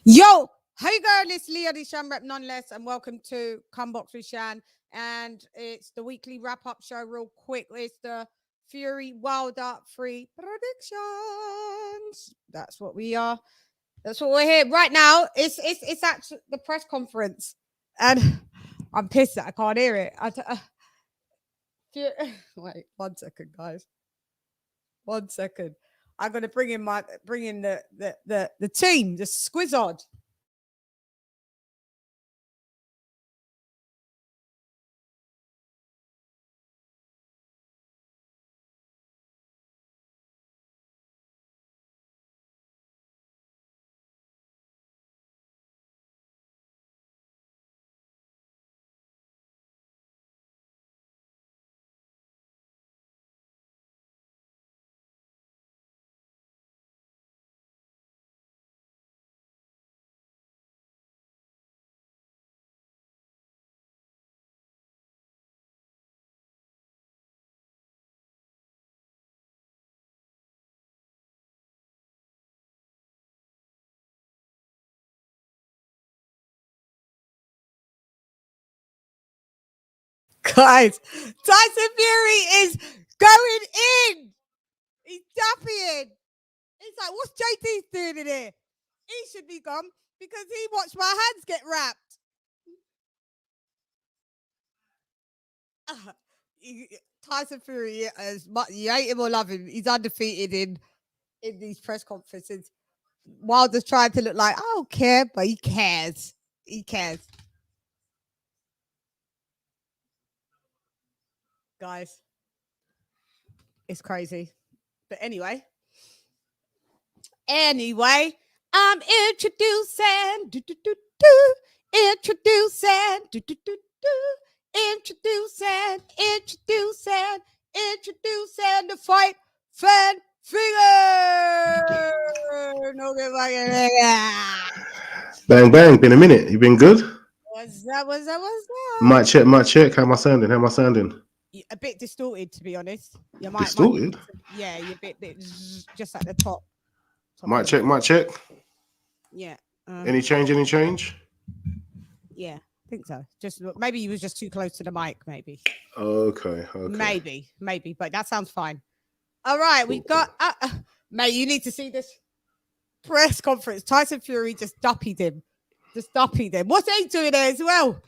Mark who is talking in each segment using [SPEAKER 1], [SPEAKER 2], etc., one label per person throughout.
[SPEAKER 1] Yo, hey girl, it's Leah the Shan Rep nonetheless, and welcome to Come Box with Shan. And it's the weekly wrap-up show, real quick. It's the Fury Wilder Free predictions. That's what we are. That's what we're here right now. It's actually the press conference, and I'm pissed that I can't hear it. Wait 1 second, guys. 1 second. I'm gonna bring in the team, the Squizzard. Guys, Tyson Fury is going in. He's duppying. He's like, what's JT doing in here? He should be gone because he watched my hands get wrapped. Tyson Fury, you hate him or love him, he's undefeated in these press conferences. Wilder's trying to look like, I don't care, but he cares. He cares. Guys, it's crazy. But anyway, I'm introducing the fight fan figure. No,
[SPEAKER 2] bang bang, been a minute. You been good?
[SPEAKER 1] What's that?
[SPEAKER 2] Mic check. How am I sounding?
[SPEAKER 1] A bit distorted, to be honest.
[SPEAKER 2] Distorted?
[SPEAKER 1] Yeah, you're a bit just at the top.
[SPEAKER 2] Mic check.
[SPEAKER 1] Yeah.
[SPEAKER 2] Any change?
[SPEAKER 1] Yeah, I think so. Just maybe you was just too close to the mic, maybe.
[SPEAKER 2] Okay.
[SPEAKER 1] Maybe, but that sounds fine. All right, we got mate, you need to see this press conference. Tyson Fury just duppied him. What's he doing there as well?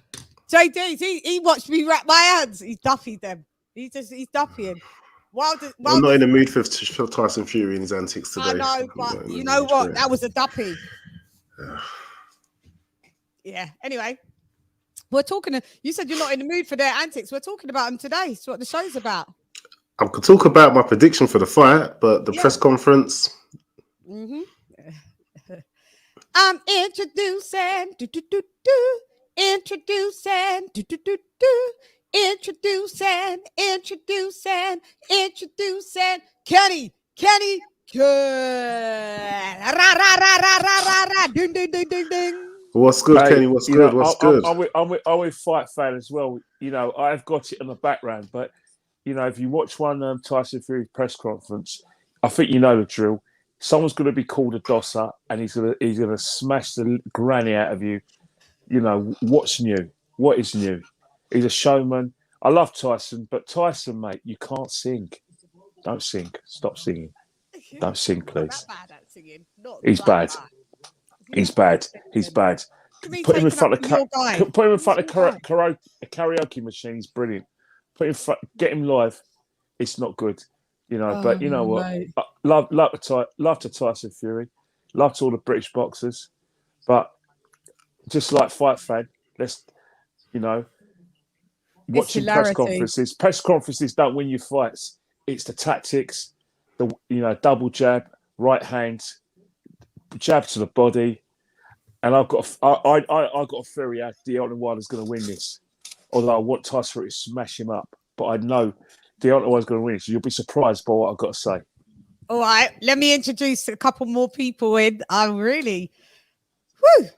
[SPEAKER 1] JD, he watched me wrap my hands. He's duppied them. He's duppying. Wilder,
[SPEAKER 2] I'm not in the mood for Tyson Fury and his antics today.
[SPEAKER 1] I know, but you know what? That was a duppy. Yeah. Anyway, we're talking. You said you're not in the mood for their antics. We're talking about them today. It's what the show's about.
[SPEAKER 2] I could talk about my prediction for the fight, but the press conference.
[SPEAKER 1] I'm introducing Kenny. Ding.
[SPEAKER 2] What's good, Kenny? What's good?
[SPEAKER 3] I'm with Fight Fan as well. You know, I've got it in the background, but you know, if you watch one Tyson Fury press conference, I think you know the drill. Someone's going to be called a dosser, and he's gonna smash the granny out of you. You know what's new? What is new? He's a showman. I love Tyson, but Tyson, mate, you can't sing. Don't sing. Stop singing. Don't sing, please. He's bad. He's bad. Put him in front of a karaoke machine. He's brilliant. Get him live. It's not good, you know. But you know what? Love to Tyson Fury. Love to all the British boxers. But just like Fight Fan, let's, you know, watching press conferences. Press conferences don't win you fights. It's the tactics, double jab, right hand, jab to the body. And I've got a theory how Deontay Wilder's going to win this. Although I want Tyson Fury to smash him up, but I know Deontay Wilder's going to win it. So you'll be surprised by what I've got to say.
[SPEAKER 1] All right, let me introduce a couple more people in. I'm really,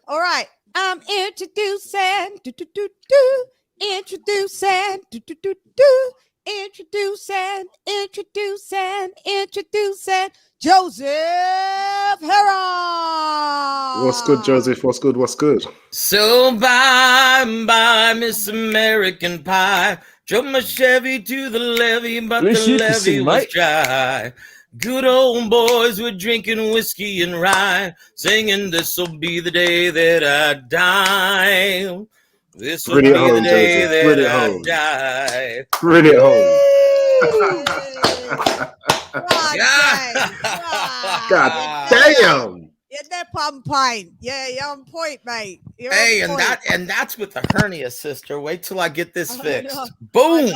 [SPEAKER 1] all right. I'm introducing Joseph Heron.
[SPEAKER 2] What's good, Joseph? What's good? What's good?
[SPEAKER 4] So bye, Miss American Pie. Drove my Chevy to the levee, but
[SPEAKER 3] At
[SPEAKER 4] the
[SPEAKER 3] least you can
[SPEAKER 4] levee
[SPEAKER 3] sing,
[SPEAKER 4] was
[SPEAKER 3] mate.
[SPEAKER 4] dry. Good old boys were drinking whiskey and rye, singing this'll be the day that I die. This'll
[SPEAKER 2] Bring
[SPEAKER 4] be
[SPEAKER 2] it
[SPEAKER 4] the
[SPEAKER 2] home,
[SPEAKER 4] day
[SPEAKER 2] Joseph. Bring it
[SPEAKER 4] that I
[SPEAKER 2] home.
[SPEAKER 4] die.
[SPEAKER 2] Bring it home. God damn.
[SPEAKER 1] You're there, pint. Yeah, you're on point, mate. You're
[SPEAKER 4] Hey,
[SPEAKER 1] on point.
[SPEAKER 4] and that's with the hernia, sister. Wait till I get this fixed.
[SPEAKER 1] I
[SPEAKER 4] Boom.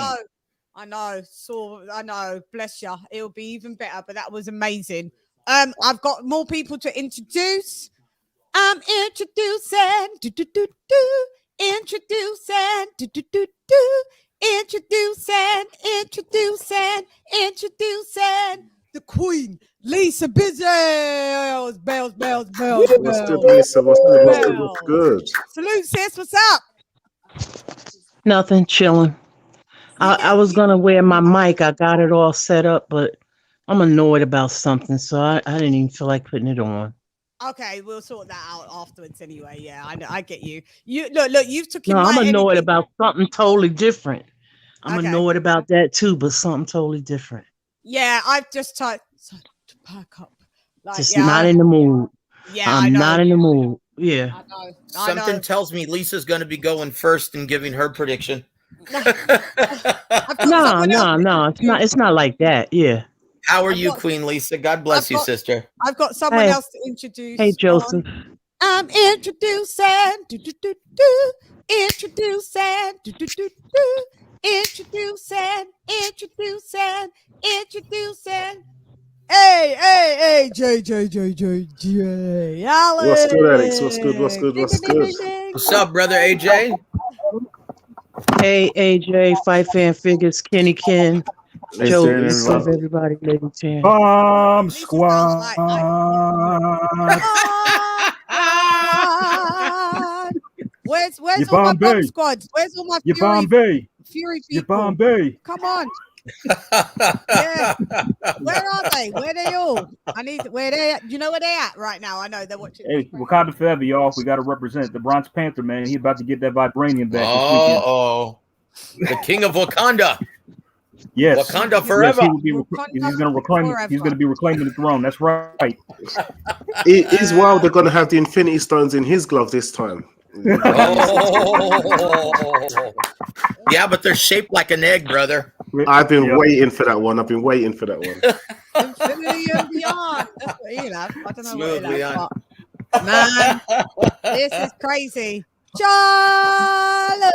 [SPEAKER 1] know. So I know. Bless you. It'll be even better. But that was amazing. I've got more people to introduce. I'm introducing. Introducing. Introducing the Queen, Lisa Bells.
[SPEAKER 2] What's good, Lisa? What's good? What's good? What's good?
[SPEAKER 1] Salute, sis. What's up?
[SPEAKER 5] Nothing, chilling. I was gonna wear my mic. I got it all set up, but I'm annoyed about something, so I didn't even feel like putting it on.
[SPEAKER 1] Okay, we'll sort that out afterwards anyway. Yeah, I get you. You look, you've took
[SPEAKER 5] No, I'm annoyed about something totally different. I'm annoyed about that too, but something totally different.
[SPEAKER 1] Yeah, I've just tried to pack up. Like,
[SPEAKER 5] Just not in the mood.
[SPEAKER 1] Yeah,
[SPEAKER 5] I'm not in the mood. Yeah.
[SPEAKER 1] I know.
[SPEAKER 4] Something tells me Lisa's going to be going first and giving her prediction.
[SPEAKER 5] No. It's not like that. Yeah.
[SPEAKER 4] How are you, Queen Lisa? God bless you, sister.
[SPEAKER 1] I've got someone else to introduce.
[SPEAKER 5] Hey, Joseph.
[SPEAKER 1] I'm introducing. Introducing. Hey, J.
[SPEAKER 2] What's good, Alex? What's good?
[SPEAKER 4] What's up, brother AJ?
[SPEAKER 5] Hey, AJ, Fight Fan Figures, Kenny Ken, Joseph, everybody, Lady Chan.
[SPEAKER 6] Squad.
[SPEAKER 1] Where's all my bomb squads? Where's all my Fury people? Come on. Yeah. Where are they? Where they all? Where they at? You know where they at right now? I know they're watching.
[SPEAKER 6] Hey, Wakanda forever, y'all. We got to represent the Bronze Panther, man. He's about to get that vibranium back.
[SPEAKER 4] The King of Wakanda.
[SPEAKER 6] Yes.
[SPEAKER 4] Wakanda forever.
[SPEAKER 6] Yes, he's going to reclaim. He's going to be reclaiming the throne. That's right.
[SPEAKER 2] Is Wilder going to have the Infinity Stones in his glove this time?
[SPEAKER 4] Yeah, but they're shaped like an egg, brother.
[SPEAKER 2] I've been waiting for that one.
[SPEAKER 1] Infinity and beyond. That's what you have. I don't know what you have. Man, this is crazy. Charlo,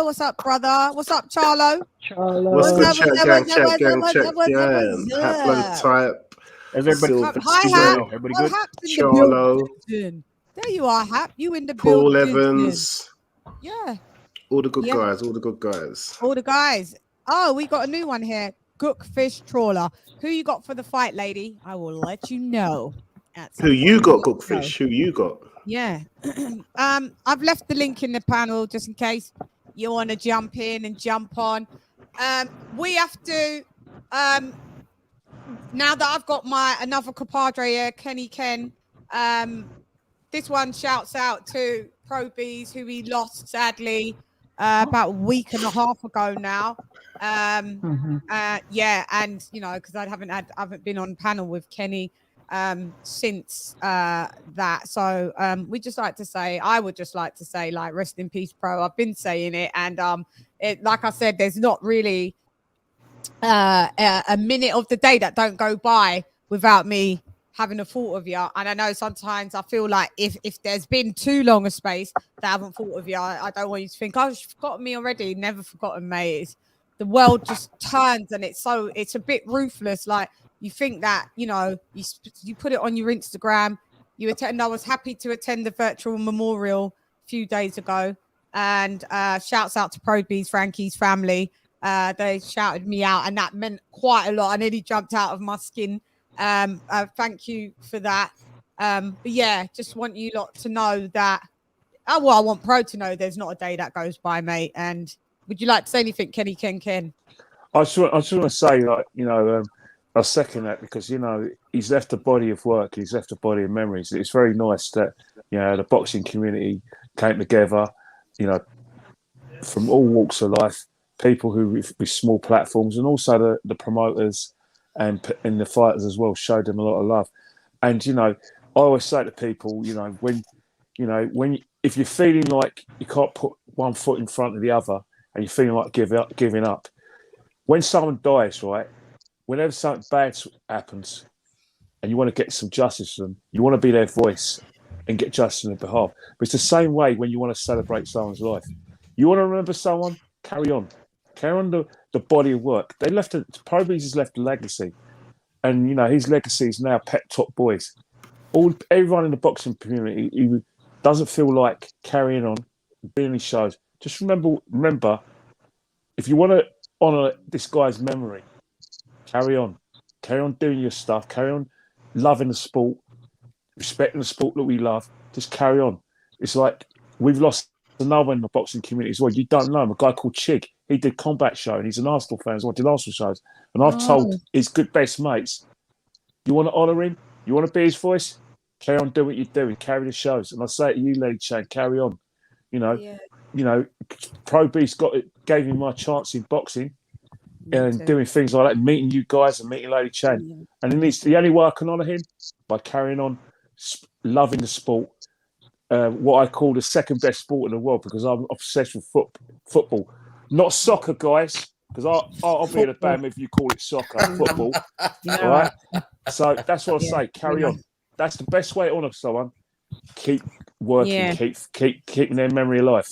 [SPEAKER 1] what's up, brother? What's up, Charlo?
[SPEAKER 2] What's good, chat gang? Hat blow type.
[SPEAKER 6] Is everybody?
[SPEAKER 1] Hi, Hap.
[SPEAKER 6] Everybody good?
[SPEAKER 2] Charlo.
[SPEAKER 1] There you are, Hap. You in the
[SPEAKER 2] Paul
[SPEAKER 1] building.
[SPEAKER 2] Evans.
[SPEAKER 1] Yeah.
[SPEAKER 2] All the good guys.
[SPEAKER 1] Oh, we got a new one here. Gookfish Trawler. Who you got for the fight, lady? I will let you know.
[SPEAKER 2] Who you got, Gookfish? Who you got?
[SPEAKER 1] Yeah. I've left the link in the panel just in case you want to jump in and jump on. We have to now that I've got my another compadre here, Kenny Ken. This one shouts out to Pro Bees, who he lost sadly about a week and a half ago now. Yeah, and you know, because I haven't been on panel with Kenny since that. So I would just like to say, like, rest in peace, Pro. I've been saying it, and like I said, there's not really a minute of the day that don't go by without me having a thought of you. And I know sometimes I feel like if there's been too long a space that I haven't thought of you, I don't want you to think, oh, you've forgotten me already. Never forgotten, mate. The world just turns, and it's a bit ruthless. Like, you think that, you know, you put it on your Instagram, you attend. I was happy to attend the virtual memorial a few days ago, and shouts out to Probees, Frankie's family. They shouted me out, and that meant quite a lot. I nearly jumped out of my skin. Thank you for that. But yeah, just want you lot to know that. I want Pro to know there's not a day that goes by, mate. And would you like to say anything, Kenny Ken?
[SPEAKER 3] I just want to say, like, you know, I second that because, you know, he's left a body of work. He's left a body of memories. It's very nice that, you know, the boxing community came together, you know, from all walks of life, people who with small platforms, and also the promoters and the fighters as well showed them a lot of love. And, you know, I always say to people, you know, if you're feeling like you can't put one foot in front of the other and you're feeling like giving up, when someone dies, right, whenever something bad happens and you want to get some justice for them, you want to be their voice and get justice on their behalf. But it's the same way when you want to celebrate someone's life. You want to remember someone, carry on. Carry on the body of work. Pro Bees has left a legacy. And, you know, his legacy is now pet top boys. Everyone in the boxing community who doesn't feel like carrying on, being in these shows, just remember, if you want to honour this guy's memory, carry on doing your stuff, carry on loving the sport, respecting the sport that we love, just carry on. It's like we've lost another one in the boxing community as well. You don't know him, a guy called Chig. He did Combat Show and he's an Arsenal fan as well, did Arsenal shows. And I've told his good best mates, you want to honour him? You want to be his voice? Carry on doing what you're doing, carry the shows. And I say to you, Lady Shane, carry on. You know, Pro Beast gave me my chance in boxing and doing things like that, meeting you guys and meeting Lady Chan. And the only way I can honour him by carrying on loving the sport, what I call the second best sport in the world, because I'm obsessed with football. Not soccer, guys, because I'll be in a bad mood if you call it soccer, football. All right? So that's what I say, carry on. That's the best way to honour someone. Keep working, keeping their memory alive.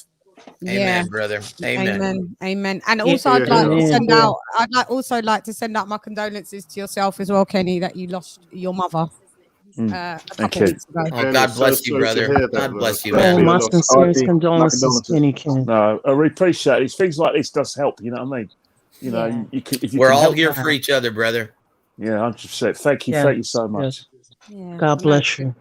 [SPEAKER 4] Amen, brother. Amen.
[SPEAKER 1] And also, I'd also like to send out my condolences to yourself as well, Kenny, that you lost your mother. A couple weeks ago.
[SPEAKER 4] Oh, God bless you, brother. God bless you,
[SPEAKER 5] man.
[SPEAKER 4] man.
[SPEAKER 5] My sincerest condolences, Kenny Ken.
[SPEAKER 3] No, I really appreciate it. Things like this does help. You know what I mean? You know, if you
[SPEAKER 4] we're
[SPEAKER 3] can
[SPEAKER 4] all
[SPEAKER 3] help
[SPEAKER 4] here for each other, brother.
[SPEAKER 3] Yeah, 100%. Thank you so much.
[SPEAKER 1] Yeah.
[SPEAKER 5] God bless you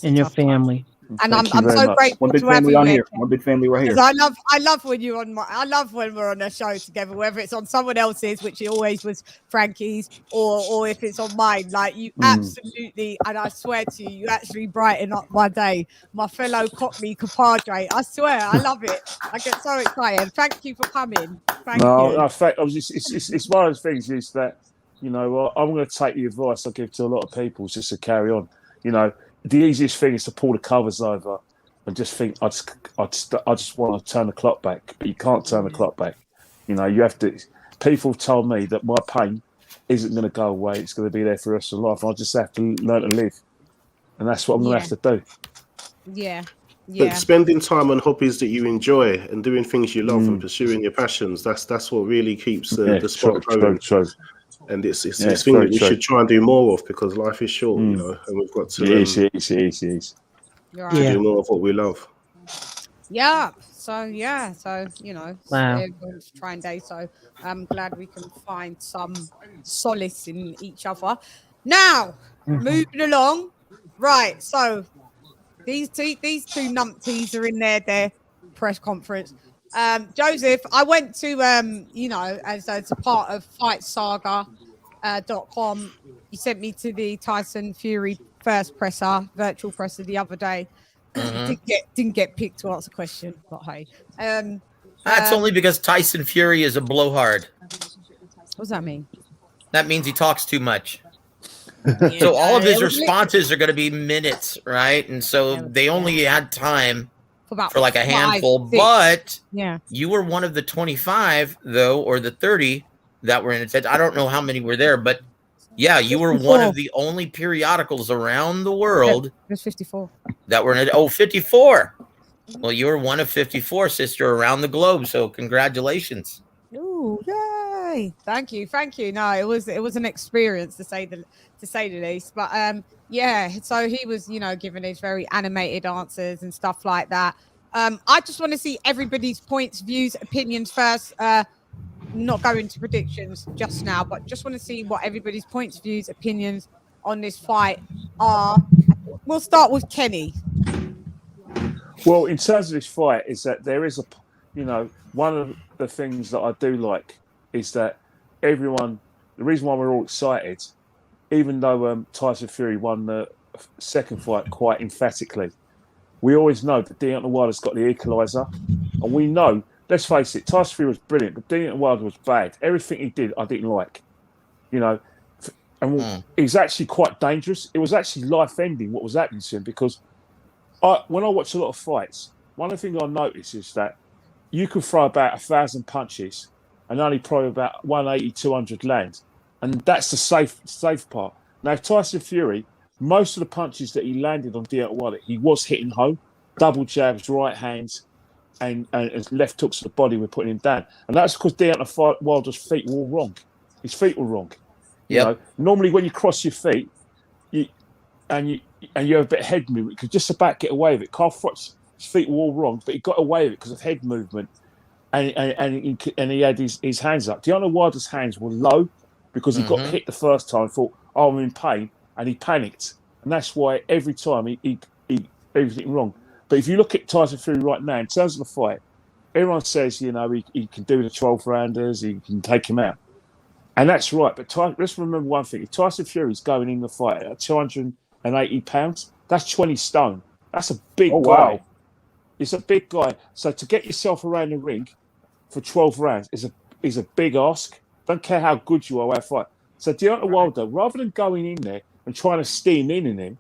[SPEAKER 5] and your family.
[SPEAKER 1] And I'm so grateful to have you here.
[SPEAKER 6] One big family right here.
[SPEAKER 1] I love when you're on I love when we're on a show together, whether it's on someone else's, which it always was Frankie's, or if it's on mine. Like you absolutely, and I swear to you, you actually brighten up my day. My fellow Cockney compadre. I swear, I love it. I get so excited. Thank you for coming. Thank you.
[SPEAKER 3] In fact, it's one of those things is that, you know, I'm going to take the advice I give to a lot of people just to carry on. You know, the easiest thing is to pull the covers over and just think, I just want to turn the clock back. But you can't turn the clock back. You know, you have to. People have told me that my pain isn't going to go away. It's going to be there for the rest of life. And I just have to learn to live. And that's what I'm going to have to do.
[SPEAKER 1] Yeah.
[SPEAKER 2] But spending time on hobbies that you enjoy and doing things you love and pursuing your passions, that's what really keeps the sport going. True. And it's things that we should try and do more of, because life is short, you know, and we've got to do more of what we love.
[SPEAKER 1] Yeah. So you know, everyone's trying day. So I'm glad we can find some solace in each other. Now, moving along. Right. So these two numpties are in their press conference. Joseph, I went to you know, as a part of FightSaga.com. You sent me to the Tyson Fury first virtual presser the other day. Didn't get picked to answer a question, but hey.
[SPEAKER 4] That's only because Tyson Fury is a blowhard.
[SPEAKER 1] What does that mean?
[SPEAKER 4] That means he talks too much. So all of his responses are going to be minutes, right? And so they only had time for like a handful, 6. But you were one of the 25 though, or the 30 that were in attendance. I don't know how many were there, but yeah, you were 54. One of the only periodicals around the world.
[SPEAKER 1] There's 54
[SPEAKER 4] that were in it. 54. Well, you were one of 54, sister, around the globe. So congratulations.
[SPEAKER 1] Ooh, yay! Thank you. No, it was an experience to say the least. But so he was, you know, giving his very animated answers and stuff like that. I just want to see everybody's points, views, opinions first. Not go into predictions just now, but just want to see what everybody's points, views, opinions on this fight are. We'll start with Kenny.
[SPEAKER 3] Well, in terms of this fight, is that there is one of the things that I do like is that everyone the reason why we're all excited, even though Tyson Fury won the second fight quite emphatically, we always know that Deontay Wilder's got the equaliser. And we know, let's face it, Tyson Fury was brilliant, but Deontay Wilder was bad. Everything he did, I didn't like. You know, and he's actually quite dangerous. It was actually life-ending what was happening to him, because when I watch a lot of fights, one of the things I notice is that you can throw about 1,000 punches and only probably about 180, 200 land. And that's the safe part. Now, Tyson Fury, most of the punches that he landed on Deontay Wilder, he was hitting home. Double jabs, right hands, and left hooks to the body were putting him down. And that's because Deontay Wilder's feet were all wrong. His feet were wrong. You know, normally when you cross your feet, you have a bit of head movement, you could just about get away with it. Carl Froch's feet were all wrong, but he got away with it because of head movement, and he had his hands up. Deontay Wilder's hands were low because he got hit the first time. Thought, "Oh, I'm in pain," and he panicked, and that's why every time he everything wrong. But if you look at Tyson Fury right now, in terms of the fight, everyone says, you know, he can do the 12 rounders, he can take him out. And that's right. But let's remember one thing. If Tyson Fury's going in the fight at 280 pounds, that's 20 stone. That's a big guy. Wow. It's a big guy. So to get yourself around the ring for 12 rounds is a big ask. Don't care how good you are at fight. So Deontay Wilder, rather than going in there and trying to steam in him,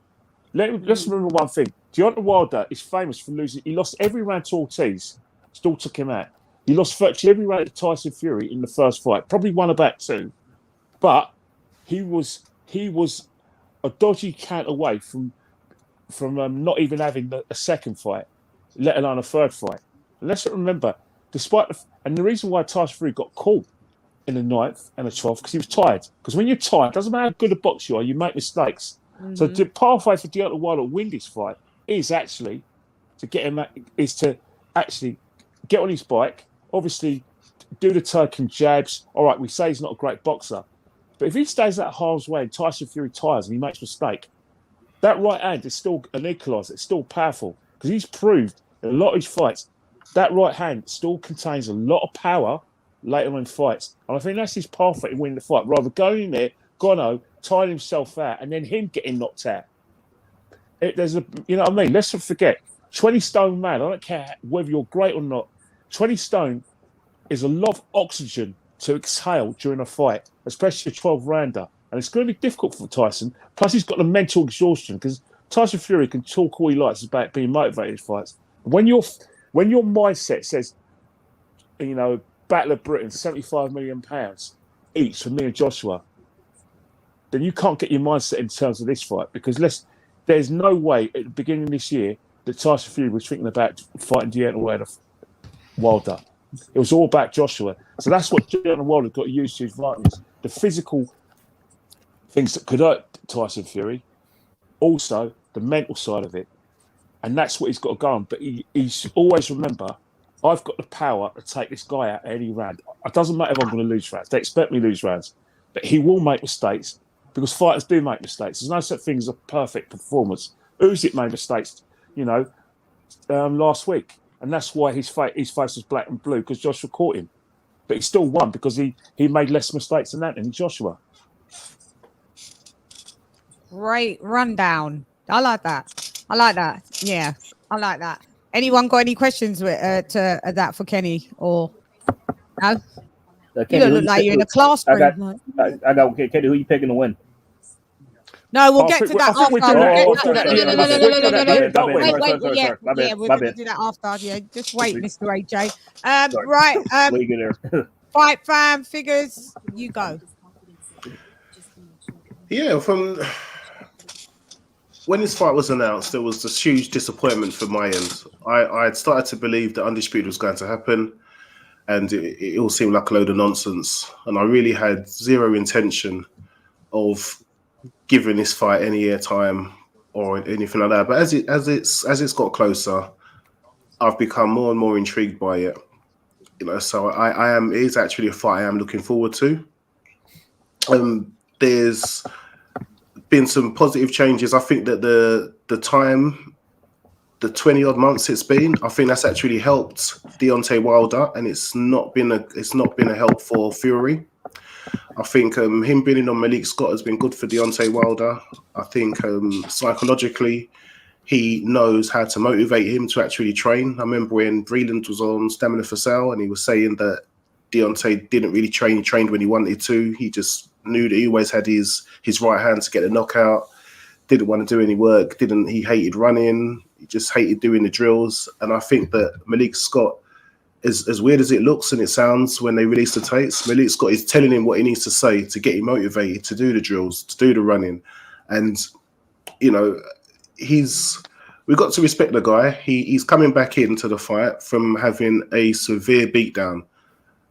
[SPEAKER 3] let's remember one thing. Deontay Wilder is famous for losing. He lost every round to Ortiz. Still took him out. He lost virtually every round to Tyson Fury in the first fight. Probably won about 2. But he was a dodgy count away from not even having a second fight, let alone a third fight. And let's remember, and the reason why Tyson Fury got caught in the 9th and the 12th, because he was tired. Because when you're tired, it doesn't matter how good a boxer you are, you make mistakes. So the pathway for Deontay Wilder to win this fight is actually to get on his bike, obviously do the Turkish jabs. All right, we say he's not a great boxer, but if he stays that harm's way and Tyson Fury tires and he makes a mistake, that right hand is still an equaliser. It's still powerful, because he's proved in a lot of his fights that right hand still contains a lot of power later on in fights. And I think that's his pathway to winning the fight, rather going in there, Gono, tying himself out, and then him getting knocked out. You know what I mean? Let's not forget, 20 stone man, I don't care whether you're great or not, 20 stone is a lot of oxygen to exhale during a fight, especially a 12-rounder. And it's going to be difficult for Tyson. Plus, he's got the mental exhaustion, because Tyson Fury can talk all he likes about being motivated in fights. When your mindset says, you know, Battle of Britain, £75 million each for me and Joshua, then you can't get your mindset in terms of this fight, because there's no way at the beginning of this year that Tyson Fury was thinking about fighting Deontay Wilder. It was all about Joshua. So that's what Deontay Wilder got to use to his advantage. The physical things that could hurt Tyson Fury, also the mental side of it. And that's what he's got to go on. But he's always remember, I've got the power to take this guy out any round. It doesn't matter if I'm going to lose rounds. They expect me to lose rounds. But he will make mistakes, because fighters do make mistakes. There's no such thing as a perfect performance. Usyk made mistakes, you know, last week. And that's why his face was black and blue, because Joshua caught him. But he still won because he made less mistakes than that, and Joshua.
[SPEAKER 1] Great rundown. I like that. Yeah, I like that. Anyone got any questions to that for Kenny? Or no? You don't look like you're in a classroom.
[SPEAKER 6] I got Kenny. Who you picking to win?
[SPEAKER 1] No, we'll get to that after. Wait, we're going to do that after. Yeah, just wait, Mr. AJ. Right. Fight fan figures, you go.
[SPEAKER 2] Yeah, from when this fight was announced, there was this huge disappointment from my end. I had started to believe that Undisputed was going to happen, and it all seemed like a load of nonsense. And I really had zero intention of giving this fight any airtime or anything like that. But as it's got closer, I've become more and more intrigued by it. You know, so it is actually a fight I am looking forward to. There's been some positive changes. I think that the time, the 20 odd months it's been, I think that's actually helped Deontay Wilder, and it's not been a help for Fury. I think him being in on Malik Scott has been good for Deontay Wilder. I think psychologically, he knows how to motivate him to actually train. I remember when Breland was on Stamina for Sale and he was saying that Deontay didn't really train. He trained when he wanted to. He just knew that he always had his right hand to get the knockout. Didn't want to do any work. He hated running. He just hated doing the drills. And I think that Malik Scott, as weird as it looks and it sounds when they release the tapes, Malik Scott is telling him what he needs to say to get him motivated to do the drills, to do the running. And, you know, we've got to respect the guy. He's coming back into the fight from having a severe beatdown.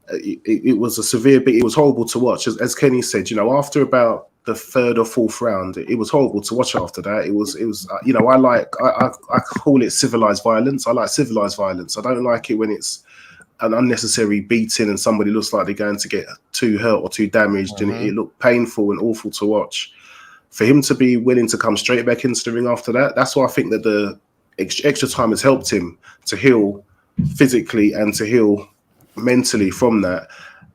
[SPEAKER 2] It was a severe beat. It was horrible to watch. As Kenny said, you know, after about the third or fourth round, it was horrible to watch after that. It was, you know, I call it civilized violence. I like civilized violence. I don't like it when it's an unnecessary beating and somebody looks like they're going to get too hurt or too damaged, and it looked painful and awful to watch. For him to be willing to come straight back into the ring after that, that's why I think that the extra time has helped him to heal physically and to heal mentally from that.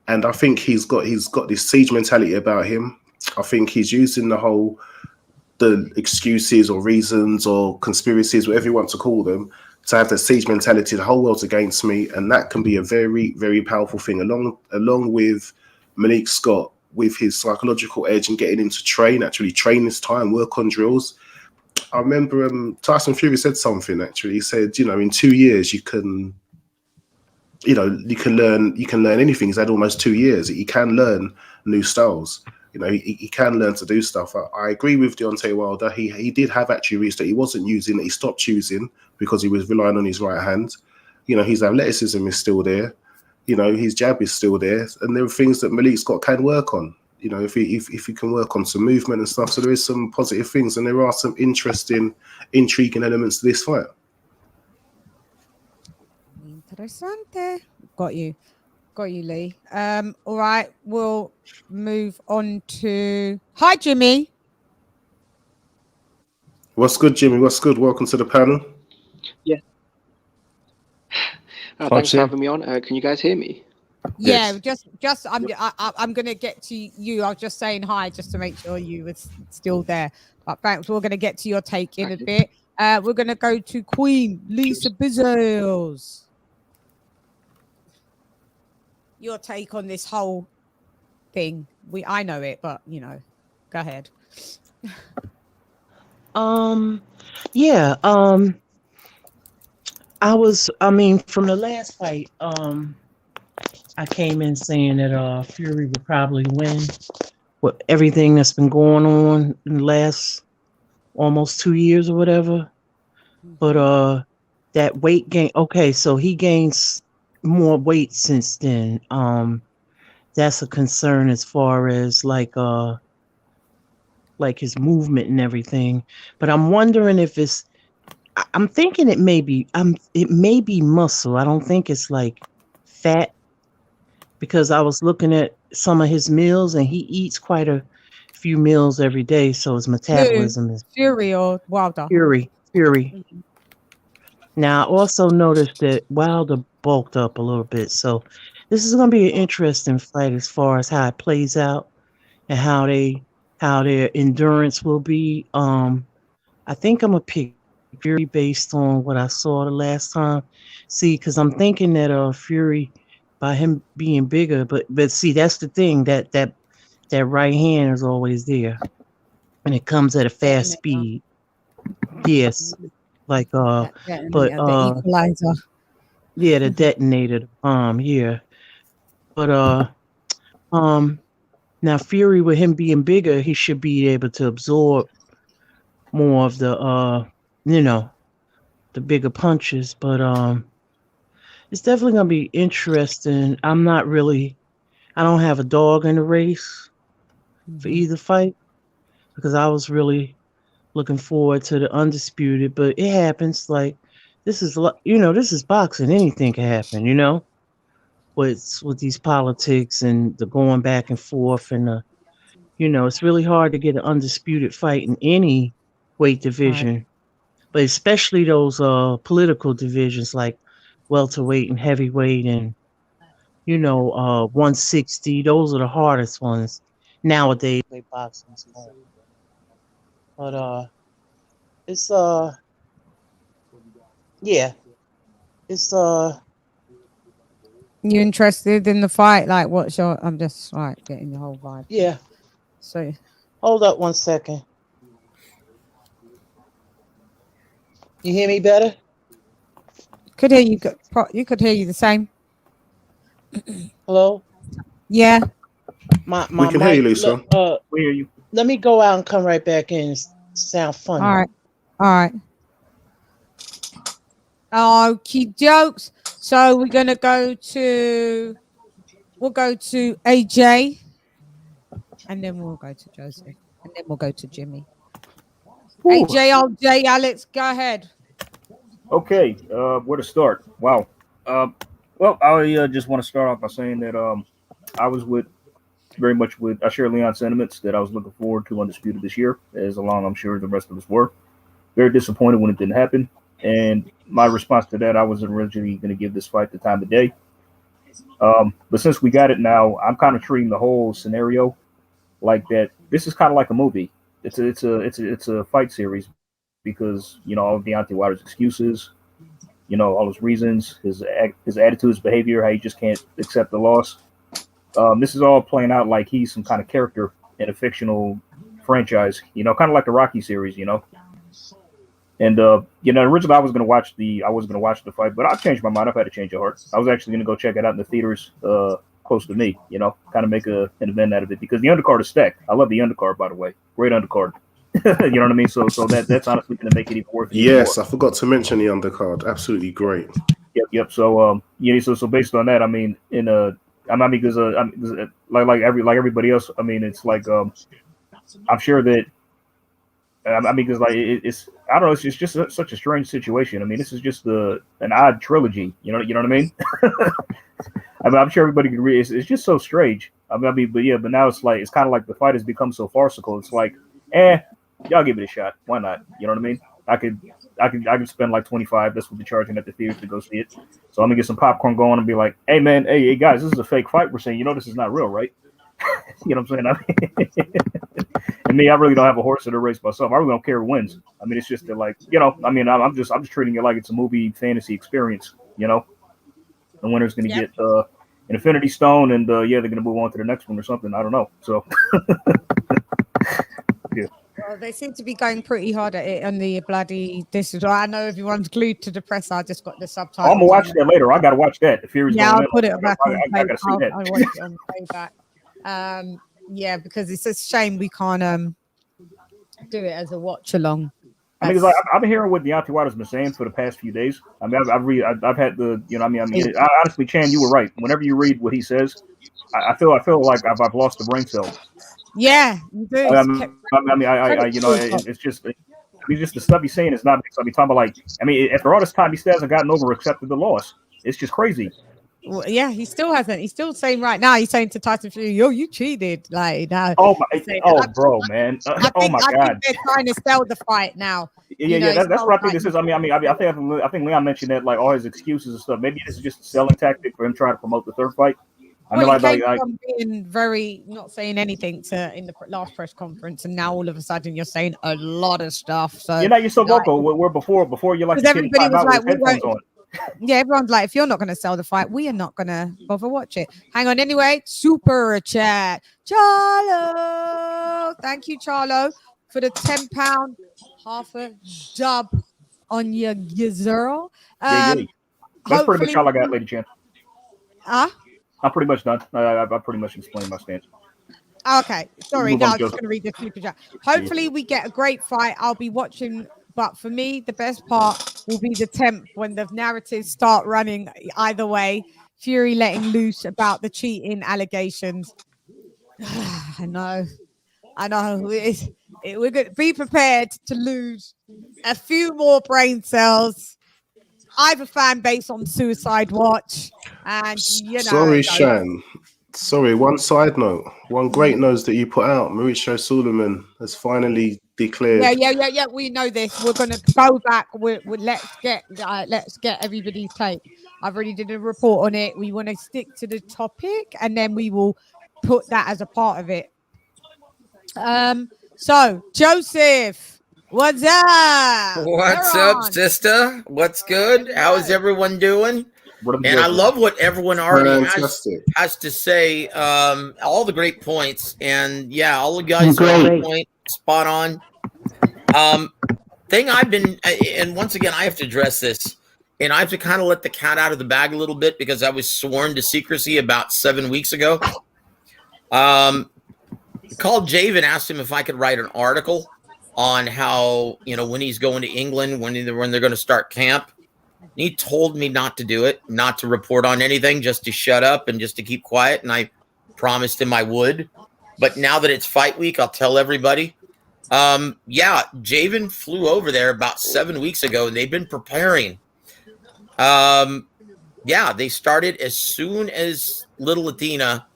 [SPEAKER 2] And I think he's got this siege mentality about him. I think he's using the excuses or reasons or conspiracies, whatever you want to call them, to have that siege mentality, the whole world's against me. And that can be a very, very powerful thing, along with Malik Scott, with his psychological edge and getting him to actually train this time, work on drills. I remember Tyson Fury said something, actually. He said, you know, in 2 years you can learn anything. He's had almost 2 years. He can learn new styles. You know, he can learn to do stuff. I agree with Deontay Wilder. He did have attributes that he wasn't using, that he stopped using because he was relying on his right hand. You know, his athleticism is still there. You know, his jab is still there. And there are things that Malik Scott can work on. You know, if he can work on some movement and stuff. So there is some positive things, and there are some interesting, intriguing elements to this fight.
[SPEAKER 1] Interessante. Got you, Lee. All right, we'll move on to hi, Jimmy.
[SPEAKER 2] What's good, Jimmy? What's good? Welcome to the panel.
[SPEAKER 7] Yeah. Thanks for having me on. Can you guys hear me?
[SPEAKER 1] Yeah, yes. just I'm gonna get to you. I was just saying hi just to make sure you were still there. But thanks. We're gonna get to your take in a bit. We're gonna go to Queen Lisa Bizzles. Your take on this whole thing. I know it, but you know, go ahead.
[SPEAKER 5] Yeah. From the last fight, I came in saying that Fury would probably win with everything that's been going on in the last almost 2 years or whatever. But that weight gain, okay, so he gains more weight since then. That's a concern as far as like his movement and everything. But I'm wondering if I'm thinking it may be muscle. I don't think it's like fat, because I was looking at some of his meals and he eats quite a few meals every day, so his metabolism is
[SPEAKER 1] Fury or Wilder.
[SPEAKER 5] Fury. Now I also noticed that Wilder bulked up a little bit, so this is going to be an interesting fight as far as how it plays out and how their endurance will be. I think I'm gonna pick Fury based on what I saw the last time. See, because I'm thinking that Fury, by him being bigger, but see, that's the thing, that right hand is always there, and it comes at a fast speed. Yes, like
[SPEAKER 1] the equalizer.
[SPEAKER 5] Yeah, the detonator, the bomb. Yeah, but now Fury, with him being bigger, he should be able to absorb more of the the bigger punches. But it's definitely gonna be interesting. I don't have a dog in the race for either fight, because I was really looking forward to the undisputed, but it happens. Like, this is boxing. Anything can happen, with these politics and the going back and forth, and it's really hard to get an undisputed fight in any weight division, right. But especially those political divisions like welterweight and heavyweight, and 160. Those are the hardest ones nowadays. Play boxing. But it's yeah, it's
[SPEAKER 1] You interested in the fight? Like, what's your? I'm just like getting the whole vibe.
[SPEAKER 5] Yeah.
[SPEAKER 1] So,
[SPEAKER 5] hold up 1 second. You hear me better?
[SPEAKER 1] Could hear you. You could hear you the same.
[SPEAKER 5] Hello.
[SPEAKER 1] Yeah.
[SPEAKER 2] We can hear you, Lisa.
[SPEAKER 6] We hear you.
[SPEAKER 5] Let me go out and come right back in. Sound funny.
[SPEAKER 1] All right. All right. Okie jokes. So we're gonna go to. We'll go to AJ, and then we'll go to Joseph, and then we'll go to Jimmy. Ooh. AJ, LJ, Alex, go ahead.
[SPEAKER 6] Okay, where to start? Wow. Well, I just want to start off by saying that I was very much I share Leon's sentiments that I was looking forward to Undisputed this year, as along I'm sure the rest of us were. Very disappointed when it didn't happen, and my response to that, I wasn't originally going to give this fight the time of day. But since we got it now, I'm kind of treating the whole scenario like that. This is kind of like a movie. It's a fight series because all of Deontay Wilder's excuses, all his reasons, his attitude, his behavior, how he just can't accept the loss. This is all playing out like he's some kind of character in a fictional franchise, kind of like the Rocky series, And originally I was gonna watch the fight, but I changed my mind. I've had a change of heart. I was actually gonna go check it out in the theaters close to me, kind of make an event out of it because the undercard is stacked. I love the undercard, by the way. Great undercard. You know what I mean? So that's honestly gonna make it even worth it.
[SPEAKER 2] Yes, I forgot to mention the undercard. Absolutely great.
[SPEAKER 6] Yep. So so based on that, I mean, because like everybody else, I mean, it's like I'm sure that. I mean, because it's I don't know, it's just such a strange situation. I mean, this is just an odd trilogy. You know what I mean? I mean, I'm sure everybody can read. It's just so strange. But now it's kind of like the fight has become so farcical. It's like, y'all give it a shot. Why not? You know what I mean? I could spend like $25. That's what they're charging at the theater to go see it. So I'm gonna get some popcorn going and be like, hey man, hey guys, this is a fake fight we're saying. This is not real, right? You know what I'm saying? And me, I really don't have a horse in the race myself. I really don't care who wins. I mean, it's just that, like, I mean, I'm just treating it like it's a movie fantasy experience. The winner's going to get an Infinity Stone, and they're going to move on to the next one or something. I don't know. So, yeah.
[SPEAKER 1] Well, they seem to be going pretty hard at it on the bloody. I know everyone's glued to the press. I just got the subtitles.
[SPEAKER 6] I'm gonna watch that later. I got to watch that. The Fury's
[SPEAKER 1] I'll put it back on.
[SPEAKER 6] I got to see that.
[SPEAKER 1] I'll watch it on playback. Yeah, because it's a shame we can't do it as a watch along.
[SPEAKER 6] I mean, I've been hearing what Deontay Wilder's been saying for the past few days. I mean, I've had the, honestly, Chan, you were right. Whenever you read what he says, I feel like I've lost the brain cells.
[SPEAKER 1] Yeah, you do.
[SPEAKER 6] It's just the stuff he's saying is not. I mean, talking about after all this time, he still hasn't gotten over accepted the loss. It's just crazy.
[SPEAKER 1] Well, yeah, he still hasn't. He's still saying right now. He's saying to Tyson Fury, "Yo, you cheated!" Like, now.
[SPEAKER 6] Oh bro, man.
[SPEAKER 1] I think they're trying to sell the fight now.
[SPEAKER 6] Yeah. That's what I think this is. I think Leon mentioned that, like, all his excuses and stuff. Maybe this is just a selling tactic for him trying to promote the third fight.
[SPEAKER 1] From being very not saying anything in the last press conference, and now all of a sudden you're saying a lot of stuff. So
[SPEAKER 6] you're so vocal. Where before you're like,
[SPEAKER 1] everybody was like, yeah, everyone's like, if you're not going to sell the fight, we are not going to bother watch it. Hang on, anyway. Super chat, Charlo. Thank you, Charlo, for the £10 half a dub on your Gizero.
[SPEAKER 6] That's pretty much all I got, Lady Chan. I'm pretty much done. I pretty much explained my stance.
[SPEAKER 1] Okay, sorry. Now I'm just going to read the super chat. Hopefully, we get a great fight. I'll be watching. But for me, the best part will be the 10th when the narratives start running either way. Fury letting loose about the cheating allegations. I know. We're going to be prepared to lose a few more brain cells. I have a fan base on Suicide Watch. And,
[SPEAKER 2] Sorry, Shan. Sorry, one side note. One great news that you put out, Mauricio Suleiman has finally declared.
[SPEAKER 1] Yeah. We know this. We're gonna go back. Let's get everybody's take. I've already did a report on it. We want to stick to the topic, and then we will put that as a part of it. So Joseph, what's up?
[SPEAKER 4] What's up, sister? What's good? How is everyone doing? And I love what everyone already has to say. All the great points, and yeah, all the guys are on point, spot on. Thing I've been, and once again, I have to address this, and I have to kind of let the cat out of the bag a little bit because I was sworn to secrecy about 7 weeks ago. Called Javen, asked him if I could write an article on how, when he's going to England, when they're going to start camp. He told me not to do it, not to report on anything, just to shut up and just to keep quiet. And I promised him I would. But now that it's fight week, I'll tell everybody. Yeah, Javen flew over there about 7 weeks ago, and they've been preparing. Yeah, they started as soon as little Latina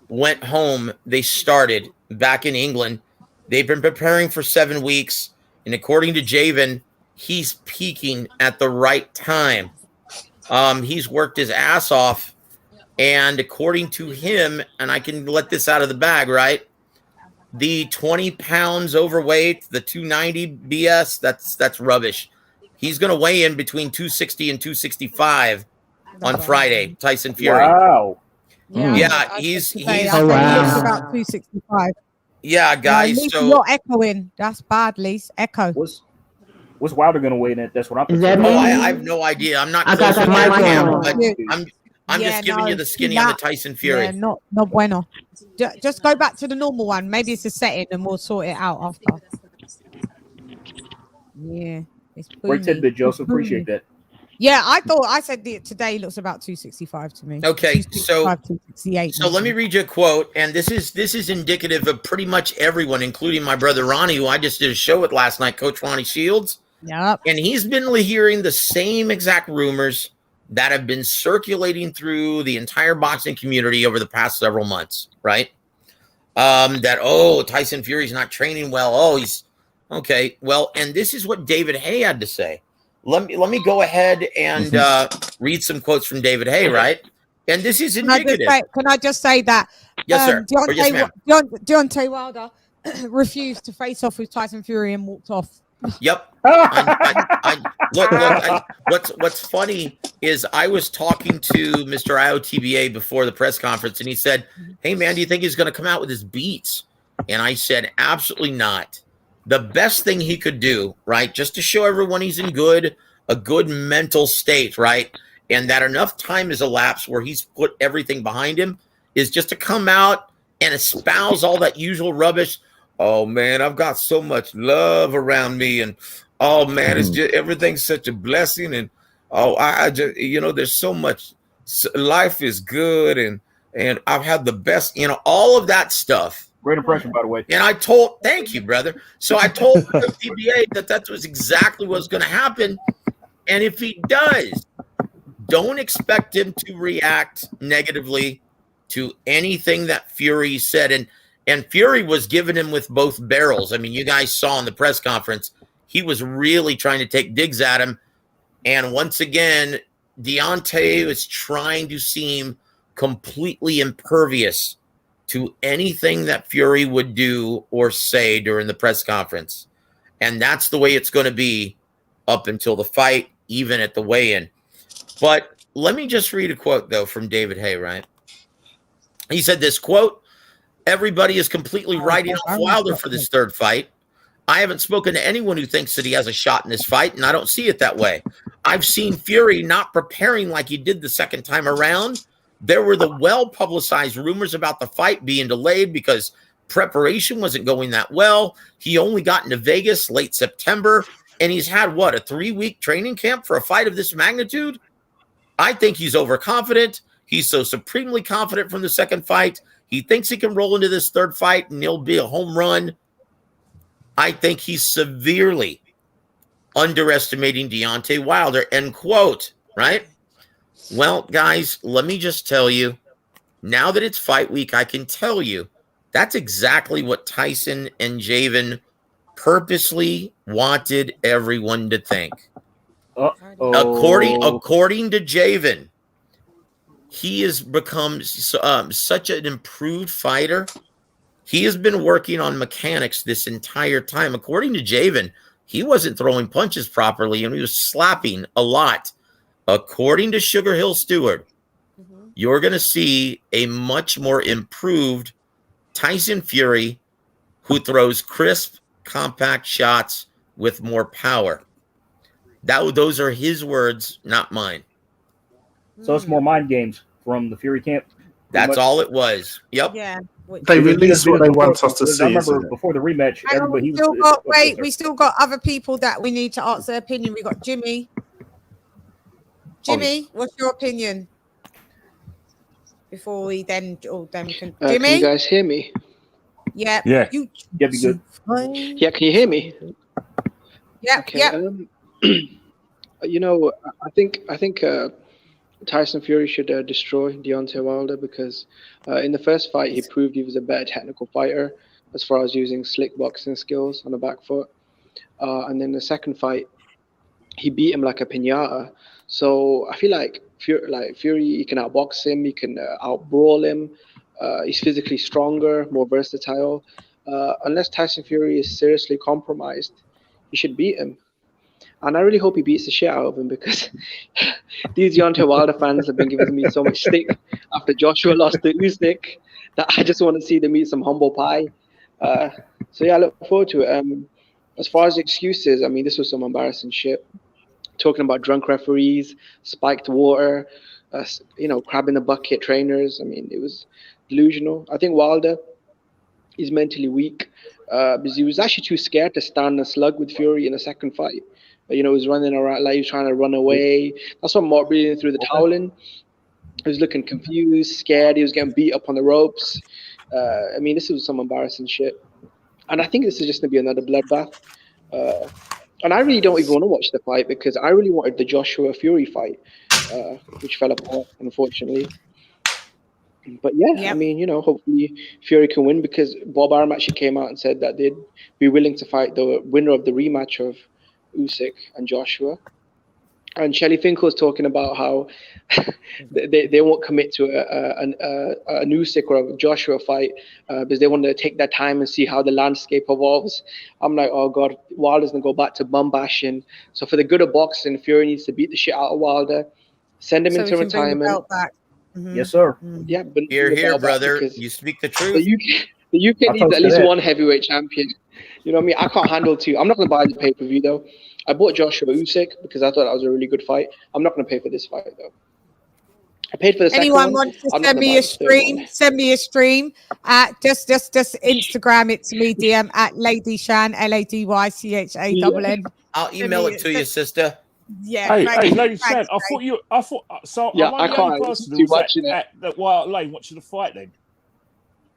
[SPEAKER 4] went home. They started back in England. They've been preparing for 7 weeks. And according to Javen, he's peaking at the right time. He's worked his ass off. And according to him, and I can let this out of the bag, right? The 20 pounds overweight, the 290 BS, that's rubbish. He's going to weigh in between 260 and 265 on Friday, Tyson Fury.
[SPEAKER 6] Wow.
[SPEAKER 1] Yeah,
[SPEAKER 4] he's
[SPEAKER 1] about 265.
[SPEAKER 4] Yeah, guys.
[SPEAKER 1] So you're echoing. That's bad, Lise. Echo.
[SPEAKER 6] What's Wilder going to weigh in? That's what I'm.
[SPEAKER 4] I have no idea. I'm not.
[SPEAKER 5] I got the mic on.
[SPEAKER 4] But I'm just giving you the skinny on the Tyson Fury.
[SPEAKER 1] Yeah, not bueno. Just go back to the normal one. Maybe it's a setting, and we'll sort it out after. Yeah, it's
[SPEAKER 6] great tidbit, Joseph. Appreciate that.
[SPEAKER 1] Yeah, I said today looks about 265 to me.
[SPEAKER 4] Okay, so
[SPEAKER 1] 268.
[SPEAKER 4] So let me read you a quote, and this is indicative of pretty much everyone, including my brother Ronnie, who I just did a show with last night, Coach Ronnie Shields.
[SPEAKER 1] Yep.
[SPEAKER 4] And he's been hearing the same exact rumors that have been circulating through the entire boxing community over the past several months, right? That Tyson Fury's not training well. He's okay. Well, and this is what David Hay had to say. Let me go ahead and read some quotes from David Hay, right? And this is indicative.
[SPEAKER 1] Can I just say that?
[SPEAKER 4] Yes, sir.
[SPEAKER 1] Deontay Wilder refused to face off with Tyson Fury and walked off.
[SPEAKER 4] Yep. What's funny is I was talking to Mr. IOTBA before the press conference, and he said, "Hey, man, do you think he's going to come out with his beats?" And I said, "Absolutely not. The best thing he could do, right, just to show everyone he's in a good mental state, right, and that enough time has elapsed where he's put everything behind him, is just to come out and espouse all that usual rubbish. Oh, man, I've got so much love around me, and oh, man, it's just everything's such a blessing, and I just, there's so much, life is good, and I've had the best, all of that stuff."
[SPEAKER 6] Great impression, by the way.
[SPEAKER 4] And thank you, brother. So I told the DBA that was exactly what's going to happen. And if he does, don't expect him to react negatively to anything that Fury said. And Fury was giving him with both barrels. I mean, you guys saw in the press conference, he was really trying to take digs at him. And once again, Deontay was trying to seem completely impervious to anything that Fury would do or say during the press conference. And that's the way it's going to be up until the fight, even at the weigh-in. But let me just read a quote, though, from David Hay, right? He said this, quote, "Everybody is completely writing off Wilder for this third fight. I haven't spoken to anyone who thinks that he has a shot in this fight, and I don't see it that way. I've seen Fury not preparing like he did the second time around. There were the well-publicized rumors about the fight being delayed because preparation wasn't going that well. He only got into Vegas late September, and he's had, a 3-week training camp for a fight of this magnitude? I think he's overconfident. He's so supremely confident from the second fight. He thinks he can roll into this third fight, and it'll be a home run. I think he's severely underestimating Deontay Wilder," end quote, right? Well, guys, let me just tell you, now that it's fight week, I can tell you that's exactly what Tyson and Javen purposely wanted everyone to think.
[SPEAKER 6] Uh-oh.
[SPEAKER 4] According to Javen, he has become such an improved fighter. He has been working on mechanics this entire time. According to Javen, he wasn't throwing punches properly and he was slapping a lot. According to Sugar Hill Stewart, you're going to see a much more improved Tyson Fury who throws crisp, compact shots with more power. Those are his words, not mine.
[SPEAKER 6] So it's more mind games from the Fury camp.
[SPEAKER 4] That's all it was. Yep.
[SPEAKER 1] Yeah.
[SPEAKER 2] They release what they want us to see.
[SPEAKER 6] I remember before the rematch, everybody
[SPEAKER 1] we still got other people that we need to ask their opinion. We got Jimmy. Jimmy, what's your opinion? Before we then we can. Jimmy,
[SPEAKER 7] can you guys hear me?
[SPEAKER 1] Yeah.
[SPEAKER 3] Yeah.
[SPEAKER 1] You
[SPEAKER 6] be good.
[SPEAKER 7] Yeah, can you hear me?
[SPEAKER 1] Yeah.
[SPEAKER 7] Okay,
[SPEAKER 1] yeah.
[SPEAKER 7] You know, I think Tyson Fury should destroy Deontay Wilder because in the first fight he proved he was a better technical fighter as far as using slick boxing skills on the back foot, and then the second fight he beat him like a piñata. So I feel like Fury, you can outbox him, you can outbrawl him. He's physically stronger, more versatile. Unless Tyson Fury is seriously compromised, he should beat him. And I really hope he beats the shit out of him because these Deontay Wilder fans have been giving me so much stick after Joshua lost to Usyk that I just want to see them eat some humble pie. So yeah, I look forward to it. As far as excuses, I mean, this was some embarrassing shit. Talking about drunk referees, spiked water, crab in the bucket trainers. I mean, it was delusional. I think Wilder is mentally weak because he was actually too scared to stand a slug with Fury in the second fight. He was running around like he was trying to run away. That's what Mark breathing through the towel in. He was looking confused, scared. He was getting beat up on the ropes. I mean, this was some embarrassing shit. And I think this is just going to be another bloodbath. And I really don't even want to watch the fight because I really wanted the Joshua Fury fight, which fell apart, unfortunately. But yeah, I mean, hopefully Fury can win because Bob Arum actually came out and said that they'd be willing to fight the winner of the rematch of Usyk and Joshua. And Shelley Finkel's talking about how they won't commit to a Usyk or a Joshua fight because they want to take their time and see how the landscape evolves. I'm like, oh God, Wilder's going to go back to bum bashing. So for the good of boxing, Fury needs to beat the shit out of Wilder, send him into retirement.
[SPEAKER 6] Yes, sir.
[SPEAKER 7] Yeah, but
[SPEAKER 4] here, brother. You speak the truth.
[SPEAKER 7] The UK needs at least one heavyweight champion. You know what I mean? I can't handle two. I'm not going to buy the pay-per-view, though. I bought Joshua Usyk because I thought that was a really good fight. I'm not going to pay for this fight, though. I paid for the second one.
[SPEAKER 1] Anyone wants to send me a stream? Send me a stream at just Instagram it to me, DM at Lady Shan, LADYCHANN.
[SPEAKER 4] I'll email it to you, sister.
[SPEAKER 1] Yeah.
[SPEAKER 3] Hey, Lady Shan. I thought. So
[SPEAKER 7] yeah,
[SPEAKER 3] I'm
[SPEAKER 7] I can't
[SPEAKER 3] person
[SPEAKER 7] who was
[SPEAKER 3] at White Lane watching the fight then.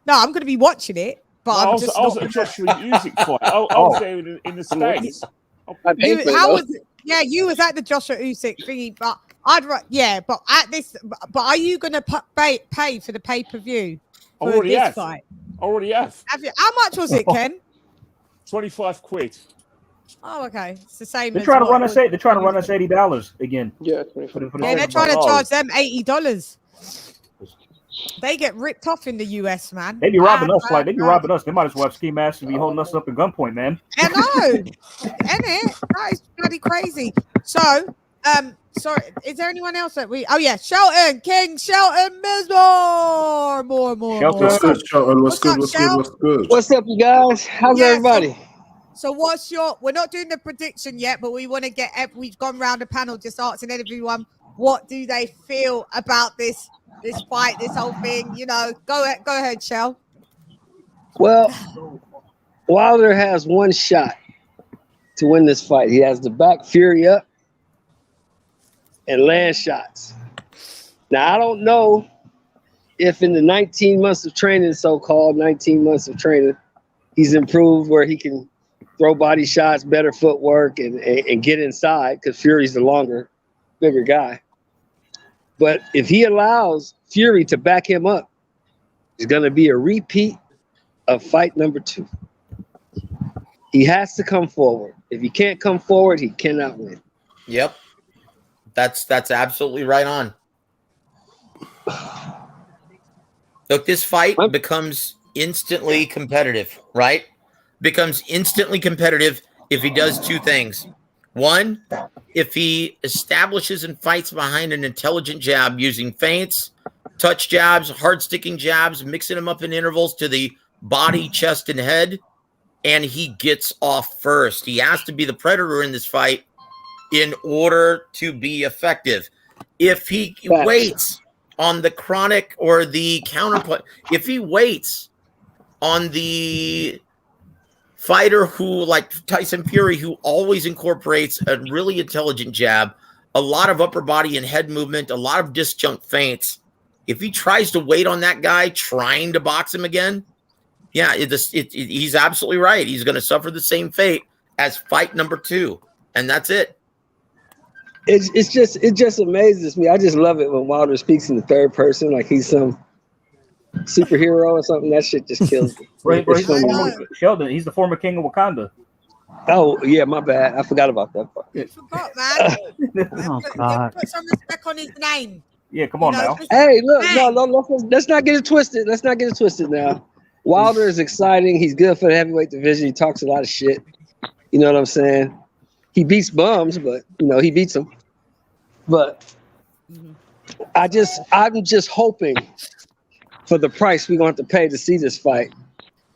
[SPEAKER 1] No, I'm going to be watching it, but I was
[SPEAKER 3] at the Joshua Usyk fight. I was there in the stands.
[SPEAKER 1] You was at the Joshua Usyk thingy, but but are you gonna pay for the pay-per-view for this fight?
[SPEAKER 3] Already have.
[SPEAKER 1] Have you? How much was it, Ken?
[SPEAKER 3] £25.
[SPEAKER 1] Oh, okay. It's the same.
[SPEAKER 6] They're trying to run us $80 again.
[SPEAKER 7] Yeah,
[SPEAKER 1] they're trying to charge them $80. They get ripped off in the US, man.
[SPEAKER 6] They be robbing us like they be robbing us. They might as well have ski masks and be holding us up at gunpoint, man.
[SPEAKER 1] I know, isn't it? That is bloody crazy. So, sorry, is there anyone else that we? Oh yeah, Shelton King, Shelton Mismore, more.
[SPEAKER 2] What's good, Shelton? What's good?
[SPEAKER 8] What's up, you guys? How's everybody?
[SPEAKER 1] So we're not doing the prediction yet, but we want to we've gone round the panel just asking everyone what do they feel about this fight, this whole thing, go ahead, Shell.
[SPEAKER 8] Well, Wilder has one shot to win this fight. He has to back Fury up and land shots. Now, I don't know if in the 19 months of training, so-called 19 months of training, he's improved where he can throw body shots, better footwork, and get inside because Fury's the longer, bigger guy. But if he allows Fury to back him up, it's going to be a repeat of fight number 2. He has to come forward. If he can't come forward, he cannot win.
[SPEAKER 4] Yep. That's absolutely right on. Look, this fight becomes instantly competitive, right? Becomes instantly competitive if he does two things. One, if he establishes and fights behind an intelligent jab using feints, touch jabs, hard sticking jabs, mixing them up in intervals to the body, chest, and head, and he gets off first. He has to be the predator in this fight in order to be effective. If he waits on the chronic or the counterplay, if he waits on the fighter who, like Tyson Fury, who always incorporates a really intelligent jab, a lot of upper body and head movement, a lot of disjunct feints, if he tries to wait on that guy trying to box him again, yeah, he's absolutely right. He's going to suffer the same fate as fight number 2, and that's it.
[SPEAKER 8] It just amazes me. I just love it when Wilder speaks in the third person, like he's some superhero or something. That shit just kills me.
[SPEAKER 6] Sheldon, he's the former king of Wakanda.
[SPEAKER 8] Oh yeah, my bad. I forgot about that part.
[SPEAKER 1] You forgot, man. Put some respect on his name.
[SPEAKER 6] Yeah, come on now.
[SPEAKER 8] Hey, look, no, let's not get it twisted. Let's not get it twisted now. Wilder is exciting. He's good for the heavyweight division. He talks a lot of shit. You know what I'm saying? He beats bums, but he beats them. But I'm just hoping for the price we're going to have to pay to see this fight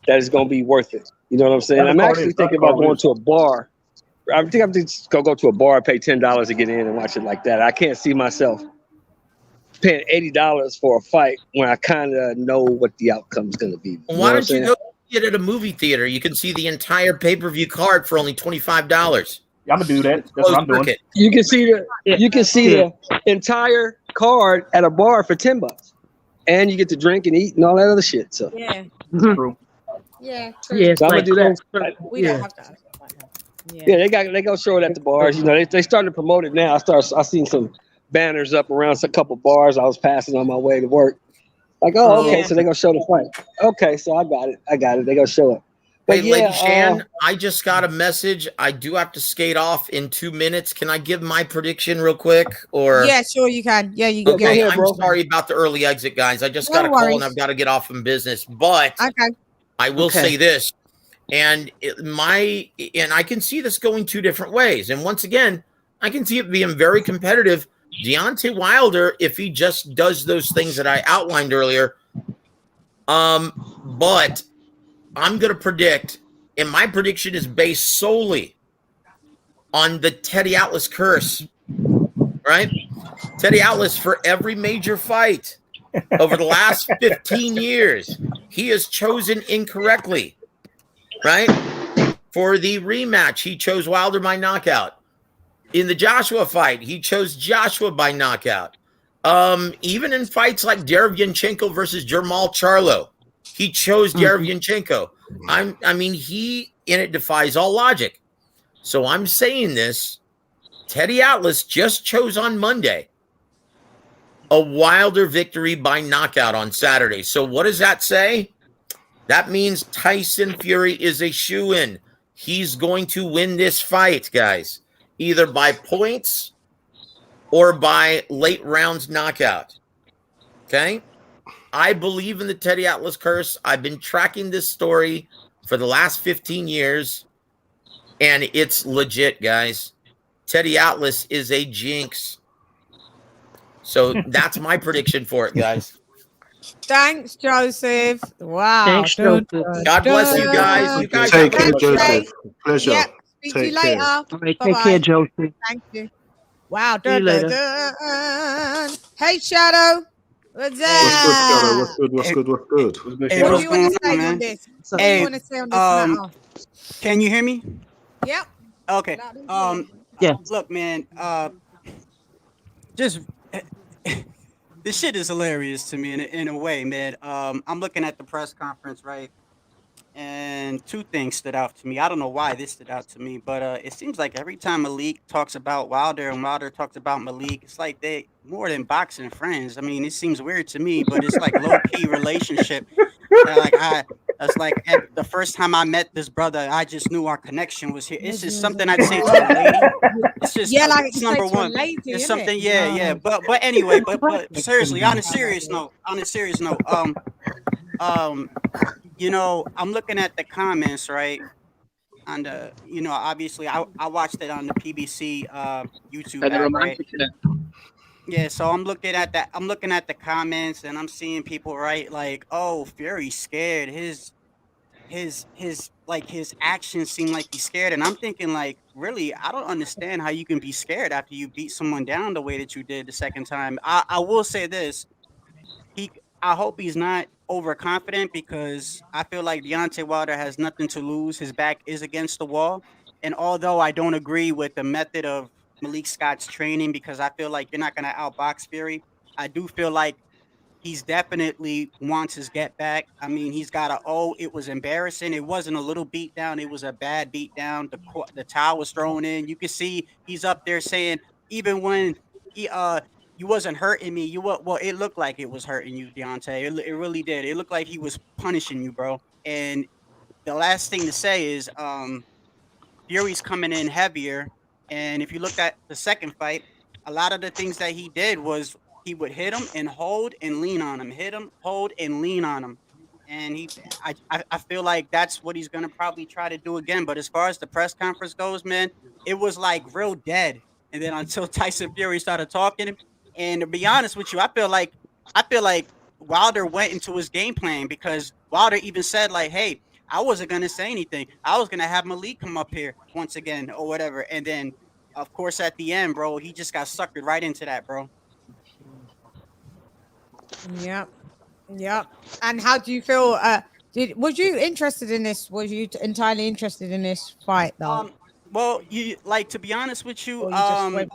[SPEAKER 8] that is going to be worth it. You know what I'm saying? I'm actually thinking about going to a bar. I'm just going to go to a bar and pay $10 to get in and watch it like that. I can't see myself paying $80 for a fight when I kind of know what the outcome's going to be.
[SPEAKER 4] Why don't you go see it at a movie theater? You can see the entire pay-per-view card for only $25.
[SPEAKER 6] I'm gonna do that. That's what I'm doing.
[SPEAKER 8] You can see the entire card at a bar for $10, and you get to drink and eat and all that other shit. So
[SPEAKER 1] yeah,
[SPEAKER 6] true.
[SPEAKER 1] Yeah, true.
[SPEAKER 8] Yeah, so I'm gonna do that.
[SPEAKER 1] We don't have to.
[SPEAKER 8] Yeah, they go show it at the bars. They starting to promote it now. I seen some banners up around a couple bars I was passing on my way to work. Like, okay, so they gonna show the fight. Okay, so I got it. They gonna show it.
[SPEAKER 4] But hey, Lady Shan, I just got a message. I do have to skate off in 2 minutes. Can I give my prediction real quick? Or
[SPEAKER 1] yeah, sure you can. Yeah, you can.
[SPEAKER 4] Okay, I'm sorry about the early exit, guys. I just got a call and I've got to get off from business. But I will say this, and I can see this going 2 different ways. And once again, I can see it being very competitive. Deontay Wilder, if he just does those things that I outlined earlier, but I'm going to predict, and my prediction is based solely on the Teddy Atlas curse, right? Teddy Atlas, for every major fight over the last 15 years, he has chosen incorrectly, right? For the rematch, he chose Wilder by knockout. In the Joshua fight, he chose Joshua by knockout. Even in fights like Derevyanchenko versus Jermall Charlo, he chose Derevyanchenko. It defies all logic. So I'm saying this. Teddy Atlas just chose on Monday a Wilder victory by knockout on Saturday. So what does that say? That means Tyson Fury is a shoo-in. He's going to win this fight, guys, either by points or by late rounds knockout. Okay? I believe in the Teddy Atlas curse. I've been tracking this story for the last 15 years, and it's legit, guys. Teddy Atlas is a jinx. So that's my prediction for it, guys.
[SPEAKER 1] Thanks, Joseph. Wow.
[SPEAKER 5] Thanks, Joseph.
[SPEAKER 4] God bless you guys. You guys
[SPEAKER 2] take care, Joseph. Pleasure.
[SPEAKER 1] Yep. Speak to you later.
[SPEAKER 5] All right, take care, Joseph.
[SPEAKER 1] Thank you. Wow.
[SPEAKER 5] See you later.
[SPEAKER 1] Hey, Shadow. What's up?
[SPEAKER 2] What's good?
[SPEAKER 1] What do you want to say on this? What do you want to say on this matter?
[SPEAKER 9] Can you hear me?
[SPEAKER 1] Yep.
[SPEAKER 9] Okay.
[SPEAKER 5] Yeah.
[SPEAKER 9] Look, man. Just this shit is hilarious to me in a way, man. I'm looking at the press conference, right? And 2 things stood out to me. I don't know why this stood out to me, but it seems like every time Malik talks about Wilder and Wilder talks about Malik, it's like they more than boxing friends. I mean, it seems weird to me, but it's like low-key relationship. Like That's like the first time I met this brother, I just knew our connection was here. It's just something I'd say to a lady. It's just
[SPEAKER 1] like
[SPEAKER 9] it's number one.
[SPEAKER 1] Lady,
[SPEAKER 9] it's something, yeah. But anyway, but seriously, on a serious note, you know, I'm looking at the comments, right? On the, you know, obviously I watched it on the PBC YouTube app, right? Yeah, so I'm looking at that. I'm looking at the comments, and I'm seeing people write like, "Oh, Fury's scared. His actions seem like he's scared." And I'm thinking, like, really, I don't understand how you can be scared after you beat someone down the way that you did the second time. I will say this: I hope he's not overconfident, because I feel like Deontay Wilder has nothing to lose. His back is against the wall, and although I don't agree with the method of Malik Scott's training, because I feel like you're not going to outbox Fury, I do feel like he's definitely wants his get back. I mean, he's got it was embarrassing. It wasn't a little beat down. It was a bad beat down. The towel was thrown in. You can see he's up there saying, even when you wasn't hurting me. Well, it looked like it was hurting you, Deontay. It really did. It looked like he was punishing you, bro. And the last thing to say is Fury's coming in heavier. And if you looked at the second fight, a lot of the things that he did was he would hit him and hold and lean on him, hit him, hold and lean on him. And I feel like that's what he's gonna probably try to do again. But as far as the press conference goes, man, it was like real dead. And then until Tyson Fury started talking, and to be honest with you, I feel like Wilder went into his game plan, because Wilder even said, like, "Hey, I wasn't gonna say anything. I was gonna have Malik come up here once again or whatever." And then, of course, at the end, bro, he just got suckered right into that, bro.
[SPEAKER 1] Yep. And how do you feel? Was you interested in this? Was you entirely interested in this fight, though?
[SPEAKER 9] Well, to be honest with you,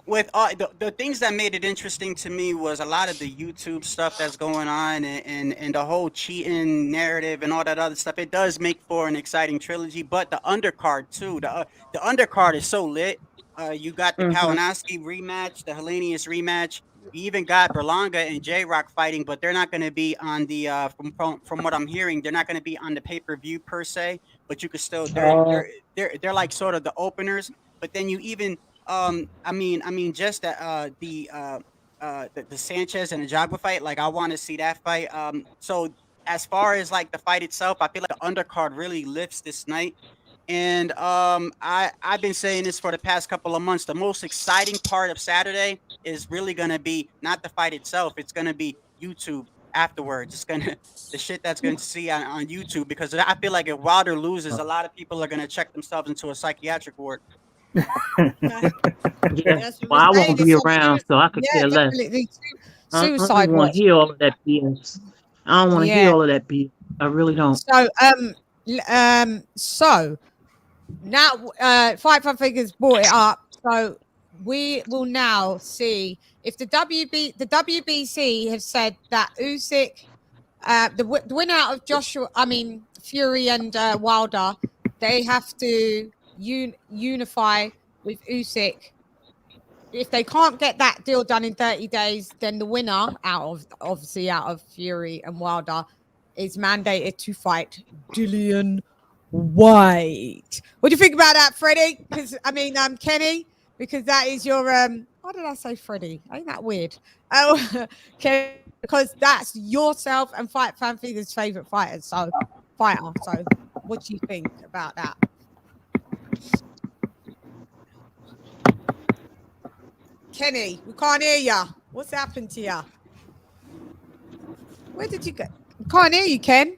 [SPEAKER 9] with the things that made it interesting to me was a lot of the YouTube stuff that's going on, and the whole cheating narrative and all that other stuff. It does make for an exciting trilogy, but the undercard too. The undercard is so lit. You got the Kalinowski rematch, the Hellenius rematch. You even got Berlanga and J-Rock fighting, but they're not going to be on the from what I'm hearing, they're not going to be on the pay-per-view per se. But you could still they're like sort of the openers. But then you even just the Sanchez and the Jagba fight, like I want to see that fight. So as far as like the fight itself, I feel like the undercard really lifts this night. And I've been saying this for the past couple of months. The most exciting part of Saturday is really gonna be not the fight itself. It's gonna be YouTube afterwards. It's gonna the shit that's going to see on YouTube, because I feel like if Wilder loses, a lot of people are gonna check themselves into a psychiatric ward.
[SPEAKER 5] Yeah. Well, I won't be around, so I could care less.
[SPEAKER 1] Suicide.
[SPEAKER 5] I don't want to hear all of that BS. I don't want to hear all of that BS. I really don't.
[SPEAKER 1] So now Fight Fun Figures brought it up, so we will now see if the WBC have said that Usyk, the winner out of Fury and Wilder, they have to unify with Usyk. If they can't get that deal done in 30 days, then the winner out of Fury and Wilder is mandated to fight Dillian White. What do you think about that, Freddie? Because Kenny, because that is your why did I say Freddie? Ain't that weird? Oh, Kenny, because that's yourself and Fight Fan Figures' favorite fighter. So what do you think about that? Kenny, we can't hear ya. What's happened to ya? Where did you go? Can't hear you, Ken.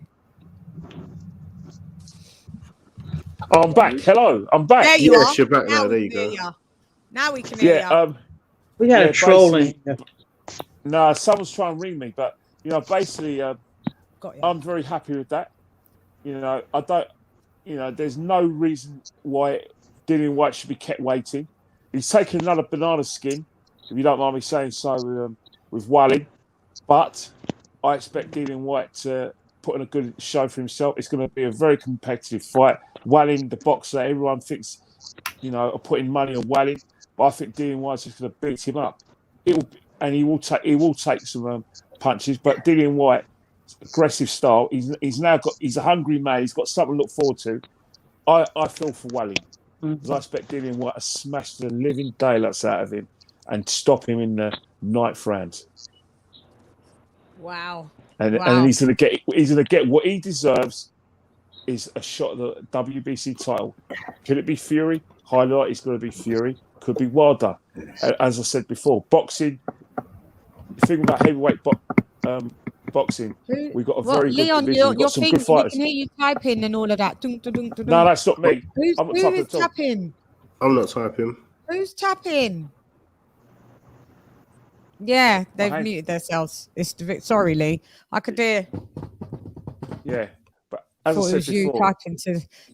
[SPEAKER 3] Oh, I'm back. Hello, I'm back.
[SPEAKER 1] There you are.
[SPEAKER 2] You're back
[SPEAKER 1] now.
[SPEAKER 2] There you go.
[SPEAKER 1] Now we can hear you.
[SPEAKER 5] We had a trolling.
[SPEAKER 3] No, someone's trying to ring me, but basically, I'm very happy with that. I don't. There's no reason why Dillian White should be kept waiting. He's taken another banana skin, if you don't mind me saying so, with Wallin. But I expect Dillian White to put on a good show for himself. It's going to be a very competitive fight. Wallin, the boxer, everyone thinks, are putting money on Wallin, but I think Dillian White's just going to beat him up. He will take some punches, but Dillian White aggressive style. He's now got. He's a hungry man. He's got something to look forward to. I feel for Wally because I expect Dillian White to smash the living daylights out of him and stop him in the 9th round.
[SPEAKER 1] Wow.
[SPEAKER 3] And he's gonna get what he deserves. Is a shot at the WBC title. Could it be Fury? Highlight is going to be Fury. Could be Wilder. As I said before, boxing. Thinking about heavyweight boxing, we've got a very good division. We've got some good fighters.
[SPEAKER 1] We can hear you typing and all of that. Dun, dun, dun, dun,
[SPEAKER 3] no, that's not me.
[SPEAKER 1] Who is tapping?
[SPEAKER 2] I'm not typing.
[SPEAKER 1] Who's tapping? Yeah, they've muted themselves. Sorry, Lee. I could hear.
[SPEAKER 3] Yeah. As I said before,
[SPEAKER 1] you typing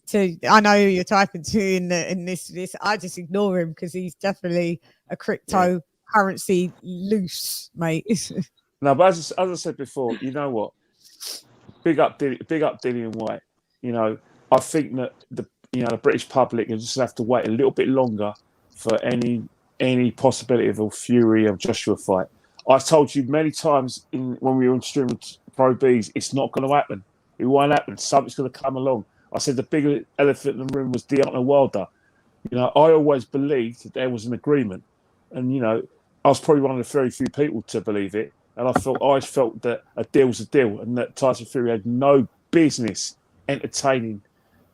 [SPEAKER 1] to I know who you're typing to in this. I just ignore him because he's definitely a cryptocurrency loose, mate.
[SPEAKER 3] No, but as I said before, you know what? Big up Dillian White. You know, I think that the British public is just gonna have to wait a little bit longer for any possibility of a Fury of Joshua fight. I've told you many times when we were in streaming Pro Bs, it's not going to happen. It won't happen. Something's going to come along. I said the bigger elephant in the room was Deontay Wilder. You know, I always believed that there was an agreement. And, you know, I was probably one of the very few people to believe it. And I always felt that a deal's a deal and that Tyson Fury had no business entertaining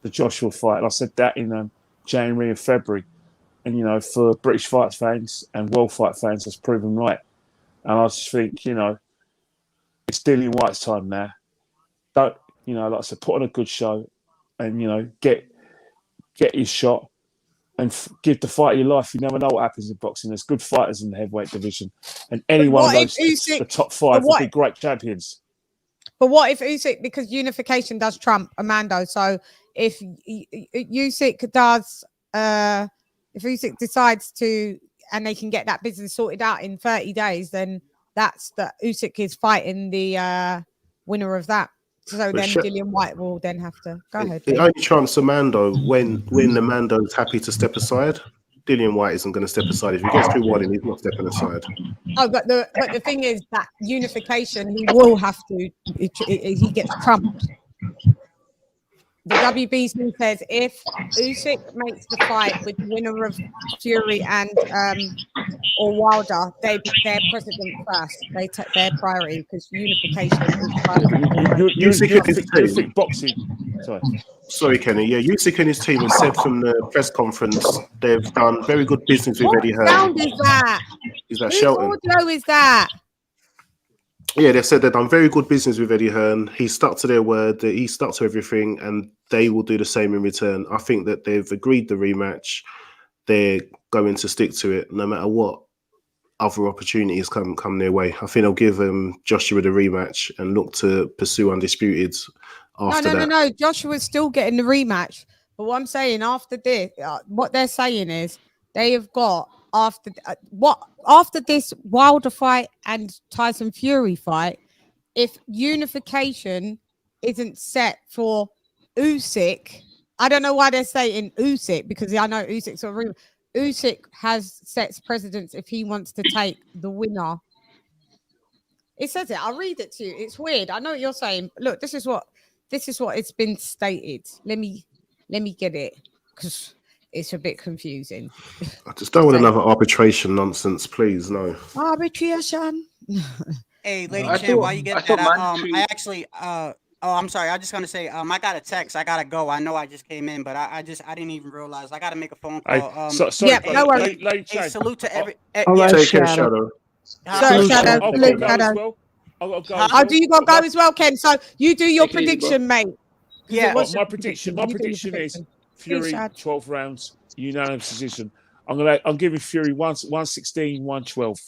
[SPEAKER 3] the Joshua fight. And I said that in January and February. And, you know, for British fight fans and world fight fans, that's proven right. And I just think, you know, it's Dillian White's time now. Don't, you know, like I said, put on a good show and, you know, get your shot and give the fight of your life. You never know what happens in boxing. There's good fighters in the heavyweight division. And any one of those, the top 5 would be great champions.
[SPEAKER 1] But what if Usyk, because unification does trump Amando, so if Usyk does, if Usyk decides to, and they can get that business sorted out in 30 days, then that's the Usyk is fighting the winner of that. So then Dillian White will then have to go ahead.
[SPEAKER 2] The only chance Amando when Amando's happy to step aside, Dillian White isn't going to step aside. If he gets through Wadden, he's not stepping aside.
[SPEAKER 1] Oh, but the thing is that unification, he will have to. He gets trumped. The WBC says if Usyk makes the fight with the winner of Fury and or Wilder, they're president first. They take their priority because unification is
[SPEAKER 3] Usyk boxing.
[SPEAKER 2] Sorry, Kenny. Yeah, Usyk and his team have said from the press conference they've done very good business with Eddie Hearn.
[SPEAKER 1] What sound is that?
[SPEAKER 2] Is that Shelton?
[SPEAKER 1] Whose audio is that?
[SPEAKER 2] Yeah, they said they've done very good business with Eddie Hearn. He stuck to their word. He stuck to everything, and they will do the same in return. I think that they've agreed the rematch. They're going to stick to it, no matter what other opportunities come their way. I think they'll give Joshua the rematch and look to pursue undisputed after that.
[SPEAKER 1] No. Joshua's still getting the rematch. But what I'm saying after this, what they're saying is they have got after this Wilder fight and Tyson Fury fight, if unification isn't set for Usyk, I don't know why they're saying Usyk because I know Usyk's a Usyk sets precedence if he wants to take the winner. It says it. I'll read it to you. It's weird. I know what you're saying. Look, this is what it's been stated. Let me get it because it's a bit confusing.
[SPEAKER 2] I just don't want another arbitration nonsense, please. No.
[SPEAKER 1] Arbitration.
[SPEAKER 9] Hey, Lady Chen, while you get that, I actually, I'm sorry. I'm just gonna say, I got a text. I gotta go. I know I just came in, but I didn't even realize. I gotta make a phone call.
[SPEAKER 1] Yeah, no worries.
[SPEAKER 9] Hey, salute to every.
[SPEAKER 2] All right, take care, Shadow.
[SPEAKER 1] Shadow. Do you got to go as well, Ken? So you do your prediction, mate.
[SPEAKER 3] Yeah, my prediction is Fury 12 rounds, unanimous decision. I'm giving Fury 116, 112.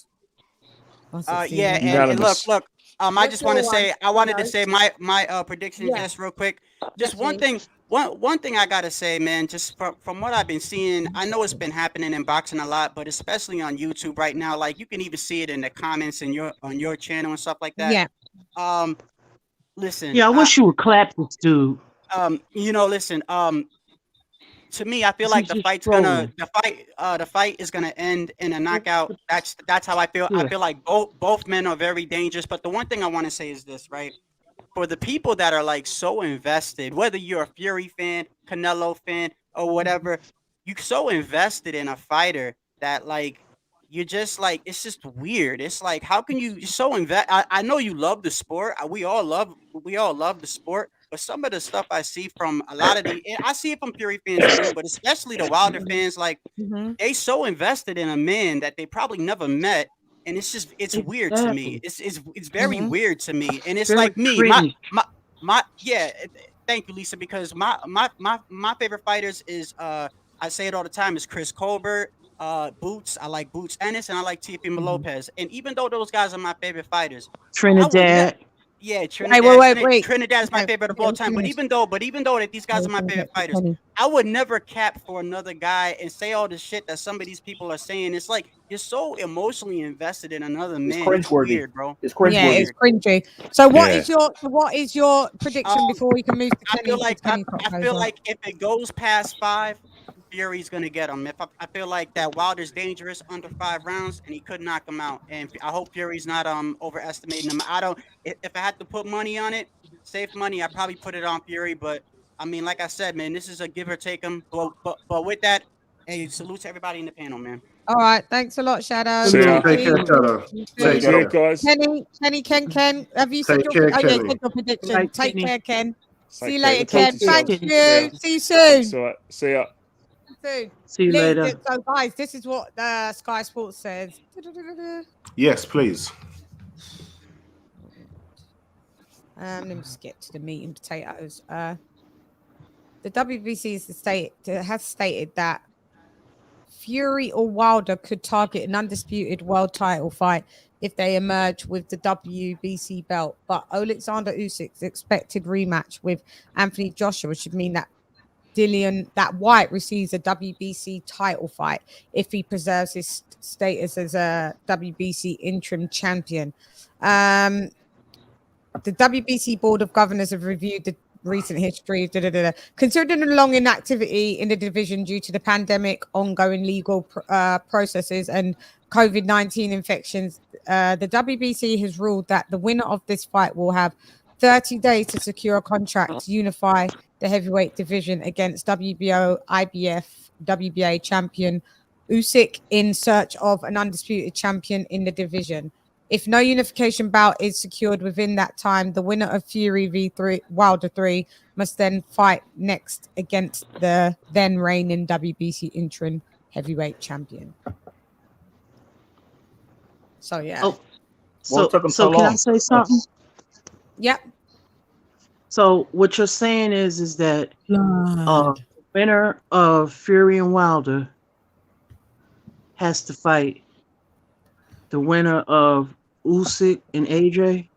[SPEAKER 9] Yeah, and look. I just want to say, I wanted to say my prediction just real quick. Just one thing I gotta say, man. Just from what I've been seeing, I know it's been happening in boxing a lot, but especially on YouTube right now. Like you can even see it in the comments on your channel and stuff like that.
[SPEAKER 1] Yeah.
[SPEAKER 9] Listen.
[SPEAKER 5] Yeah, I wish you would clap this dude.
[SPEAKER 9] Listen. To me, I feel like the fight is gonna end in a knockout. That's how I feel. Yeah. I feel like both men are very dangerous. But the one thing I want to say is this, right? for the people that are like so invested, whether you're a Fury fan, Canelo fan, or whatever, you're so invested in a fighter that like you're just like, it's just weird. It's like, how can you're so invest? I know you love the sport. We all love the sport. But some of the stuff I see from a lot of I see it from Fury fans too, but especially the Wilder fans, like they so invested in a man that they probably never met. And it's just, it's weird to me. It's very weird to me. And it's
[SPEAKER 5] Very
[SPEAKER 9] like me, my yeah. Thank you, Lisa, because my favorite fighters is I say it all the time, is Chris Colbert, Boots. I like Boots Ennis, and I like Teofimo Lopez. And even though those guys are my favorite fighters,
[SPEAKER 5] Trinidad.
[SPEAKER 9] Yeah, Trinidad.
[SPEAKER 1] Wait.
[SPEAKER 9] Trinidad is my favorite of all time. But even though that these guys are my favorite fighters, I would never cap for another guy and say all the shit that some of these people are saying. It's like you're so emotionally invested in another man. It's weird, bro.
[SPEAKER 6] It's cringeworthy.
[SPEAKER 1] Yeah, it's cringy. So what is your prediction before we can move to Kenny?
[SPEAKER 9] I feel like if it goes past 5, Fury's gonna get him. I feel like that Wilder's dangerous under 5 rounds, and he could knock him out. And I hope Fury's not overestimating him. If I had to put money on it, safe money, I'd probably put it on Fury. But I mean, like I said, man, this is a give or take him. But with that, hey, salute to everybody in the panel, man.
[SPEAKER 1] All right, thanks a lot, Shadow.
[SPEAKER 2] Take care, Shadow.
[SPEAKER 3] Take care, guys.
[SPEAKER 1] Kenny, Ken, have you said your prediction? Take care, Ken. See you later, Ken. Thank you. See you soon.
[SPEAKER 3] All right. See ya.
[SPEAKER 5] See you later.
[SPEAKER 1] So, guys, this is what Sky Sports says.
[SPEAKER 2] Yes, please.
[SPEAKER 1] Let me just get to the meat and potatoes. The WBC has stated that Fury or Wilder could target an undisputed world title fight if they emerge with the WBC belt. But Alexander Usyk's expected rematch with Anthony Joshua should mean that White receives a WBC title fight if he preserves his status as a WBC interim champion. The WBC Board of Governors have reviewed the recent history. Considering the long inactivity in the division due to the pandemic, ongoing legal processes, and COVID-19 infections, the WBC has ruled that the winner of this fight will have 30 days to secure a contract to unify the heavyweight division against WBO, IBF, WBA champion Usyk in search of an undisputed champion in the division. If no unification bout is secured within that time, the winner of Fury v3 Wilder 3 must then fight next against the then reigning WBC interim heavyweight champion. So yeah.
[SPEAKER 5] Oh, so can I say something?
[SPEAKER 1] Yep.
[SPEAKER 5] So what you're saying is that winner of Fury and Wilder has to fight the winner of Usyk and AJ?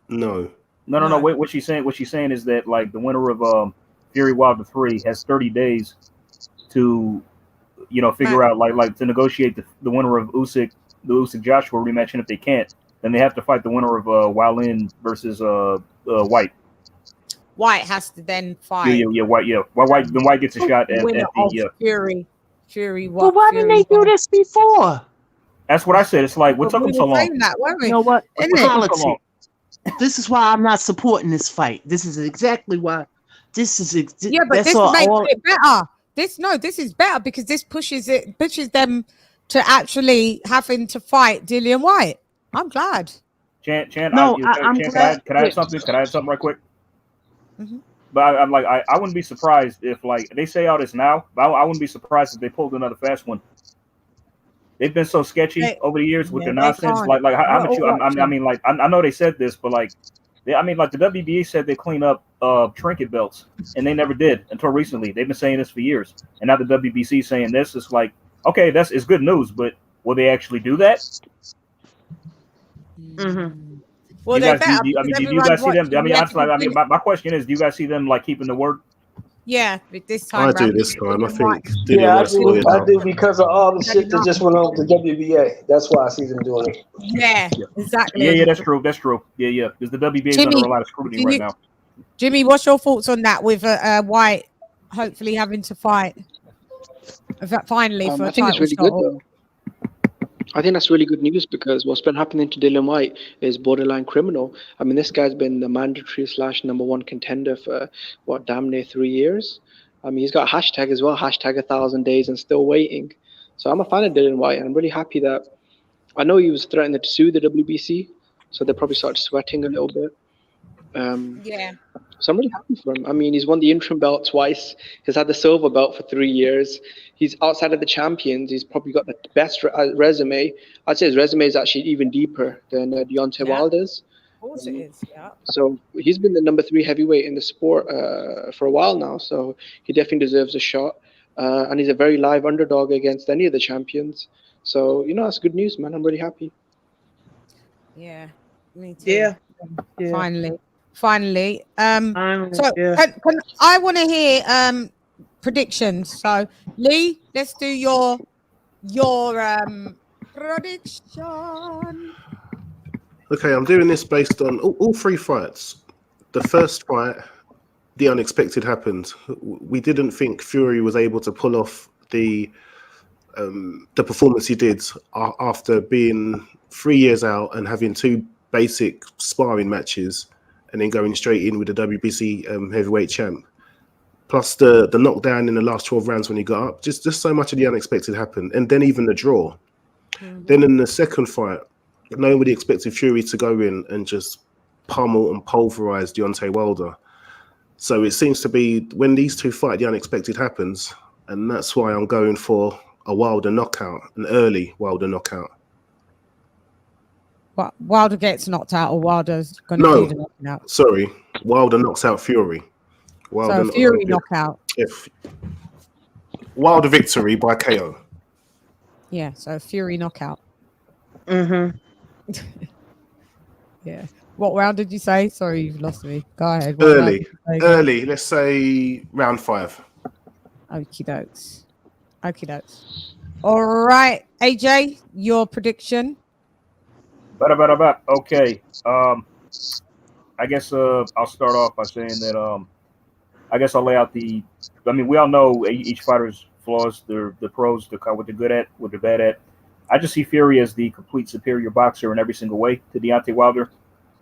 [SPEAKER 2] No.
[SPEAKER 6] Wait, what she's saying is that like the winner of Fury Wilder 3 has 30 days to figure out like to negotiate the winner of the Usyk Joshua rematch, and if they can't, then they have to fight the winner of Wallin versus White.
[SPEAKER 1] White has to then fight.
[SPEAKER 6] White. Yeah. White gets a shot at the
[SPEAKER 1] Fury.
[SPEAKER 5] But why didn't they do this before?
[SPEAKER 6] That's what I said. It's like what took them so long.
[SPEAKER 5] You know what? Politics. This is why I'm not supporting this fight. This is exactly why. This is
[SPEAKER 1] but this makes it better. This is better because this pushes them to actually having to fight Dillian White. I'm glad.
[SPEAKER 6] I'm glad. Can I have something? Can I have something right quick? Mm-hmm. But I'm like, I wouldn't be surprised if like they say all this now, but I wouldn't be surprised if they pulled another fast one. They've been so sketchy over the years with their nonsense. Like how much I mean, like I know they said this, but like the WBA said they clean up trinket belts, and they never did until recently. They've been saying this for years, and now the WBC saying this. It's like, okay, it's good news, but will they actually do that?
[SPEAKER 1] Mm-hmm.
[SPEAKER 6] Well, do you guys see them? My question is, do you guys see them like keeping the word?
[SPEAKER 1] Yeah, but this time
[SPEAKER 2] I do this time. I think.
[SPEAKER 8] I do because of all the shit that just went on with the WBA. That's why I see them doing it.
[SPEAKER 1] Yeah, exactly.
[SPEAKER 6] Yeah, that's true. Yeah, because the WBA is under a lot of scrutiny right now.
[SPEAKER 1] Jimmy, what's your thoughts on that? With White hopefully having to fight finally for a title shot?
[SPEAKER 7] I think that's really good news because what's been happening to Dillian Whyte is borderline criminal. I mean, this guy's been the mandatory / number one contender for what, damn near 3 years. I mean, he's got a hashtag as well, hashtag 1,000 days and still waiting. So I'm a fan of Dillian Whyte, and I'm really happy that I know he was threatening to sue the WBC, so they probably started sweating a little bit.
[SPEAKER 1] Yeah.
[SPEAKER 7] So I'm really happy for him. I mean, he's won the interim belt twice. He's had the silver belt for 3 years. He's outside of the champions. He's probably got the best resume. I'd say his resume is actually even deeper than Deontay Wilder's.
[SPEAKER 1] Of course it is, yeah.
[SPEAKER 7] So he's been the number 3 heavyweight in the sport for a while now. So he definitely deserves a shot. And he's a very live underdog against any of the champions. So, that's good news, man. I'm really happy.
[SPEAKER 1] Yeah, me too.
[SPEAKER 5] Yeah.
[SPEAKER 1] Finally. So can I want to hear predictions. So Lee, let's do your prediction.
[SPEAKER 2] Okay, I'm doing this based on all 3 fights. The first fight, the unexpected happened. We didn't think Fury was able to pull off the performance he did after being 3 years out and having 2 basic sparring matches and then going straight in with the WBC heavyweight champ. Plus the knockdown in the last 12 rounds when he got up. Just so much of the unexpected happened. And then even the draw. Mm-hmm. Then in the second fight, nobody expected Fury to go in and just pummel and pulverize Deontay Wilder. So it seems to be when these 2 fight, the unexpected happens. And that's why I'm going for a Wilder knockout, an early Wilder knockout.
[SPEAKER 1] What, Wilder gets knocked out or Wilder's going to do the knocking out?
[SPEAKER 2] Sorry. Wilder knocks out Fury.
[SPEAKER 1] Wilder so Fury knockout.
[SPEAKER 2] Wilder victory by KO.
[SPEAKER 1] Yeah, so Fury knockout.
[SPEAKER 5] Mm-hmm.
[SPEAKER 1] Yeah. What round did you say? Sorry, you've lost me. Go ahead.
[SPEAKER 2] Early. Let's say round 5.
[SPEAKER 1] Okie dokes. All right, AJ, your prediction.
[SPEAKER 6] Okay. I guess I'll start off by saying that I guess I'll lay out we all know each fighter's flaws, the pros, what they're good at, what they're bad at. I just see Fury as the complete superior boxer in every single way to Deontay Wilder.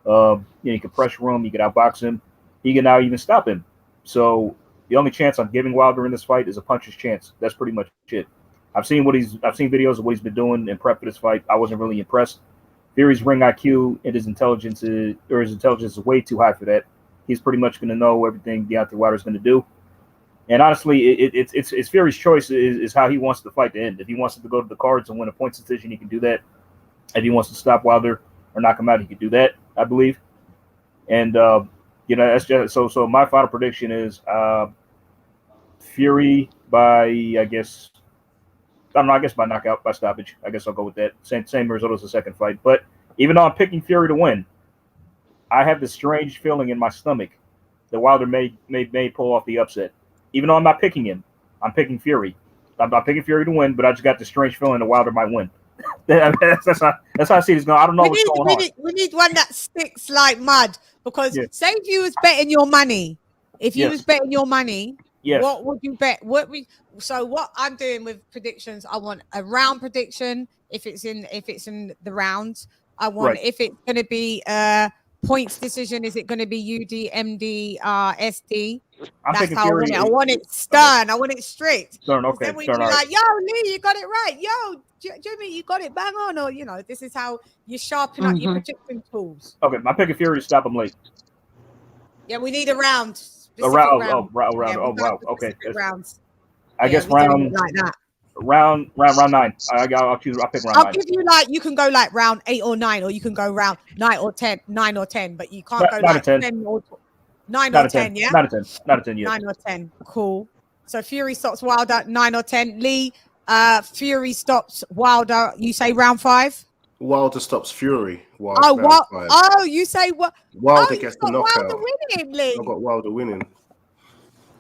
[SPEAKER 6] You can pressure him, you can outbox him, he can now even stop him. So the only chance I'm giving Wilder in this fight is a puncher's chance. That's pretty much it. I've seen videos of what he's been doing in prep for this fight. I wasn't really impressed. Fury's ring IQ and his intelligence is way too high for that. He's pretty much going to know everything Deontay Wilder's going to do. And honestly, it's Fury's choice is how he wants the fight to end. If he wants it to go to the cards and win a points decision, he can do that. If he wants to stop Wilder or knock him out, he can do that, I believe. And that's just so my final prediction is Fury by I guess by knockout, by stoppage. I guess I'll go with that. Same result as the second fight. But even though I'm picking Fury to win, I have this strange feeling in my stomach that Wilder may pull off the upset. Even though I'm not picking him, I'm picking Fury. I'm not picking Fury to win, but I just got this strange feeling that Wilder might win. That's how I see this going. I don't know what's going on.
[SPEAKER 1] We need one that sticks like mud because say if you was betting your money, what would you bet? So what I'm doing with predictions, I want a round prediction. If it's in the rounds, I want if it's going to be points decision. Is it going to be UD, MD, SD? That's how Fury. I want it stern. Okay. I want it strict.
[SPEAKER 6] Stern. Okay.
[SPEAKER 1] Then we be like, yo, Lee, you got it right. Yo, Jimmy, you got it bang on. Or this is how you sharpen up your prediction tools.
[SPEAKER 6] Okay, my pick of Fury to stop him late.
[SPEAKER 1] Yeah, we need a round.
[SPEAKER 6] A round. Oh, wow. Okay.
[SPEAKER 1] Rounds.
[SPEAKER 6] I guess round
[SPEAKER 1] like that.
[SPEAKER 6] Round 9. I'll pick round 9.
[SPEAKER 1] I'll give you you can go like round 8 or 9, or you can go round 9 or 10, but you can't go like 10 or 9 or 10. Yeah,
[SPEAKER 6] 9 or 10. Not a 10 yet.
[SPEAKER 1] 9 or 10. Cool. So Fury stops Wilder 9 or 10. Lee, Fury stops Wilder. You say round 5.
[SPEAKER 2] Wilder stops Fury.
[SPEAKER 1] You say what?
[SPEAKER 2] Wilder gets the knockout.
[SPEAKER 1] Wilder winning, Lee.
[SPEAKER 2] I've got Wilder winning.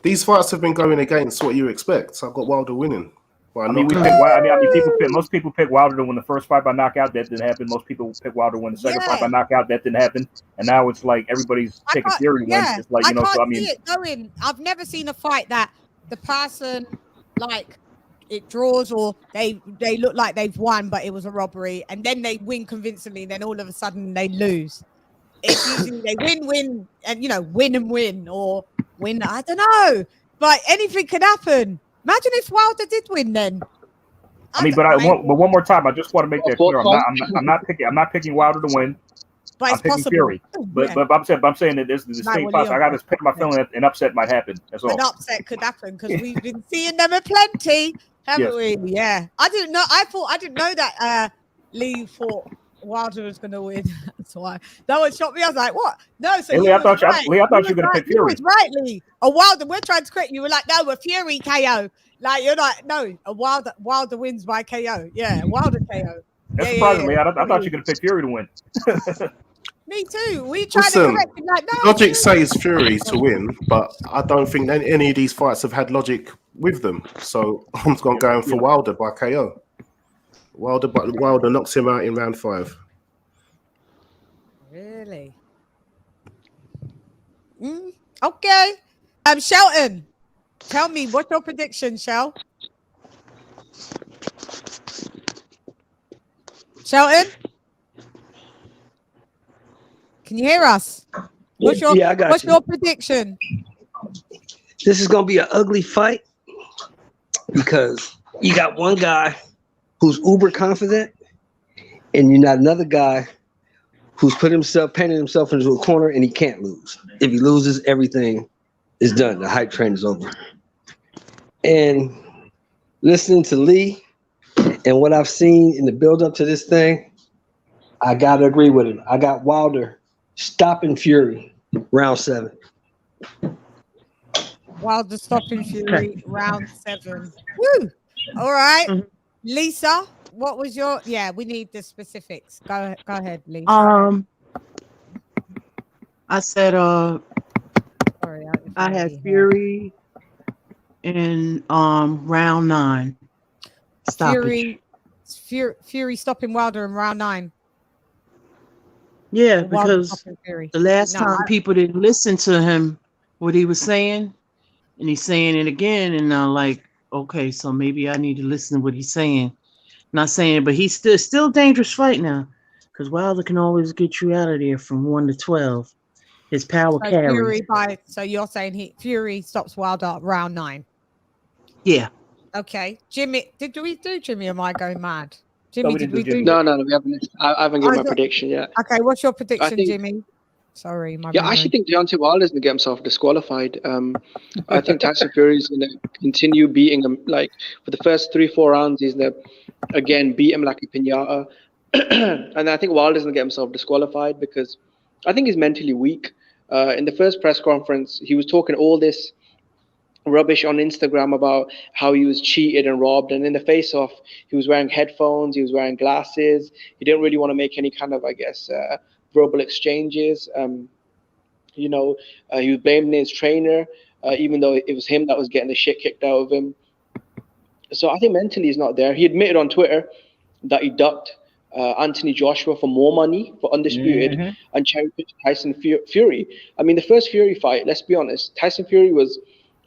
[SPEAKER 2] These fights have been going against what you expect. So I've got Wilder winning.
[SPEAKER 6] Most people pick Wilder to win the first fight by knockout. That didn't happen. Most people pick Wilder to win the second fight by knockout. That didn't happen. And now it's like everybody's picking Fury to win. It's like
[SPEAKER 1] I can't see it going. I've never seen a fight that the person it draws, or they look like they've won, but it was a robbery, and then they win convincingly, then all of a sudden they lose. It's usually they win, and win and win, or win. I don't know, but anything could happen. Imagine if Wilder did win, then.
[SPEAKER 6] But one more time, I just want to make that clear. I'm not picking Wilder to win.
[SPEAKER 1] But
[SPEAKER 6] I'm picking Fury. But I'm saying that there's the distinct possibility. I got this pick my feeling that an upset might happen. That's all.
[SPEAKER 1] An upset could happen because we've been seeing them at plenty, haven't we? Yeah. I didn't know. I didn't know that Lee thought Wilder was going to win. That's why. That one shocked me. I was like, what? No. So
[SPEAKER 6] Lee, I thought you were going to pick Fury.
[SPEAKER 1] Right, Lee. A Wilder. We're trying to correct you. We're like, no, a Fury KO. Like, you're like, no, a Wilder wins by KO. Yeah, Wilder KO.
[SPEAKER 6] That's surprising, Lee. I thought you were going to pick Fury to win.
[SPEAKER 1] Me too. We tried to correct him. Like, no,
[SPEAKER 2] logic says Fury to win, but I don't think any of these fights have had logic with them. So I'm going for Wilder by KO. Wilder knocks him out in round 5.
[SPEAKER 1] Really? Okay. Shelton, tell me, what's your prediction, Shel? Shelton? Can you hear us? What's your prediction?
[SPEAKER 8] This is going to be an ugly fight because you got one guy who's uber confident and you got another guy who's painted himself into a corner and he can't lose. If he loses, everything is done. The hype train is over. And listening to Lee and what I've seen in the build up to this thing, I got to agree with him. I got Wilder stopping Fury, round 7.
[SPEAKER 1] Wilder stopping Fury, round 7. Woo! All right. Lisa, what was your... Yeah, we need the specifics. Go ahead, Lisa.
[SPEAKER 5] I said
[SPEAKER 1] Sorry,
[SPEAKER 5] I had Fury in round 9.
[SPEAKER 1] Fury stopping Wilder in round 9.
[SPEAKER 5] Yeah, because the last time people didn't listen to him, what he was saying, and he's saying it again, and I'm like, okay, so maybe I need to listen to what he's saying. Not saying it, but he's still dangerous fight now, because Wilder can always get you out of there from 1 to 12. His power carries.
[SPEAKER 1] So you're saying Fury stops Wilder at round 9?
[SPEAKER 5] Yeah.
[SPEAKER 1] Okay, Jimmy. Did we do Jimmy? Am I going mad? Jimmy,
[SPEAKER 7] No, we haven't. I haven't given my prediction yet.
[SPEAKER 1] Okay, what's your prediction, Jimmy? Sorry,
[SPEAKER 7] I actually think Deontay Wilder's going to get himself disqualified. I think Tyson Fury's going to continue beating him. Like, for the first 3-4 rounds, he's going to, again, beat him like a piñata. And I think Wilder's going to get himself disqualified because I think he's mentally weak. In the first press conference, he was talking all this rubbish on Instagram about how he was cheated and robbed, and in the face-off he was wearing headphones, he was wearing glasses, he didn't really want to make any kind of, I guess, verbal exchanges. He was blaming his trainer, even though it was him that was getting the shit kicked out of him. So I think mentally he's not there. He admitted on Twitter that he ducked Anthony Joshua for more money for Undisputed and cherry-picked Tyson Fury. I mean, the first Fury fight, let's be honest, Tyson Fury was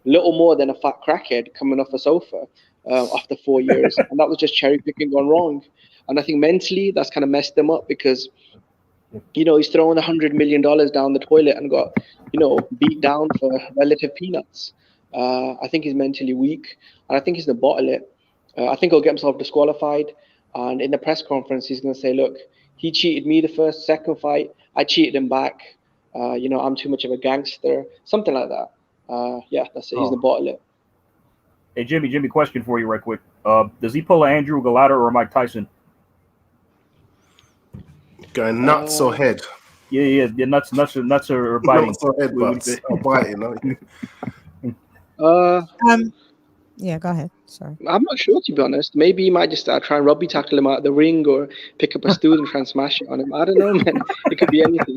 [SPEAKER 7] little more than a fat crackhead coming off a sofa after 4 years. And that was just cherry picking gone wrong. And I think mentally that's kind of messed him up because, he's throwing $100 million down the toilet and got, beat down for relative peanuts. I think he's mentally weak and I think he's going to bottle it. I think he'll get himself disqualified. And in the press conference, he's going to say, look, he cheated me the second fight. I cheated him back. I'm too much of a gangster, something like that. That's it. He's the bottle it.
[SPEAKER 6] Hey, Jimmy, question for you right quick. Does he pull an Andrew Galata or Mike Tyson?
[SPEAKER 2] Going nuts or head?
[SPEAKER 6] Yeah, nuts or biting.
[SPEAKER 2] Nuts or head butts or biting.
[SPEAKER 1] Yeah, go ahead. Sorry.
[SPEAKER 7] I'm not sure, to be honest. Maybe he might just try and rugby tackle him out of the ring or pick up a stool and try and smash it on him. I don't know, man. It could be anything.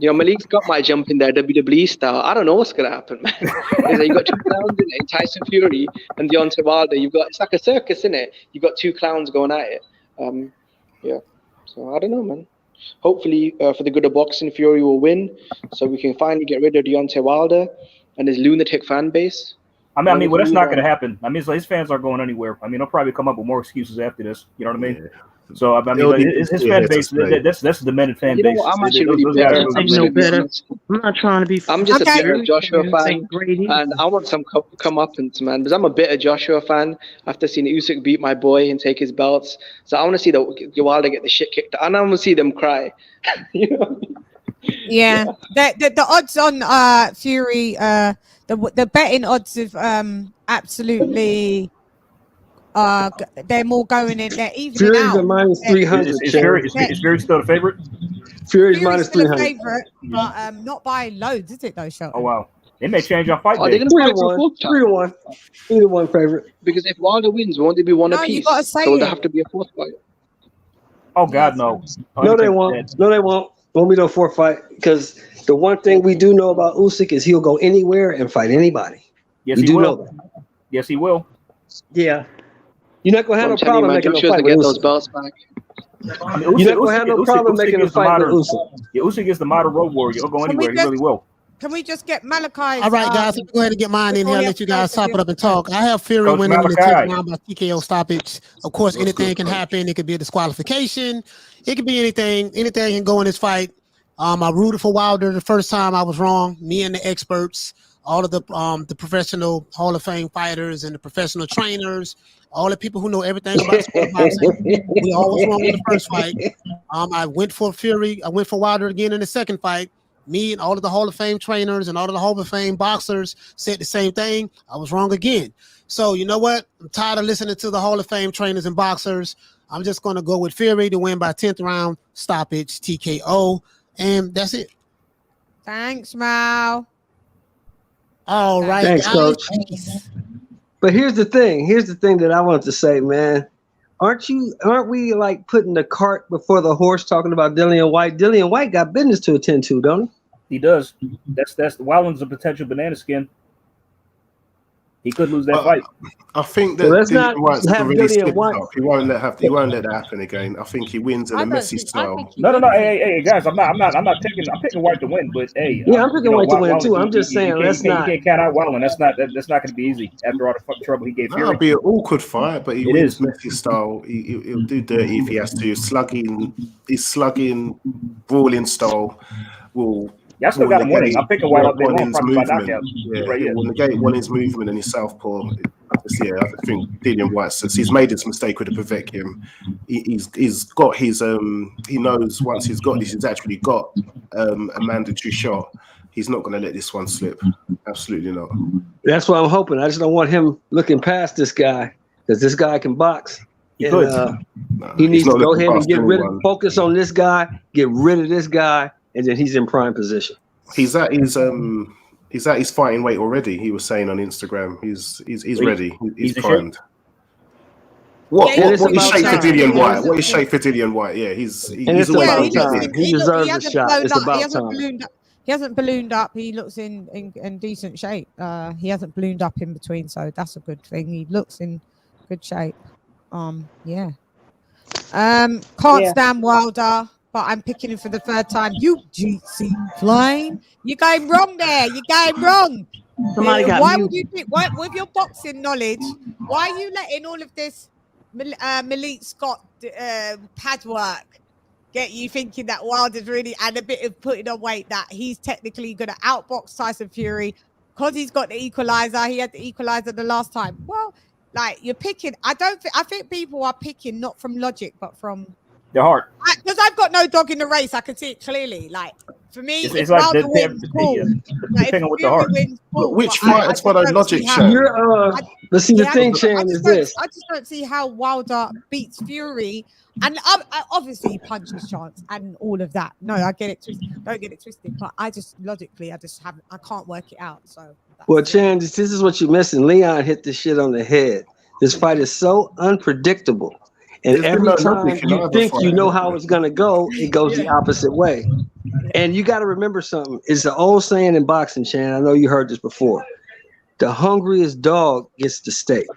[SPEAKER 7] Malik Scott might jump in there WWE style. I don't know what's gonna happen, man. You got 2 clowns in it, Tyson Fury and Deontay Wilder. It's like a circus, isn't it? You got 2 clowns going at it. So I don't know, man. Hopefully, for the good of boxing, Fury will win, so we can finally get rid of Deontay Wilder and his lunatic fan base.
[SPEAKER 6] I mean, well, that's not going to happen. I mean, his fans aren't going anywhere. I mean, they'll probably come up with more excuses after this. You know what I mean? Yeah. So I mean, his fan base, that's the demented fan base.
[SPEAKER 7] I'm actually really bitter.
[SPEAKER 5] I'm not trying to be.
[SPEAKER 7] I'm just a bitter Joshua fan, and I want some comeuppance, man. Because I'm a bitter Joshua fan after seeing Usyk beat my boy and take his belts. So I want to see the Wilder get the shit kicked out, and I want to see them cry. You know?
[SPEAKER 1] Yeah. The odds on Fury, the betting odds have absolutely they're more going in. They're evening
[SPEAKER 8] Fury's
[SPEAKER 1] out.
[SPEAKER 8] a minus 300.
[SPEAKER 6] Is Fury still the favorite?
[SPEAKER 8] Fury's minus
[SPEAKER 1] still
[SPEAKER 8] 300.
[SPEAKER 1] a favorite, but not by loads, is it though, Shelton?
[SPEAKER 6] Oh wow, they may change our fight.
[SPEAKER 7] Are they going to fight for a fourth time?
[SPEAKER 8] 3-1. Either one favorite.
[SPEAKER 7] Because if Wilder wins, won't they be one apiece?
[SPEAKER 1] You gotta say
[SPEAKER 7] so there have to be a fourth fight.
[SPEAKER 6] Oh God, no.
[SPEAKER 8] No, they won't. No, they won't. Won't be no fourth fight because the one thing we do know about Usyk is he'll go anywhere and fight anybody.
[SPEAKER 6] Yes, he will. Yes, he will.
[SPEAKER 8] Yeah. You're not gonna have no problem making a fight
[SPEAKER 7] get
[SPEAKER 8] with
[SPEAKER 7] those
[SPEAKER 8] Usyk.
[SPEAKER 7] belts back.
[SPEAKER 6] I mean,
[SPEAKER 8] You're not gonna have no problem making a fight with Usyk.
[SPEAKER 6] Yeah, Usyk is the modern road warrior. He'll go anywhere. He really will.
[SPEAKER 1] Can we just get Malachi?
[SPEAKER 10] All right, guys. Go ahead and get mine in here. Let you guys top it up and talk. I have Fury winning in the 10th round by TKO stoppage. Of course, anything can happen. It could be a disqualification. It could be anything. Anything can go in this fight. I rooted for Wilder the first time. I was wrong. Me and the experts, all of the professional Hall of Fame fighters and the professional trainers, all the people who know everything about sport boxing. We all was wrong in the first fight. I went for Fury. I went for Wilder again in the second fight. Me and all of the Hall of Fame trainers and all of the Hall of Fame boxers said the same thing. I was wrong again. So you know what? I'm tired of listening to the Hall of Fame trainers and boxers. I'm just going to go with Fury to win by 10th round stoppage TKO. And that's it.
[SPEAKER 1] Thanks, Mal.
[SPEAKER 10] All right.
[SPEAKER 8] Thanks, Coach. But here's the thing. Here's the thing that I wanted to say, man. Aren't we like putting the cart before the horse talking about Dillian White? Dillian White got business to attend to, don't he?
[SPEAKER 6] He does. That's Wilder's a potential banana skin. He could lose that fight.
[SPEAKER 2] I think that Dillian White's really slipped up. He won't let that happen again. I think he wins in a messy style.
[SPEAKER 6] No. Hey, guys, I'm picking White to win, but hey.
[SPEAKER 8] Yeah, I'm picking White to win too. I'm just saying, let's not.
[SPEAKER 6] You can't count out Wilder. That's not going to be easy after all the fucking trouble he gave Fury.
[SPEAKER 2] That'll be an awkward fight, but he wins messy style. He'll do dirty if he has to. His slugging, brawling style will.
[SPEAKER 6] Yeah, I still got him winning. I'm picking White up there.
[SPEAKER 2] He will negate Williams' movement and his southpaw. I think Dillian White says he's made this mistake with the Povetkin. He's got his he knows once he's got this, he's actually got a mandatory shot. He's not going to let this one slip. Absolutely not.
[SPEAKER 8] That's what I'm hoping. I just don't want him looking past this guy because this guy can box. He needs to go ahead and get rid of focus on this guy, get rid of this guy. And then he's in prime position.
[SPEAKER 2] He's at his fighting weight already. He was saying on Instagram, he's ready. He's primed. What is shape for Dillian White? What is shape for Dillian White? Yeah, he's
[SPEAKER 8] always time. He deserves a shot. It's about time.
[SPEAKER 1] He hasn't ballooned up. He looks in decent shape. He hasn't ballooned up in between, so that's a good thing. He looks in good shape. Yeah. Can't stand Wilder. But I'm picking him for the third time. You GC flying. You're going wrong there. You're going wrong. Why would you pick, with your boxing knowledge, why are you letting all of this Malik Scott pad work get you thinking that Wilder's really, and a bit of putting on weight, that he's technically going to outbox Tyson Fury because he's got the equalizer. He had the equalizer the last time. Well, like, you're picking. I think people are picking not from logic, but from
[SPEAKER 6] their heart.
[SPEAKER 1] Because I've got no dog in the race. I can see it clearly. Like, for me, it's like Wilder wins, cool. Like,
[SPEAKER 6] with the heart.
[SPEAKER 1] Wins, cool.
[SPEAKER 2] Which fight has got a logic,
[SPEAKER 8] Chan? But see, the thing, Chan, is this.
[SPEAKER 1] I just don't see how Wilder beats Fury. And obviously, he punches Chance and all of that. No, I get it twisted. Don't get it twisted. But I can't work it out. So.
[SPEAKER 8] Well, Chan, this is what you're missing. Leon hit this shit on the head. This fight is so unpredictable. And every time you think you know how it's going to go, it goes the opposite way. And you got to remember something. It's the old saying in boxing, Chan. I know you heard this before. The hungriest dog gets the steak.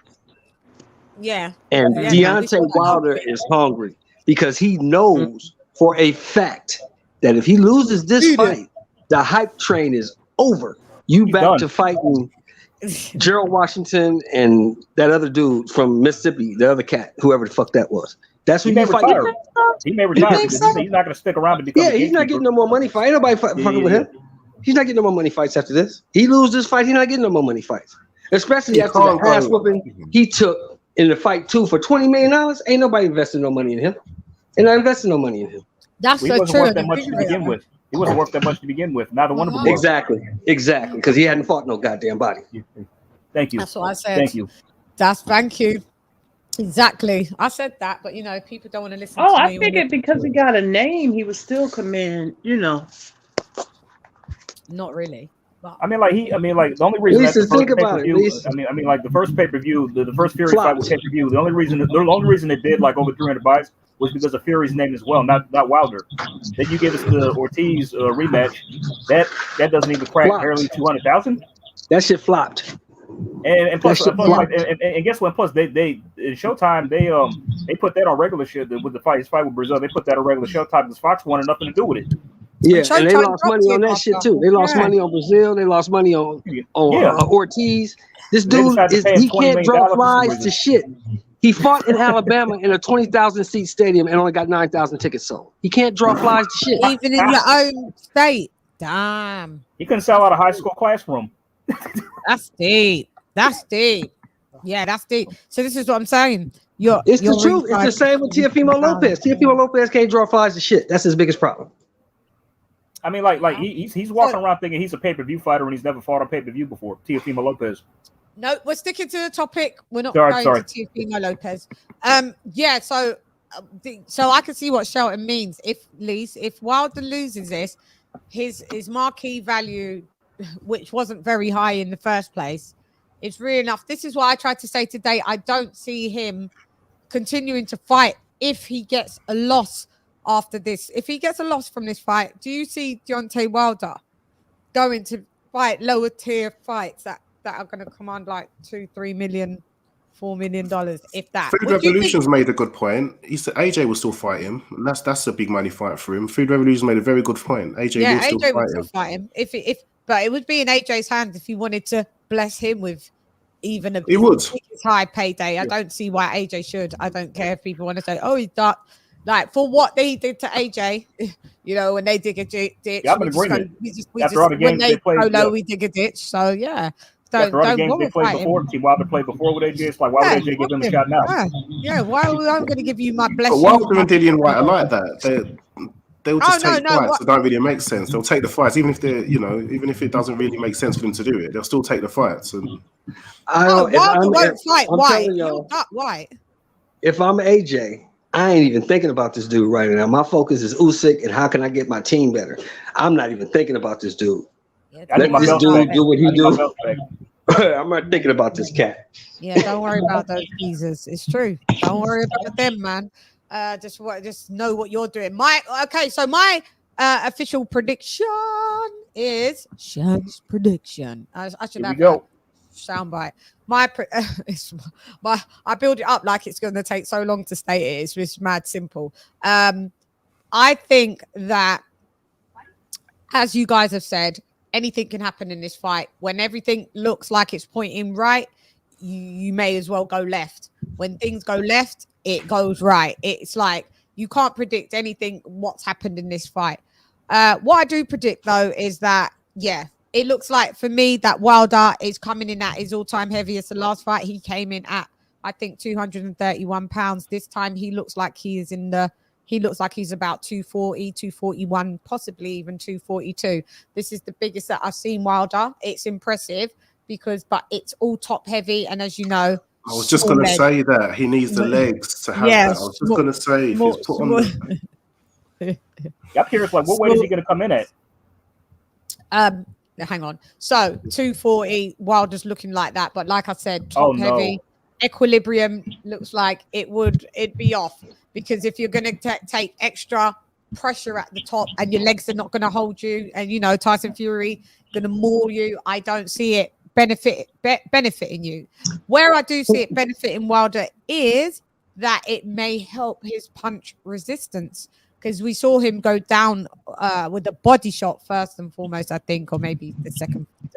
[SPEAKER 1] Yeah.
[SPEAKER 8] And Deontay Wilder is hungry because he knows for a fact that if he loses this fight, the hype train is over. You back to fighting Gerald Washington and that other dude from Mississippi, the other cat, whoever the fuck that was. That's who
[SPEAKER 6] he may
[SPEAKER 8] you fight.
[SPEAKER 6] retire. He may retire because he's not going to stick around to become.
[SPEAKER 8] Yeah, he's not getting no more money fight. Ain't nobody fucking with him. He's not getting no more money fights after this. He lose this fight, he's not getting no more money fights. Especially after the ass whooping he took in the fight 2 for $20 million. Ain't nobody investing no money in him. They're not investing no money in him.
[SPEAKER 1] That's
[SPEAKER 6] he wasn't worth that much to begin with. He wasn't worth that much to begin with. Neither one of them.
[SPEAKER 8] Exactly. Because he hadn't fought no goddamn body.
[SPEAKER 6] Thank you.
[SPEAKER 1] That's what I said.
[SPEAKER 6] Thank you.
[SPEAKER 1] Thank you. Exactly. I said that, but people don't want to listen to me.
[SPEAKER 5] I figured because he got a name, he was still command,
[SPEAKER 1] Not really. But
[SPEAKER 6] the only reason
[SPEAKER 8] Lisa, think about it. Lisa.
[SPEAKER 6] Like the first pay-per-view, the first Fury fight was pay-per-view. The only reason it did like over 300 buys was because of Fury's name as well, not Wilder. Then you give us the Ortiz rematch. That doesn't even crack barely 200,000.
[SPEAKER 8] That shit flopped.
[SPEAKER 6] And plus, and guess what? Plus, they in Showtime they put that on regular shit with his fight with Brazil. They put that on regular Showtime because Fox wanted nothing to do with it.
[SPEAKER 8] Yeah, and they lost money on that shit too. They lost money on Brazil. They lost money on Ortiz. This dude he can't draw flies to shit. He fought in Alabama in a 20,000 seat stadium and only got 9,000 tickets sold. He can't draw flies to shit.
[SPEAKER 1] Even in your own state. Damn.
[SPEAKER 6] He couldn't sell out a high school classroom.
[SPEAKER 1] That's deep. Yeah, that's deep. So this is what I'm saying.
[SPEAKER 8] It's the truth. It's the same with Teofimo Lopez. Teofimo Lopez can't draw flies to shit. That's his biggest problem.
[SPEAKER 6] He's walking around thinking he's a pay-per-view fighter and he's never fought on pay-per-view before. Teofimo Lopez.
[SPEAKER 1] No, we're sticking to the topic. We're not going to Teofimo Lopez. So I can see what Shelton means. If Wilder loses this, his marquee value, which wasn't very high in the first place, it's real enough. This is what I tried to say today. I don't see him continuing to fight if he gets a loss after this. If he gets a loss from this fight, do you see Deontay Wilder going to fight lower tier fights that are going to command like $2-3 million, $4 million, if that?
[SPEAKER 2] Food Revolution's made a good point. He said AJ will still fight him. And that's a big money fight for him. Food Revolution made a very good point. AJ will still fight him.
[SPEAKER 1] But it would be in AJ's hands if he wanted to bless him with even a high payday. I don't see why AJ should. I don't care if people want to say, oh, he's dark. Like, for what they did to AJ, when they dig a ditch.
[SPEAKER 6] Yeah, I'm in agreement.
[SPEAKER 1] When they go low, we dig a ditch. So, yeah.
[SPEAKER 6] After all the games they played before, Wilder played before with AJ, it's like, why would AJ give him a shot now?
[SPEAKER 1] Yeah, why would I'm going to give you my blessing?
[SPEAKER 2] But Wilder and Dillian White are like that. They'll just take fights that don't really make sense. They'll take the fights, even if even if it doesn't really make sense for them to do it, they'll still take the fights. And
[SPEAKER 1] Wilder won't fight White.
[SPEAKER 8] If I'm AJ, I ain't even thinking about this dude right now. My focus is Usyk and how can I get my team better. I'm not even thinking about this dude. Let this dude do what he do. I'm not thinking about this cat.
[SPEAKER 1] Yeah, don't worry about those geezers. It's true. Don't worry about them, man. Just know what you're doing. So my official prediction is Shag's prediction. I should have a soundbite. I build it up like it's going to take so long to state it. It's just mad simple. I think that, as you guys have said, anything can happen in this fight. When everything looks like it's pointing right, you may as well go left. When things go left, it goes right. It's like you can't predict anything what's happened in this fight. What I do predict, though, is that, it looks like for me that Wilder is coming in at his all-time heaviest. The last fight he came in at, I think, 231 pounds. This time he looks like he's about 240, 241, possibly even 242. This is the biggest that I've seen Wilder. It's impressive but it's all top heavy. And as you know,
[SPEAKER 2] I was just going to say that he needs the legs to have that. I was just going to say, if he's put on.
[SPEAKER 6] I'm curious, what weight is he going to come in at?
[SPEAKER 1] Hang on. So 240, Wilder's looking like that. But like I said, top heavy. Equilibrium looks like it'd be off, because if you're going to take extra pressure at the top and your legs are not going to hold you, and Tyson Fury going to maul you, I don't see it benefiting you. Where I do see it benefiting Wilder is that it may help his punch resistance, because we saw him go down with a body shot first and foremost, I think, or maybe the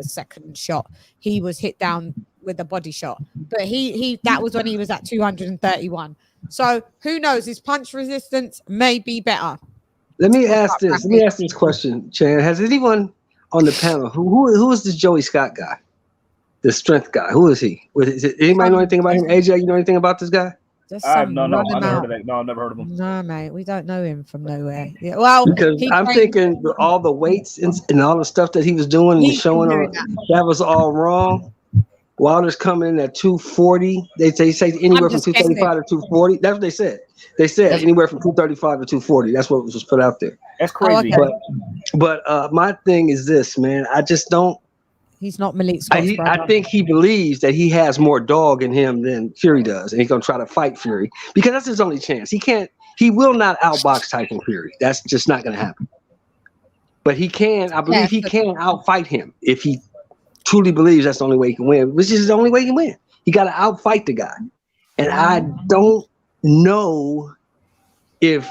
[SPEAKER 1] second shot. He was hit down with a body shot, but he that was when he was at 231. So who knows? His punch resistance may be better.
[SPEAKER 8] Let me ask this question, Chan. Has anyone on the panel who is this Joey Scott guy? The strength guy. Who is he? Anybody know anything about him? AJ, you know anything about this guy?
[SPEAKER 6] I never heard of that. No, I've never heard of him.
[SPEAKER 1] No, mate, we don't know him from nowhere. Yeah, well,
[SPEAKER 8] because I'm thinking all the weights and all the stuff that he was doing and showing on that was all wrong. Wilder's coming at 240. They say anywhere from 235 to 240. That's what they said. They said anywhere from 235 to 240. That's what was put out there.
[SPEAKER 6] That's crazy.
[SPEAKER 1] Oh, okay.
[SPEAKER 8] But my thing is this, man. I just don't.
[SPEAKER 1] He's not Malik Scott's brother.
[SPEAKER 8] I think he believes that he has more dog in him than Fury does, and he's gonna try to fight Fury because that's his only chance. He will not outbox Tyson Fury. That's just not gonna happen. But he can. I believe he can outfight him if he truly believes that's the only way he can win, which is the only way he can win. He got to outfight the guy. And I don't know if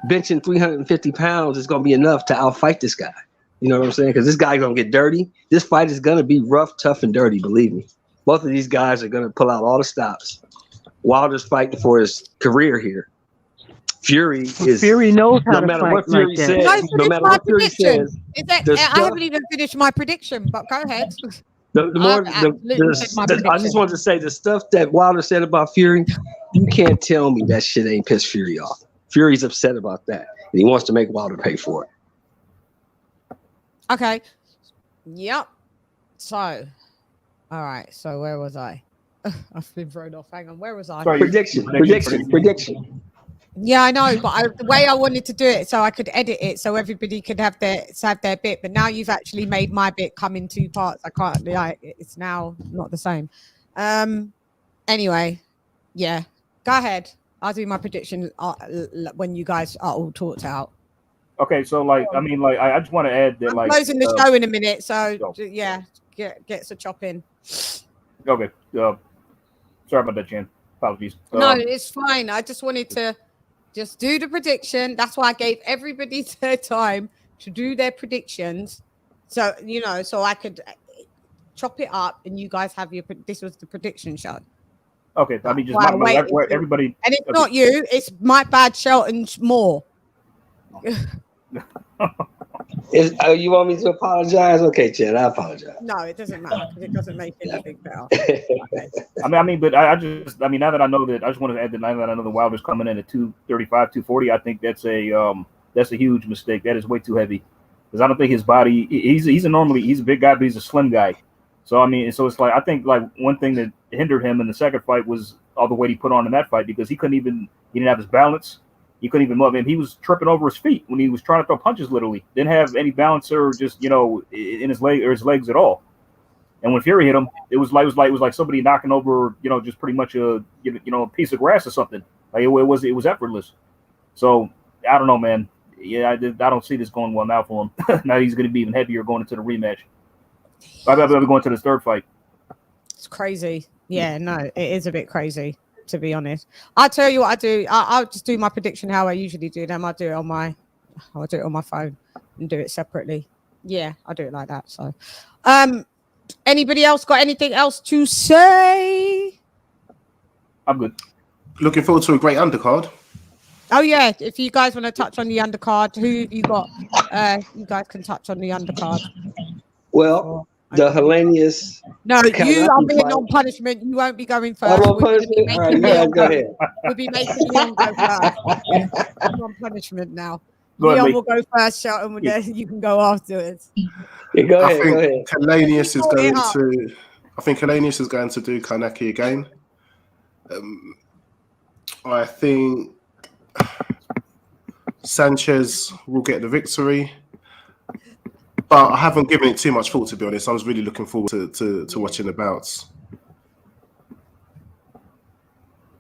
[SPEAKER 8] benching 350 pounds is going to be enough to outfight this guy. You know what I'm saying? Because this guy's going to get dirty. This fight is going to be rough, tough, and dirty, believe me. Both of these guys are going to pull out all the stops. Wilder's fighting for his career here. Fury
[SPEAKER 5] knows how
[SPEAKER 8] no matter
[SPEAKER 5] to
[SPEAKER 8] what
[SPEAKER 5] fight
[SPEAKER 8] Fury says. No matter what Fury says.
[SPEAKER 1] I haven't even finished my prediction, but go ahead.
[SPEAKER 8] I just wanted to say the stuff that Wilder said about Fury. You can't tell me that shit ain't pissed Fury off. Fury's upset about that, and he wants to make Wilder pay for it.
[SPEAKER 1] Okay. Yep. So, all right. So where was I? I've been thrown off. Hang on. Where was I?
[SPEAKER 8] Prediction.
[SPEAKER 1] Yeah, I know, but the way I wanted to do it so I could edit it so everybody could have their bit. But now you've actually made my bit come in two parts. I can't. It's now not the same. Anyway, yeah. Go ahead. I'll do my prediction when you guys are all talked out.
[SPEAKER 6] Okay, so I just want to add that
[SPEAKER 1] I'm closing the show in a minute, so yeah, get a chop in.
[SPEAKER 6] Okay. Sorry about that, Jan. Apologies.
[SPEAKER 1] No, it's fine. I just wanted to just do the prediction. That's why I gave everybody their time to do their predictions. So, so I could chop it up and you guys have this was the prediction show.
[SPEAKER 6] Okay. I mean, just everybody.
[SPEAKER 1] And it's not you, it's my bad Shelton's more.
[SPEAKER 8] You want me to apologize? Okay, Chad, I apologize.
[SPEAKER 1] No, it doesn't matter because it doesn't make anything better.
[SPEAKER 6] But now that I know that, I just want to add that now that I know the Wilder's coming in at 235, 240, I think that's a huge mistake. That is way too heavy because I don't think his body. He's a big guy, but he's a slim guy. So it's like I think one thing that hindered him in the second fight was all the weight he put on in that fight because he didn't have his balance. He couldn't even move. He was tripping over his feet when he was trying to throw punches. Literally, didn't have any balance or just in his leg or his legs at all. And when Fury hit him, it was like somebody knocking over just pretty much a piece of grass or something. Like it was effortless. So I don't know, man. Yeah, I don't see this going well now for him. Now he's going to be even heavier going into the rematch. I'd rather go into this third fight.
[SPEAKER 1] It's crazy. Yeah, no, it is a bit crazy. To be honest, I'll tell you what I do. I'll just do my prediction how I usually do them. I'll do it on my phone and do it separately. Yeah, I'll do it like that. So, anybody else got anything else to say?
[SPEAKER 6] I'm good.
[SPEAKER 2] Looking forward to a great undercard.
[SPEAKER 1] Oh yeah, if you guys want to touch on the undercard, who you got? You guys can touch on the undercard.
[SPEAKER 8] Well, the Hellenius.
[SPEAKER 1] No, you are being on punishment. You won't be going first.
[SPEAKER 8] I'm on punishment. All right, go ahead.
[SPEAKER 1] We'll be making Leon go first. I'm on punishment now. Leon will go first, Shelton, and you can go afterwards.
[SPEAKER 8] Yeah, go ahead.
[SPEAKER 2] I think Hellenius is going to do Kanaki again. I think Sanchez will get the victory. But I haven't given it too much thought, to be honest. I was really looking forward to watching the bouts.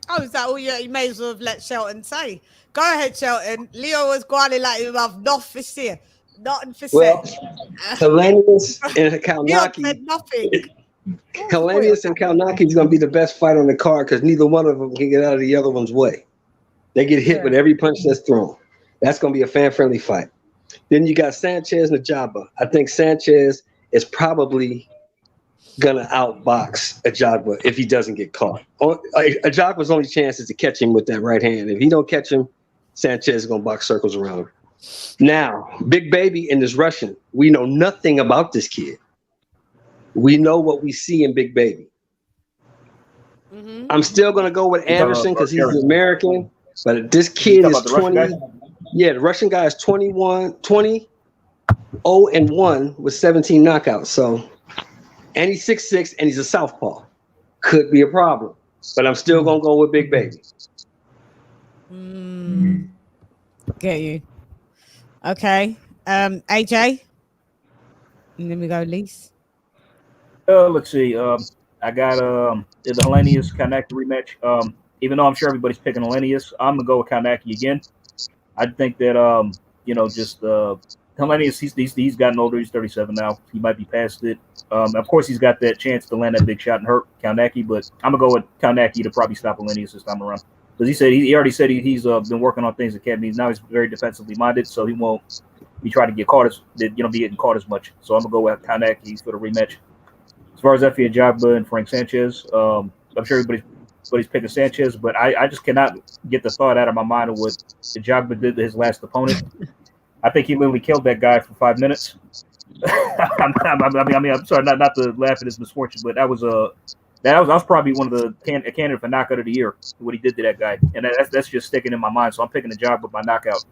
[SPEAKER 1] Oh, is that all you may as well have let Shelton say? Go ahead, Shelton. Leo was going like you have nothing for say. Nothing for say.
[SPEAKER 8] Well, Hellenius and Kalnaki.
[SPEAKER 1] said nothing.
[SPEAKER 8] Hellenius and Kalnaki is going to be the best fight on the card because neither one of them can get out of the other one's way. They get hit with every punch that's thrown. That's going to be a fan-friendly fight. Then you got Sanchez and Ajagba. I think Sanchez is probably going to outbox Ajagba if he doesn't get caught. Ajagba's only chance is to catch him with that right hand. If he don't catch him, Sanchez is going to box circles around him. Now, Big Baby and this Russian, we know nothing about this kid. We know what we see in Big Baby. I'm still going to go with Anderson because he's the American, but this kid is 20. Yeah, the Russian guy is 20-0-1 with 17 knockouts. So, and he's 6'6" and he's a southpaw. Could be a problem, but I'm still going to go with Big Baby.
[SPEAKER 1] Get you. Okay. AJ? And then we go Lise.
[SPEAKER 6] Let's see. I got the Helenius Kanaki rematch. Even though I'm sure everybody's picking Helenius, I'm gonna go with Kanaki again. I think that just Helenius, he's gotten older. He's 37 now. He might be past it. Of course, he's got that chance to land that big shot and hurt Kanaki, but I'm gonna go with Kanaki to probably stop Helenius this time around. Because he already said he's been working on things at Academy. Now he's very defensively minded, so he won't be trying to get caught as be getting caught as much. So I'm gonna go with Kanaki for the rematch. As far as Efe Ajagba and Frank Sanchez, I'm sure everybody's picking Sanchez, but I just cannot get the thought out of my mind of what Ajagba did to his last opponent. I think he literally killed that guy for 5 minutes. I'm sorry, not to laugh at his misfortune, but that was probably one of the candidate for knockout of the year. What he did to that guy, and that's just sticking in my mind. So I'm picking Ajagba by knockout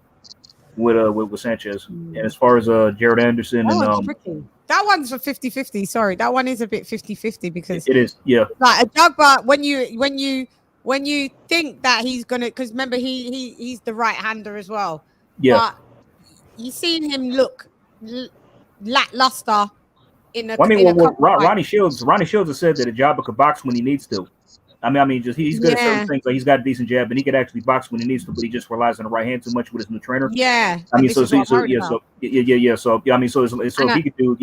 [SPEAKER 6] with Sanchez. And as far as Jared Anderson
[SPEAKER 1] tricky. That one's a 50-50. Sorry, that one is a bit 50-50 because
[SPEAKER 6] it is. Yeah,
[SPEAKER 1] like Ajagba, when you think that he's gonna, because remember he's the right hander as well.
[SPEAKER 6] Yeah,
[SPEAKER 1] but you seen him look lackluster in a.
[SPEAKER 6] Ronnie Shields has said that Ajagba could box when he needs to. He's good at certain things. Like he's got a decent jab, and he could actually box when he needs to, but he just relies on the right hand too much with his new trainer.
[SPEAKER 1] Yeah,
[SPEAKER 6] So if he could do,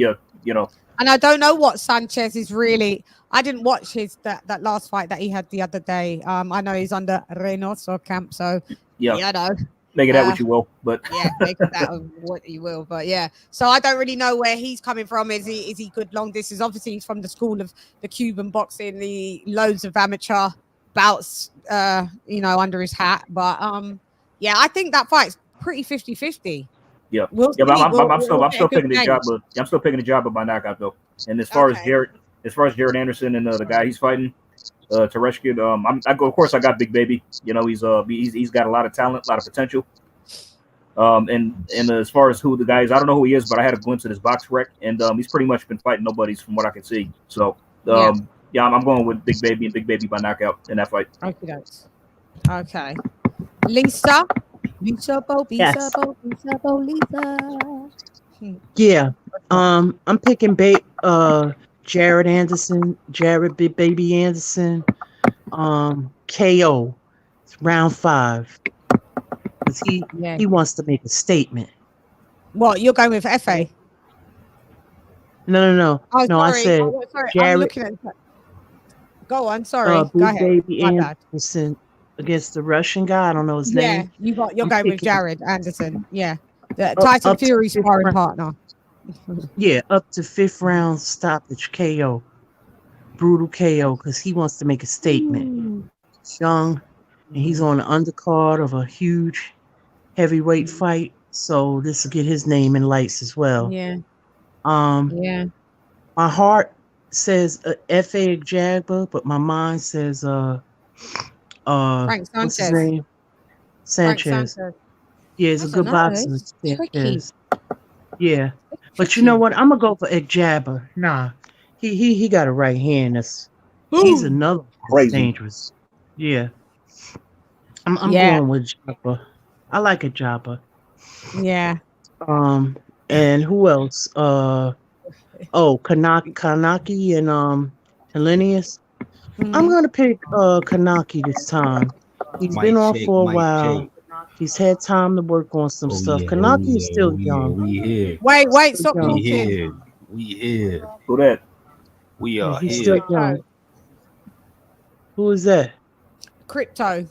[SPEAKER 1] And I don't know what Sanchez is really. I didn't watch that last fight that he had the other day. I know he's under Reynoso camp, so I know.
[SPEAKER 6] Make it that what you will, but
[SPEAKER 1] make it that what you will, but yeah. So I don't really know where he's coming from. Is he good long distance? Obviously, he's from the school of the Cuban boxing, the loads of amateur bouts, under his hat. But I think that fight's pretty 50-50.
[SPEAKER 6] Yeah, I'm still picking the job, but I'm still picking the job by knockout though. And as far as Jared Anderson and the guy he's fighting, Tereshkin, of course I got Big Baby. He's got a lot of talent, a lot of potential. And as far as who the guy is, I don't know who he is, but I had a glimpse at his box rec, and he's pretty much been fighting nobodies from what I can see. So I'm going with Big Baby and Big Baby by knockout in that fight.
[SPEAKER 1] Okay. Lisa.
[SPEAKER 5] Yeah. I'm picking Jared Big Baby Anderson, KO. It's round 5. Because he wants to make a statement.
[SPEAKER 1] What, you're going with FA?
[SPEAKER 5] No.
[SPEAKER 1] Oh,
[SPEAKER 5] no,
[SPEAKER 1] sorry.
[SPEAKER 5] I said Jared.
[SPEAKER 1] I'm looking at Go on, sorry.
[SPEAKER 5] Big
[SPEAKER 1] Go ahead.
[SPEAKER 5] Baby Anderson against the Russian guy. I don't know his name.
[SPEAKER 1] Yeah, you're going with Jared Anderson. Yeah. The Tyson Fury sparring partner.
[SPEAKER 5] Yeah, up to 5th round stoppage KO. Brutal KO because he wants to make a statement. Young, and he's on the undercard of a huge heavyweight fight. So this will get his name in lights as well.
[SPEAKER 1] Yeah.
[SPEAKER 5] My heart says Efe Ajagba, but my mind says
[SPEAKER 1] Frank Sanchez.
[SPEAKER 5] What's his name? Sanchez. Yeah, he's a good boxer. Yeah. But you know what? I'm gonna go for Ajagba. Nah, he got a right hand. He's another dangerous. Yeah, I'm going with Ajagba. I like Ajagba.
[SPEAKER 1] Yeah.
[SPEAKER 5] And who else? Kanaki and Helenius. I'm gonna pick Kanaki this time. He's been off for a while. He's had time to work on some stuff. Kanaki is still young.
[SPEAKER 1] Wait, stop talking.
[SPEAKER 11] We here.
[SPEAKER 6] Who that?
[SPEAKER 11] We are
[SPEAKER 5] He's
[SPEAKER 11] here.
[SPEAKER 5] still young. Who is that?
[SPEAKER 1] Crypto.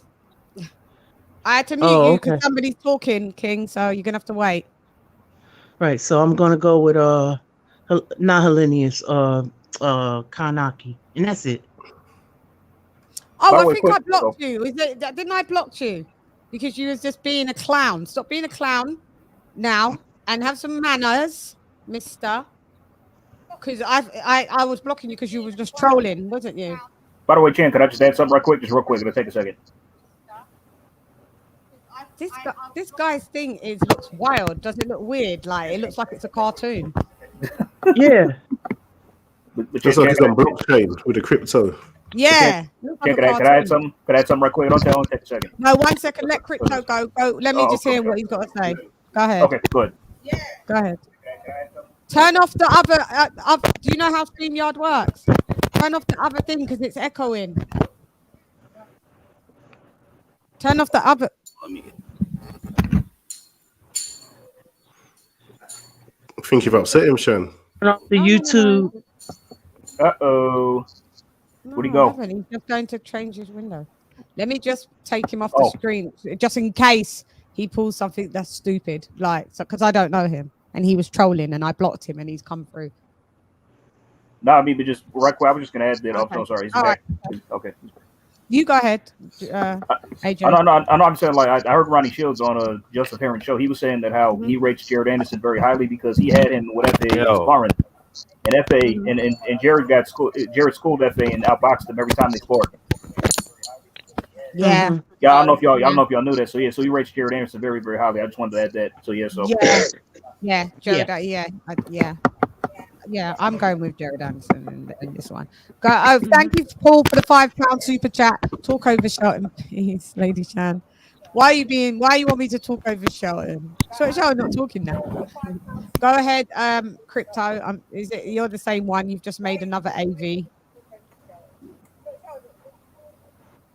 [SPEAKER 1] I had to mute you because somebody's talking, King. So you're gonna have to wait.
[SPEAKER 5] Right. So I'm gonna go with not Hellenius, Kanaki, and that's it.
[SPEAKER 1] Oh, I think I blocked you. Didn't I block you? Because you was just being a clown. Stop being a clown now and have some manners, mister. Because I was blocking you because you was just trolling, wasn't you?
[SPEAKER 6] By the way, Chan, could I just add something right quick? Just real quick. It'll take a second.
[SPEAKER 1] This guy's thing looks wild. Does it look weird? Like it looks like it's a cartoon.
[SPEAKER 5] Yeah.
[SPEAKER 2] Just like he's on blockchain with the crypto.
[SPEAKER 1] Yeah.
[SPEAKER 6] Could I add something? Could I add something right quick? Don't take a second.
[SPEAKER 1] No, 1 second. Let crypto go. Let me just hear what he's got to say. Go ahead.
[SPEAKER 6] Okay, good.
[SPEAKER 1] Yeah. Go ahead. Turn off the other. Do you know how StreamYard works? Turn off the other thing because it's echoing. Turn off the other.
[SPEAKER 2] I think you've upset him, Shan.
[SPEAKER 5] Turn off the YouTube.
[SPEAKER 6] Uh-oh. Where'd he go?
[SPEAKER 1] He's just going to change his window. Let me just take him off the screen, just in case he pulls something that's stupid, because I don't know him, and he was trolling, and I blocked him, and he's come through.
[SPEAKER 6] No, I mean, but just right quick, I was just gonna add that. Okay. I'm sorry.
[SPEAKER 1] Right.
[SPEAKER 6] Okay.
[SPEAKER 1] You go ahead, AJ.
[SPEAKER 6] I know. I'm saying I heard Ronnie Shields on a Just a Parent show. He was saying that how he rates Jared Anderson very highly because he had him with FA sparring, and FA and Jared schooled FA and outboxed him every time they sparred.
[SPEAKER 1] Yeah.
[SPEAKER 6] Yeah, I don't know if y'all knew that. So he rates Jared Anderson very, very highly. I just wanted to add that. So
[SPEAKER 1] Jared, yeah, I'm going with Jared Anderson in this one. Thank you, Paul, for the £5 super chat. Talk over Shelton, please, Lady Shan. Why you want me to talk over Shelton? So Shelton's not talking now. Go ahead, Crypto. You're the same one? You've just made another AV.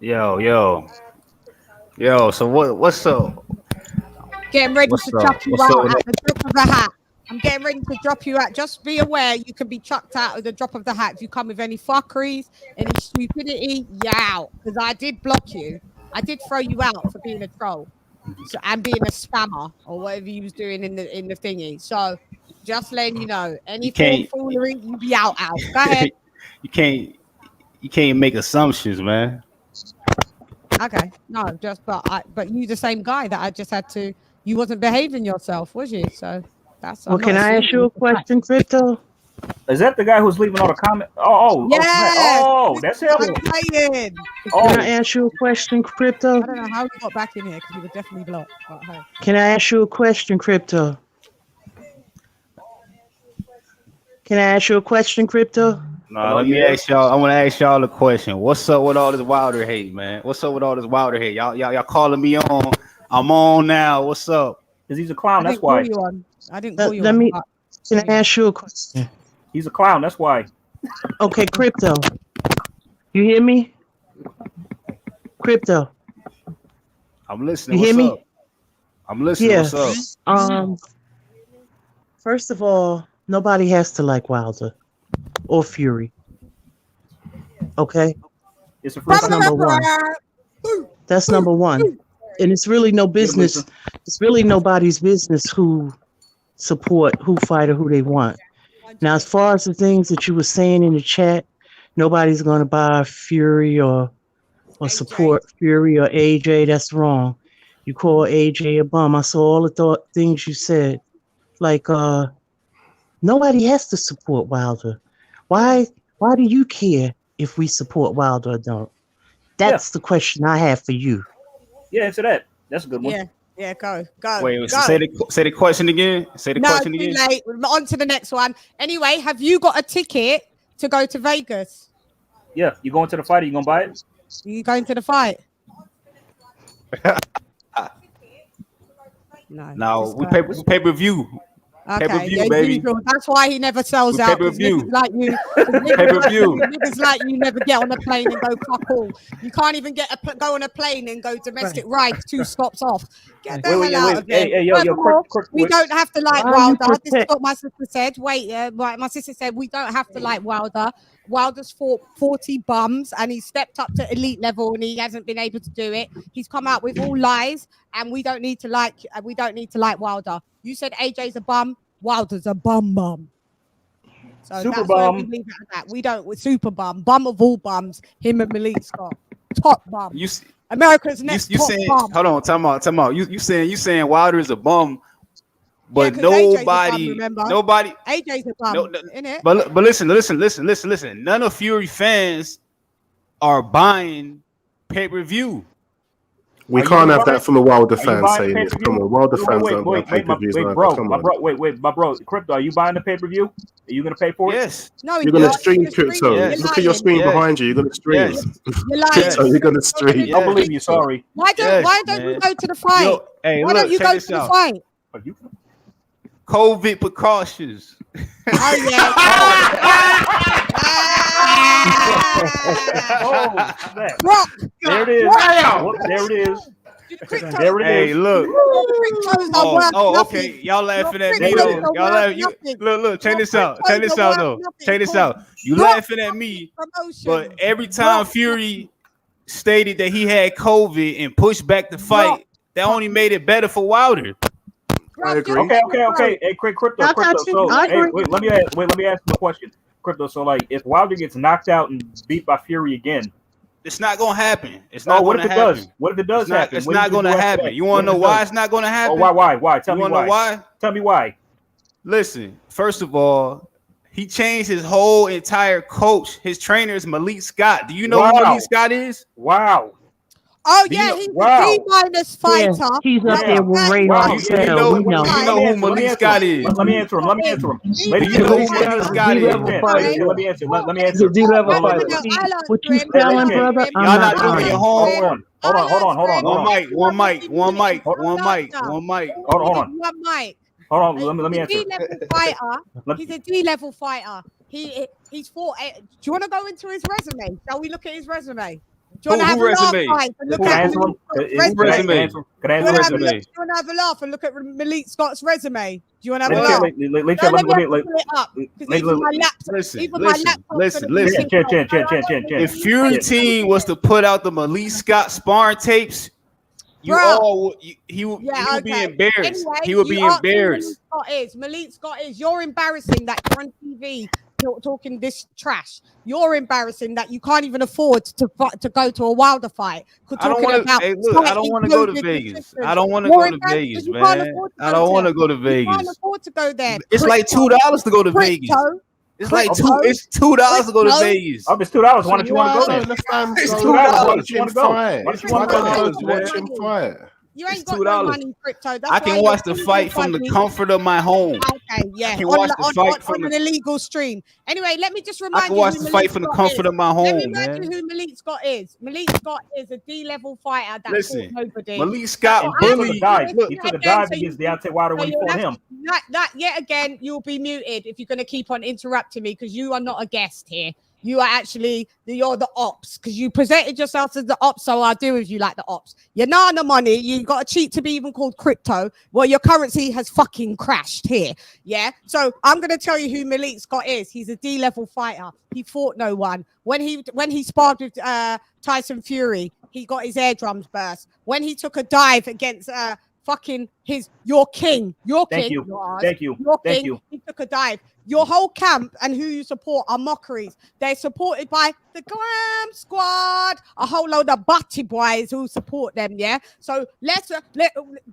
[SPEAKER 11] Yo. So what's up?
[SPEAKER 1] Getting ready to chuck you out at the drop of a hat. I'm getting ready to drop you out. Just be aware you can be chucked out at the drop of the hat if you come with any fuckeries, any stupidity. Because I did block you. I did throw you out for being a troll and being a spammer or whatever you was doing in the thingy. So just letting you know, any foolery, you be out. Go ahead.
[SPEAKER 11] You can't make assumptions, man.
[SPEAKER 1] Okay, no, but you the same guy that I just had to. You wasn't behaving yourself, was you? So that's.
[SPEAKER 5] Well, can I ask you a question, Crypto?
[SPEAKER 6] Is that the guy who's leaving all the comments? That's him.
[SPEAKER 5] Can I ask you a question, Crypto?
[SPEAKER 1] I don't know how you got back in here because you were definitely blocked. Hey.
[SPEAKER 5] Can I ask you a question, Crypto?
[SPEAKER 11] No, let me ask y'all. I want to ask y'all a question. What's up with all this Wilder hate, man? Y'all calling me on? I'm on now. What's up?
[SPEAKER 6] Because he's a clown. That's why.
[SPEAKER 1] I didn't call you on.
[SPEAKER 5] Can I ask you a question?
[SPEAKER 6] He's a clown. That's why.
[SPEAKER 5] Okay, Crypto. You hear me? Crypto.
[SPEAKER 11] I'm listening.
[SPEAKER 5] You hear me?
[SPEAKER 11] Up? I'm listening.
[SPEAKER 5] Yeah.
[SPEAKER 11] What's up?
[SPEAKER 5] First of all, nobody has to like Wilder or Fury. Okay? That's number one. That's number one. And it's really no business. It's really nobody's business who fight or who they want. Now, as far as the things that you were saying in the chat, nobody's going to buy Fury or support Fury or AJ. That's wrong. You call AJ a bum. I saw all the things you said. Like, nobody has to support Wilder. Why do you care if we support Wilder or don't? That's the question I have for you.
[SPEAKER 6] Yeah, answer that. That's a good one.
[SPEAKER 1] Yeah, go.
[SPEAKER 11] Wait, say the question again. Say the question again.
[SPEAKER 1] No, too late. On to the next one. Anyway, have you got a ticket to go to Vegas?
[SPEAKER 6] Yeah, you going to the fight? Are you gonna buy it?
[SPEAKER 1] You going to the fight? No.
[SPEAKER 11] No, we pay per view.
[SPEAKER 1] Okay,
[SPEAKER 11] Pay-per-view, baby.
[SPEAKER 1] usual. That's why he never sells out.
[SPEAKER 11] Pay-per-view.
[SPEAKER 1] Like you,
[SPEAKER 11] Pay-per-view.
[SPEAKER 1] niggas like you never get on a plane and go fuck all. You can't even go on a plane and go domestic rides 2 stops off. Get the hell out of here.
[SPEAKER 6] Hey, yo,
[SPEAKER 1] we don't have to like Wilder. This is what my sister said. Wait, right. My sister said we don't have to like Wilder. Wilder's fought 40 bums and he stepped up to elite level and he hasn't been able to do it. He's come out with all lies and we don't need to like Wilder. You said AJ's a bum, Wilder's a bum. So
[SPEAKER 6] super
[SPEAKER 1] that's
[SPEAKER 6] bum.
[SPEAKER 1] where we leave it at that. We don't with super bum of all bums, him and Malik Scott. Top bum. America's next top
[SPEAKER 11] saying,
[SPEAKER 1] bum.
[SPEAKER 11] Hold on, time out. You saying Wilder is a bum. But
[SPEAKER 1] Yeah,
[SPEAKER 11] nobody,
[SPEAKER 1] AJ's a bum, innit?
[SPEAKER 11] But listen. None of Fury fans are buying pay-per-view.
[SPEAKER 2] We can't have that from a Wilder fan saying this. Come on, Wilder fans don't buy pay-per-views.
[SPEAKER 6] My bro, Crypto, are you buying the pay-per-view? Are you gonna pay for it?
[SPEAKER 11] Yes.
[SPEAKER 1] No,
[SPEAKER 2] you're gonna stream Crypto.
[SPEAKER 1] Yes.
[SPEAKER 2] Look at your screen behind you. You're gonna stream.
[SPEAKER 1] You're lying.
[SPEAKER 2] So you're gonna stream.
[SPEAKER 6] I believe you. Sorry.
[SPEAKER 1] Why don't we go to the fight? Why don't you go to the fight?
[SPEAKER 11] COVID precautions.
[SPEAKER 1] Oh yeah.
[SPEAKER 6] Brock. There it is. There it is. There it is.
[SPEAKER 11] Hey, look. Okay. Y'all laughing at me though. Y'all laughing. Look. Check this out. Check this out. You laughing at me, but every time Fury stated that he had COVID and pushed back the fight, that only made it better for Wilder.
[SPEAKER 2] I agree.
[SPEAKER 6] Okay. Hey, Crypto. So, wait. Let me ask you a question, Crypto. So, like, if Wilder gets knocked out and beat by Fury again,
[SPEAKER 11] it's not gonna happen. It's not.
[SPEAKER 6] What
[SPEAKER 11] gonna
[SPEAKER 6] if it
[SPEAKER 11] happen.
[SPEAKER 6] does? What if it does happen?
[SPEAKER 11] It's not gonna happen. You want to know why it's not gonna happen?
[SPEAKER 6] Oh, why? Tell me
[SPEAKER 11] why.
[SPEAKER 6] Why? Tell me why.
[SPEAKER 11] Listen. First of all, he changed his whole entire coach. His trainer is Malik Scott. Do you know who Malik Scott is?
[SPEAKER 6] Wow.
[SPEAKER 1] Oh yeah, he's the D- fighter.
[SPEAKER 5] Yeah, he's up there with Ray Marcel.
[SPEAKER 11] You know who Malik Scott is.
[SPEAKER 6] Let me answer him.
[SPEAKER 11] Let me answer. Let
[SPEAKER 6] me answer.
[SPEAKER 5] D-level fighter. What you selling, brother?
[SPEAKER 11] Y'all not doing your homework.
[SPEAKER 6] Hold on.
[SPEAKER 11] One mic.
[SPEAKER 6] Hold on. Let me answer.
[SPEAKER 1] He's a D-level fighter. He's fought. Do you want to go into his resume? Shall we look at his resume? Do you want to have a laugh and look at Malik Scott's resume? Do you want to have a laugh?
[SPEAKER 11] Listen. If Fury team was to put out the Malik Scott sparring tapes, he would be embarrassed. He would be embarrassed.
[SPEAKER 1] Malik Scott is. You're embarrassing that you're on TV talking this trash. You're embarrassing that you can't even afford to go to a Wilder fight.
[SPEAKER 11] I don't want to go to Vegas. I don't want to go to Vegas, man. I don't want to go to Vegas.
[SPEAKER 1] You can't afford to go there.
[SPEAKER 11] It's like $2 to go to Vegas. It's like $2 to go to Vegas.
[SPEAKER 6] Oh, it's $2. Why don't you want to go there?
[SPEAKER 11] It's $2. Why
[SPEAKER 6] don't you want to go? Why don't you want to go there?
[SPEAKER 2] Watch him fight.
[SPEAKER 1] You ain't got no money, Crypto.
[SPEAKER 11] I can watch the fight from the comfort of my home.
[SPEAKER 1] Okay, yeah.
[SPEAKER 11] I can watch the fight
[SPEAKER 1] on an illegal stream. Anyway, let me just remind you.
[SPEAKER 11] I can watch the fight from the comfort of my home.
[SPEAKER 1] Let me remind you who Malik Scott is. Malik Scott is a D-level fighter that fought nobody.
[SPEAKER 11] Malik Scott
[SPEAKER 6] bullied. He took a dive against Deontay Wilder when he fought him.
[SPEAKER 1] That yet again, you'll be muted if you're going to keep on interrupting me because you are not a guest here. You are actually, you're the ops because you presented yourself as the ops, so I'll deal with you like the ops. You're not on the money. You got to cheat to be even called crypto. Well, your currency has fucking crashed here. Yeah. So I'm going to tell you who Malik Scott is. He's a D-level fighter. He fought no one. When he sparred with Tyson Fury, he got his eardrums burst. When he took a dive against your king. Thank you. He took a dive. Your whole camp and who you support are mockeries. They're supported by the Glam Squad, a whole load of butty boys who support them. Yeah. So do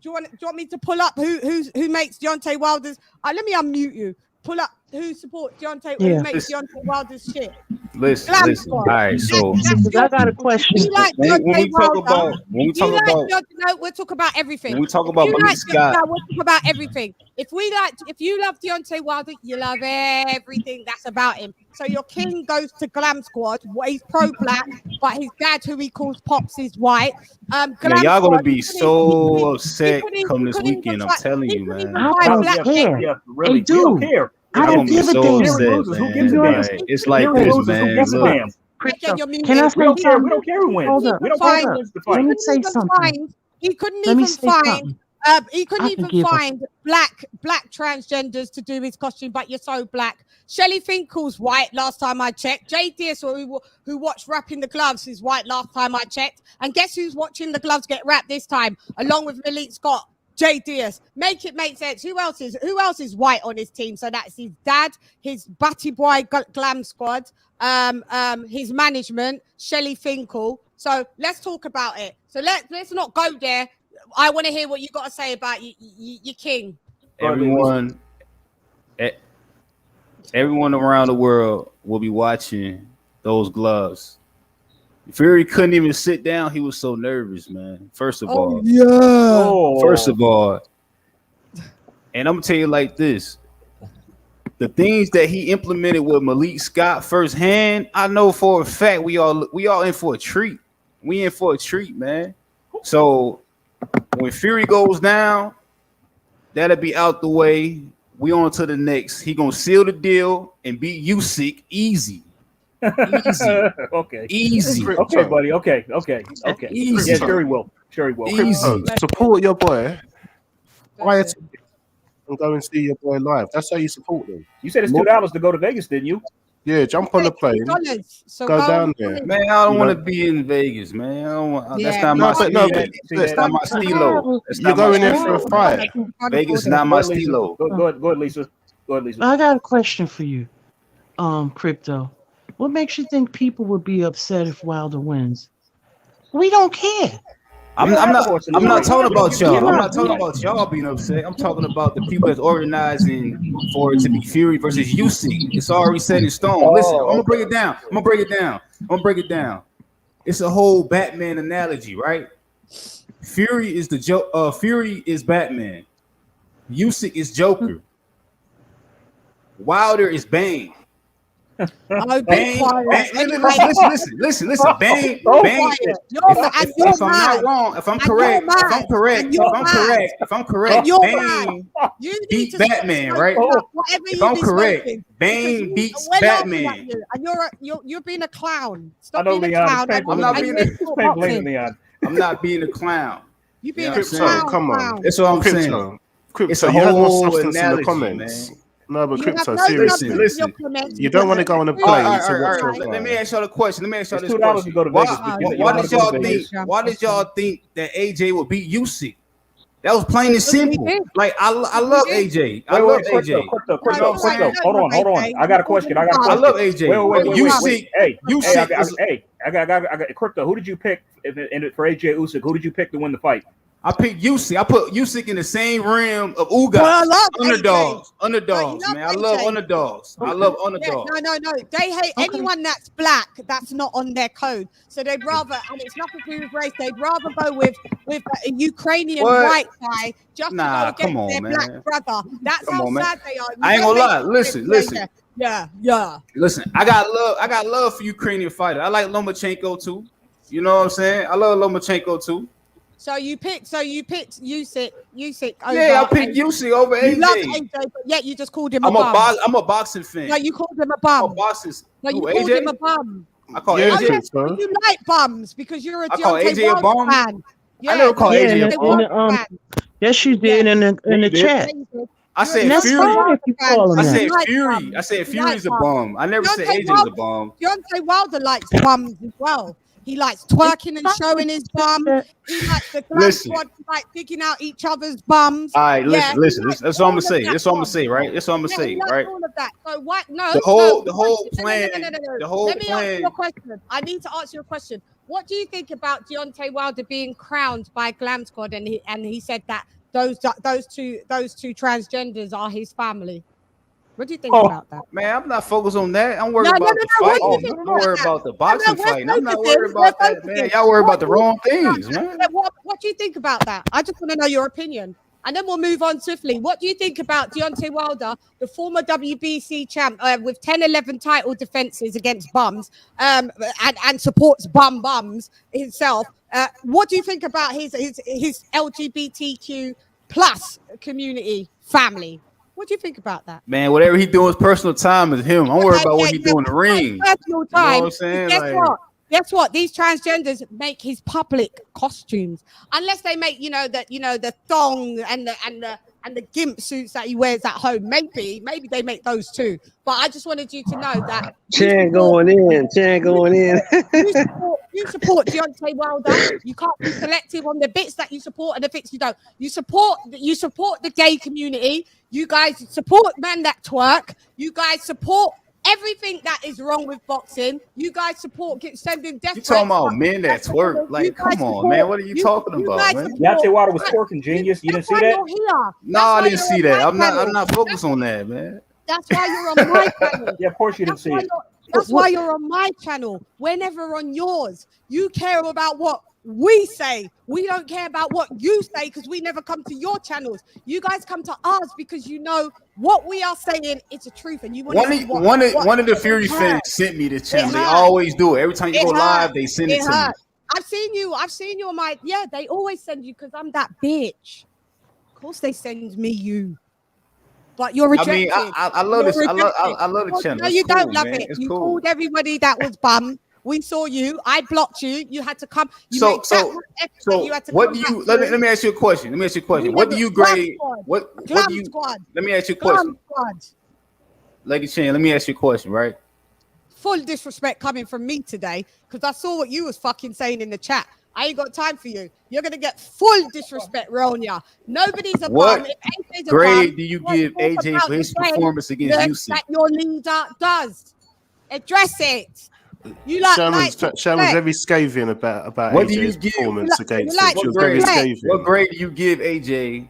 [SPEAKER 1] you want me to pull up who makes Deontay Wilder's? Let me unmute you. Pull up who support Deontay,
[SPEAKER 5] Yeah.
[SPEAKER 1] who makes Deontay Wilder's shit.
[SPEAKER 11] Listen. All right, so
[SPEAKER 5] I got a question.
[SPEAKER 1] You like
[SPEAKER 11] when we talk
[SPEAKER 1] Wilder,
[SPEAKER 11] about
[SPEAKER 1] we'll talk about everything.
[SPEAKER 11] when we talk about
[SPEAKER 1] We'll
[SPEAKER 11] Malik Scott,
[SPEAKER 1] talk about everything. If you love Deontay Wilder, you love everything that's about him. So your king goes to Glam Squad. He's pro-black, but his dad, who he calls Pops, is white.
[SPEAKER 11] y'all gonna be so upset come this weekend. I'm telling you, man.
[SPEAKER 5] I don't care.
[SPEAKER 6] Yeah, really,
[SPEAKER 5] They do.
[SPEAKER 6] we don't care.
[SPEAKER 5] I don't give a
[SPEAKER 11] so
[SPEAKER 5] damn.
[SPEAKER 11] upset,
[SPEAKER 6] Who gives a
[SPEAKER 11] man.
[SPEAKER 6] damn?
[SPEAKER 11] It's like
[SPEAKER 6] Fury
[SPEAKER 11] this,
[SPEAKER 6] loses,
[SPEAKER 11] man.
[SPEAKER 6] who gives a
[SPEAKER 11] Look,
[SPEAKER 6] damn?
[SPEAKER 5] Can I say
[SPEAKER 6] We don't care. We
[SPEAKER 5] something?
[SPEAKER 6] don't care who wins.
[SPEAKER 5] Hold up.
[SPEAKER 6] We don't care who wins the fight.
[SPEAKER 5] Let me say something.
[SPEAKER 1] He couldn't
[SPEAKER 5] Let me
[SPEAKER 1] even
[SPEAKER 5] say
[SPEAKER 1] find.
[SPEAKER 5] something.
[SPEAKER 1] He couldn't
[SPEAKER 5] I can
[SPEAKER 1] even
[SPEAKER 5] give a-
[SPEAKER 1] find black transgenders to do his costume, but you're so black. Shelley Finkel's white last time I checked. Jay Diaz, who watched Wrapping the Gloves, is white last time I checked. And guess who's watching the gloves get wrapped this time, along with Malik Scott? Jay Diaz. Make it make sense. Who else is white on his team? So that's his dad, his Batty Boy Glam Squad, his management, Shelley Finkel. So let's talk about it. So let's not go there. I want to hear what you got to say about your king.
[SPEAKER 11] everyone around the world will be watching those gloves. Fury couldn't even sit down. He was so nervous, man. First of all, and I'm gonna tell you like this: the things that he implemented with Malik Scott firsthand, I know for a fact we all in for a treat. We in for a treat, man. So when Fury goes down, that'll be out the way. We on to the next. He gonna seal the deal and beat Usyk easy.
[SPEAKER 6] Okay.
[SPEAKER 11] Easy.
[SPEAKER 6] Okay, buddy. Okay.
[SPEAKER 11] Easy.
[SPEAKER 6] Yeah, sure he will.
[SPEAKER 11] Easy.
[SPEAKER 2] Support your boy. Buy a ticket and go and see your boy live. That's how you support them.
[SPEAKER 6] You said it's $2 to go to Vegas, didn't you?
[SPEAKER 2] Yeah, jump on the plane.
[SPEAKER 1] So
[SPEAKER 2] go down there.
[SPEAKER 11] Man, I don't want to be in Vegas, man. I don't want, that's not my stilo. That's not my stilo.
[SPEAKER 2] You're going in for a fight.
[SPEAKER 11] Vegas is not my stilo.
[SPEAKER 6] Go ahead, Lisa.
[SPEAKER 5] I got a question for you, Crypto. What makes you think people would be upset if Wilder wins? We don't care.
[SPEAKER 11] I'm not talking about y'all. I'm not talking about y'all being upset. I'm talking about the people that's organizing for it to be Fury versus Usyk. It's already set in stone. Listen, I'm gonna break it down. It's a whole Batman analogy, right? Fury is Fury is Batman. Usyk is Joker. Wilder is Bane. Bane, listen. Bane. If I'm correct, Bane beat Batman, right? If I'm correct, Bane beats Batman.
[SPEAKER 1] And you're being a clown. Stop
[SPEAKER 6] being a clown.
[SPEAKER 11] I'm not being a clown.
[SPEAKER 1] You being a clown.
[SPEAKER 2] Come on.
[SPEAKER 11] That's what I'm saying.
[SPEAKER 2] It's a whole substance in the comments.
[SPEAKER 11] Man.
[SPEAKER 2] No, but Crypto, seriously, listen. You don't want to go on a plane to watch your guy.
[SPEAKER 11] Let me ask y'all the question.
[SPEAKER 6] $2 to go to Vegas.
[SPEAKER 11] Why did y'all think that AJ would beat Usyk? That was plain and simple. Like I love AJ. I love AJ.
[SPEAKER 6] Quick, hold on. I got a question. I
[SPEAKER 11] love AJ.
[SPEAKER 6] Wait.
[SPEAKER 11] Usyk.
[SPEAKER 6] Hey, I got Crypto. Who did you pick for AJ Usyk? Who did you pick to win the fight?
[SPEAKER 11] I picked Usyk. I put Usyk in the same realm of Ugas.
[SPEAKER 1] Well, I love
[SPEAKER 11] underdogs,
[SPEAKER 1] AJ.
[SPEAKER 11] man. I love underdogs. I love underdogs.
[SPEAKER 1] No. They hate anyone that's black that's not on their code. So they'd rather, and it's nothing to do with race. They'd rather go with a Ukrainian white guy just to go against their black brother. That's how sad they are.
[SPEAKER 11] I ain't gonna lie. Listen.
[SPEAKER 1] Yeah.
[SPEAKER 11] Listen, I got love for Ukrainian fighters. I like Lomachenko too. You know what I'm saying? I love Lomachenko too.
[SPEAKER 1] So you picked Usyk over.
[SPEAKER 11] Yeah, I picked Usyk over AJ.
[SPEAKER 1] You love AJ, but yet you just called him a bum.
[SPEAKER 11] I'm a boxing fan.
[SPEAKER 1] No, you called him a bum. No, you called him a bum.
[SPEAKER 11] I call AJ.
[SPEAKER 1] You like bums because you're a
[SPEAKER 11] AJ a bum
[SPEAKER 1] fan.
[SPEAKER 11] Yeah. I never call AJ a bum.
[SPEAKER 5] Yes, you did in the chat.
[SPEAKER 11] I said Fury. I said Fury's a bum. I never said AJ's a bum.
[SPEAKER 1] Deontay Wilder likes bums as well. He likes twerking and showing his bum. He likes the Glam Squad, like digging out each other's bums.
[SPEAKER 11] All right, listen. That's what I'm gonna say. That's what I'm gonna say, right? That's what I'm gonna say, right?
[SPEAKER 1] All of that. So what? No.
[SPEAKER 11] The whole plan. The whole
[SPEAKER 1] Let me
[SPEAKER 11] plan.
[SPEAKER 1] ask you a question. I need to ask you a question. What do you think about Deontay Wilder being crowned by Glam Squad? And he said that those two transgenders are his family. What do you think about that?
[SPEAKER 11] Man, I'm not focused on that. I'm worried about the fight. I'm worried about the boxing fight. I'm not worried about that, man. Y'all worried about the wrong things, man.
[SPEAKER 1] What do you think about that? I just want to know your opinion. And then we'll move on swiftly. What do you think about Deontay Wilder, the former WBC champ with 10-11 title defenses against bums and supports bums himself? What do you think about his LGBTQ plus community family? What do you think about that?
[SPEAKER 11] Man, whatever he doing, his personal time is him. I'm worried about what he do in the ring.
[SPEAKER 1] Personal time.
[SPEAKER 11] You know what I'm saying?
[SPEAKER 1] Guess what? These transgenders make his public costumes, unless they make the thong and the gimp suits that he wears at home. Maybe they make those too. But I just wanted you to know that
[SPEAKER 8] Chan going in.
[SPEAKER 1] You support Deontay Wilder. You can't be selective on the bits that you support and the bits you don't. You support the gay community. You guys support men that twerk. You guys support everything that is wrong with boxing. You guys support sending death.
[SPEAKER 11] You talking about men that twerk? Like, come on, man. What are you talking about, man?
[SPEAKER 6] Deontay Wilder was twerking, genius. You didn't see that?
[SPEAKER 11] No, I didn't see that. I'm not focused on that, man.
[SPEAKER 1] That's why you're on my channel.
[SPEAKER 6] Yeah, of course you didn't see it.
[SPEAKER 1] That's why you're on my channel. We're never on yours. You care about what we say. We don't care about what you say because we never come to your channels. You guys come to ours because you know what we are saying is the truth, and you want to see
[SPEAKER 11] one of the Fury fans sent me this channel. They always do it. Every time you go live, they send it to me.
[SPEAKER 1] I've seen you on my they always send you because I'm that bitch. Of course they send me you. But you're rejected.
[SPEAKER 11] I mean, I love this. I love the channel.
[SPEAKER 1] No, you don't love it. You called everybody that was bum. We saw you. I blocked you. You had to come.
[SPEAKER 11] So what do you? Let me ask you a question. What do you grade? What do you? Let me ask you a question. Lady Chan, let me ask you a question. Right?
[SPEAKER 1] Full disrespect coming from me today because I saw what you was fucking saying in the chat. I ain't got time for you. You're gonna get full disrespect, Ronya. Nobody's a
[SPEAKER 11] what
[SPEAKER 1] bum. If
[SPEAKER 11] grade do you give AJ for his performance against UC?
[SPEAKER 1] That your leader does. Address it. You like
[SPEAKER 2] Sharon's very scathing about AJ's performance against him. She was very scathing.
[SPEAKER 11] What grade do you give AJ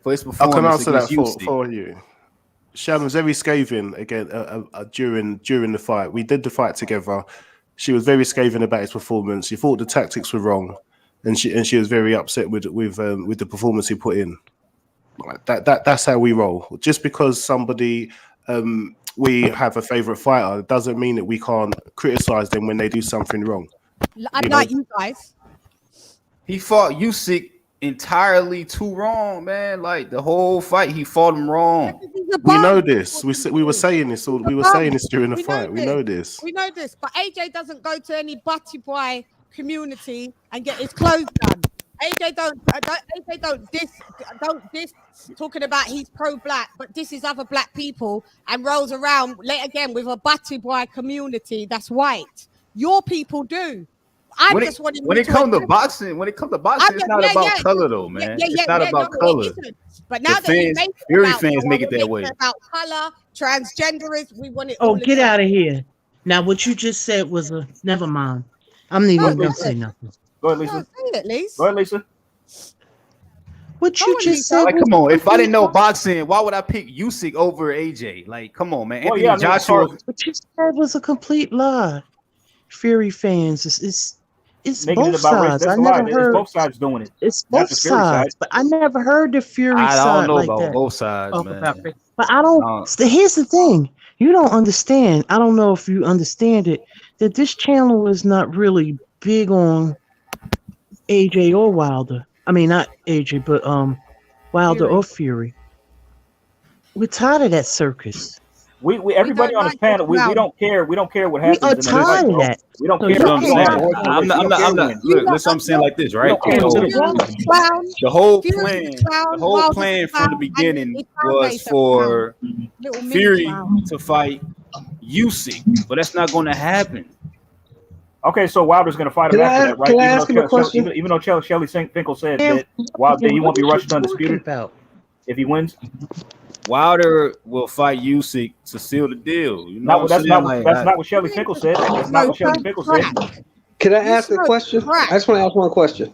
[SPEAKER 11] for his performance?
[SPEAKER 2] I can answer that
[SPEAKER 11] UC?
[SPEAKER 2] for you. Sharon was very scathing again during the fight. We did the fight together. She was very scathing about his performance. She thought the tactics were wrong, and she was very upset with the performance he put in. That's how we roll. Just because somebody we have a favorite fighter doesn't mean that we can't criticize them when they do something wrong.
[SPEAKER 1] Like you guys.
[SPEAKER 11] He fought Usyk entirely too wrong, man. Like the whole fight, he fought him wrong.
[SPEAKER 2] We know this. We were saying this. We were saying this during the fight. We know this.
[SPEAKER 1] We know this. But AJ doesn't go to any butty boy community and get his clothes done. AJ don't diss talking about he's pro-black, but this is other black people and rolls around again with a butty boy community that's white. Your people do.
[SPEAKER 11] When it comes to boxing, it's not about color though, man. It's not about color.
[SPEAKER 1] But now that
[SPEAKER 11] Fury fans make it that way.
[SPEAKER 1] About color, transgenderism, we want it.
[SPEAKER 5] Oh, get out of here! Now, what you just said was a never mind. I'm not even gonna say nothing.
[SPEAKER 6] Go ahead, Lisa.
[SPEAKER 1] Say it, Lisa.
[SPEAKER 6] Go ahead, Lisa.
[SPEAKER 5] What you just said?
[SPEAKER 11] Like, come on. If I didn't know boxing, why would I pick Usyk over AJ? Like, come on, man.
[SPEAKER 6] Anthony
[SPEAKER 11] Joshua.
[SPEAKER 5] What you said was a complete lie. Fury fans, it's both sides. I never heard
[SPEAKER 6] both sides doing it.
[SPEAKER 5] It's both sides, but I never heard the Fury side.
[SPEAKER 11] I don't know
[SPEAKER 5] like
[SPEAKER 11] about
[SPEAKER 5] that.
[SPEAKER 11] both sides, man.
[SPEAKER 5] But I don't. Here's the thing: you don't understand. I don't know if you understand it. That this channel is not really big on AJ or Wilder. I mean, not AJ, but Wilder or Fury. We're tired of that circus.
[SPEAKER 6] We everybody on this panel, we don't care. We don't care what happens.
[SPEAKER 5] We are tired of that.
[SPEAKER 6] We don't care.
[SPEAKER 11] I'm not. Look, listen, I'm saying like this, right? The whole plan from the beginning was for Fury to fight Usyk, but that's not going to happen.
[SPEAKER 6] Okay, so Wilder's going to fight him after that, right?
[SPEAKER 8] Can I ask him a question?
[SPEAKER 6] Even though Shelly Finkel said that Wilder, he won't be rushed to undisputed if he wins.
[SPEAKER 11] Wilder will fight Usyk to seal the deal. You know
[SPEAKER 6] that's not what Shelly Finkel said. That's not what Shelly Finkel said.
[SPEAKER 8] Can I ask a question? I just want to ask one question.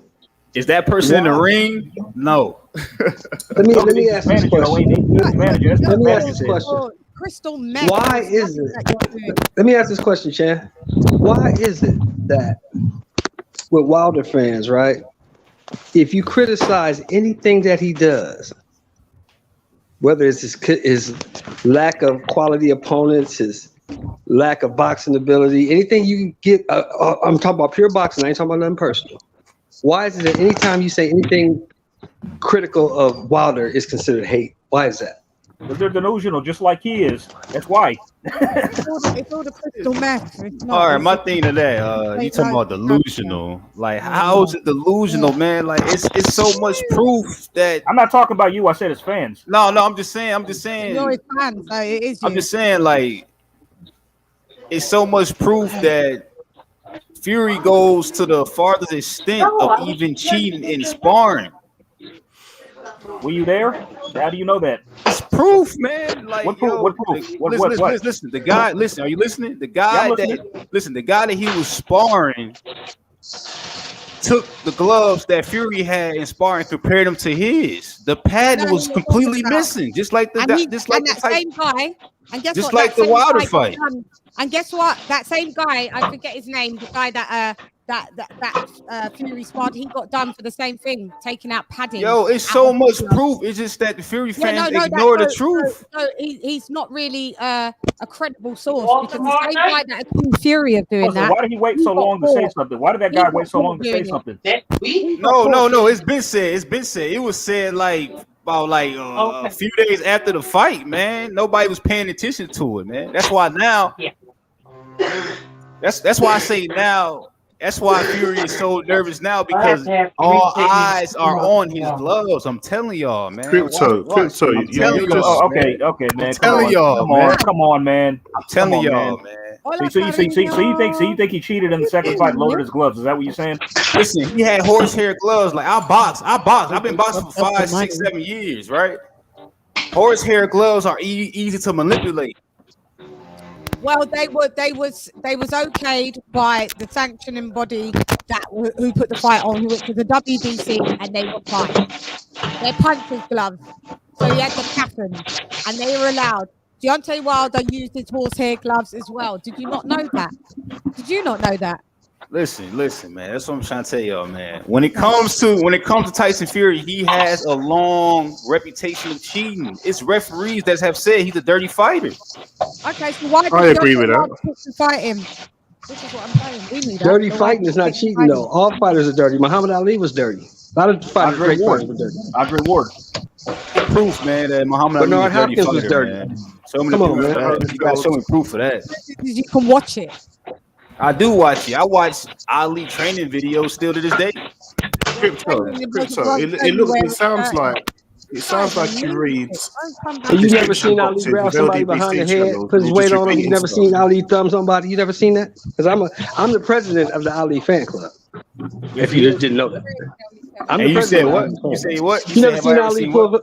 [SPEAKER 11] Is that person in the ring? No.
[SPEAKER 8] Let me ask this question. Let me ask this question.
[SPEAKER 1] crystal meth.
[SPEAKER 8] Why is it? Let me ask this question, Chan. Why is it that with Wilder fans, right? If you criticize anything that he does, whether it's his lack of quality opponents, his lack of boxing ability, anything you get, I'm talking about pure boxing, I ain't talking about nothing personal. Why is it that anytime you say anything critical of Wilder is considered hate? Why is that?
[SPEAKER 6] Because they're delusional, just like he is. That's why.
[SPEAKER 1] It's all the crystal meth.
[SPEAKER 11] All right, my thing to that, you talking about delusional. Like, how is it delusional, man? Like, it's so much proof that...
[SPEAKER 6] I'm not talking about you. I said his fans.
[SPEAKER 11] No, I'm just saying.
[SPEAKER 1] You're his fans, so it is you.
[SPEAKER 11] I'm just saying, like, it's so much proof that Fury goes to the farthest extent of even cheating in sparring.
[SPEAKER 6] Were you there? How do you know that?
[SPEAKER 11] It's proof, man. Like,
[SPEAKER 6] what proof? What proof?
[SPEAKER 11] Listen. The guy. Listen. Are you listening? The guy the guy that he was sparring took the gloves that Fury had in sparring, compared them to his. The pattern was completely missing, just like the
[SPEAKER 1] same guy. And guess
[SPEAKER 11] just
[SPEAKER 1] what?
[SPEAKER 11] like the Wilder fight.
[SPEAKER 1] And guess what? That same guy, I forget his name, the guy that Fury sparred, he got done for the same thing, taking out padding.
[SPEAKER 11] Yo, it's so much proof. It's just that the Fury fans ignore the truth.
[SPEAKER 1] So he's not really a credible source, because the same guy that accused Fury of doing that.
[SPEAKER 6] Why did he wait so long to say something? Why did that guy wait so long to say something?
[SPEAKER 11] No. It's been said. It was said about a few days after the fight, man. Nobody was paying attention to it, man. That's why now. That's why I say now. That's why Fury is so nervous now, because all eyes are on his gloves. I'm telling y'all, man.
[SPEAKER 2] Crypto.
[SPEAKER 6] Okay, man. Come on, man.
[SPEAKER 11] I'm telling y'all, man.
[SPEAKER 6] So you think he cheated in the second fight, loaded his gloves? Is that what you're saying?
[SPEAKER 11] Listen, he had horsehair gloves. Like, I box. I've been boxing for 5, 6, 7 years, right? Horsehair gloves are easy to manipulate.
[SPEAKER 1] Well, they was okayed by the sanctioning body who put the fight on, which was the WBC, and they were fine. They're puncher's gloves, so he had the pattern, and they were allowed. Deontay Wilder used his horsehair gloves as well. Did you not know that? Did you not know that?
[SPEAKER 11] Listen, man. That's what I'm trying to tell y'all, man. When it comes to Tyson Fury, he has a long reputation of cheating. It's referees that have said he's a dirty fighter.
[SPEAKER 1] Okay, so why?
[SPEAKER 2] I agree with that.
[SPEAKER 1] To fight him? This is what I'm saying. We need
[SPEAKER 8] dirty fighting is not cheating, though. All fighters are dirty. Muhammad Ali was dirty. A lot of fighters, great fighters, were dirty.
[SPEAKER 6] Andre Ward.
[SPEAKER 11] Proof, man, that Muhammad Ali
[SPEAKER 8] Bernard Hopkins was dirty.
[SPEAKER 11] Man. So many proof for that. You got so many proof for that.
[SPEAKER 1] You can watch it.
[SPEAKER 11] I do watch it. I watch Ali training videos still to this day.
[SPEAKER 2] Crypto. It sounds like he reads.
[SPEAKER 8] So you never seen Ali grab somebody behind the head, put his weight on him? You never seen Ali thumb somebody? You never seen that? Because I'm the president of the Ali fan club. If you just didn't know that.
[SPEAKER 11] You said what? You say what?
[SPEAKER 8] You never seen Ali pull?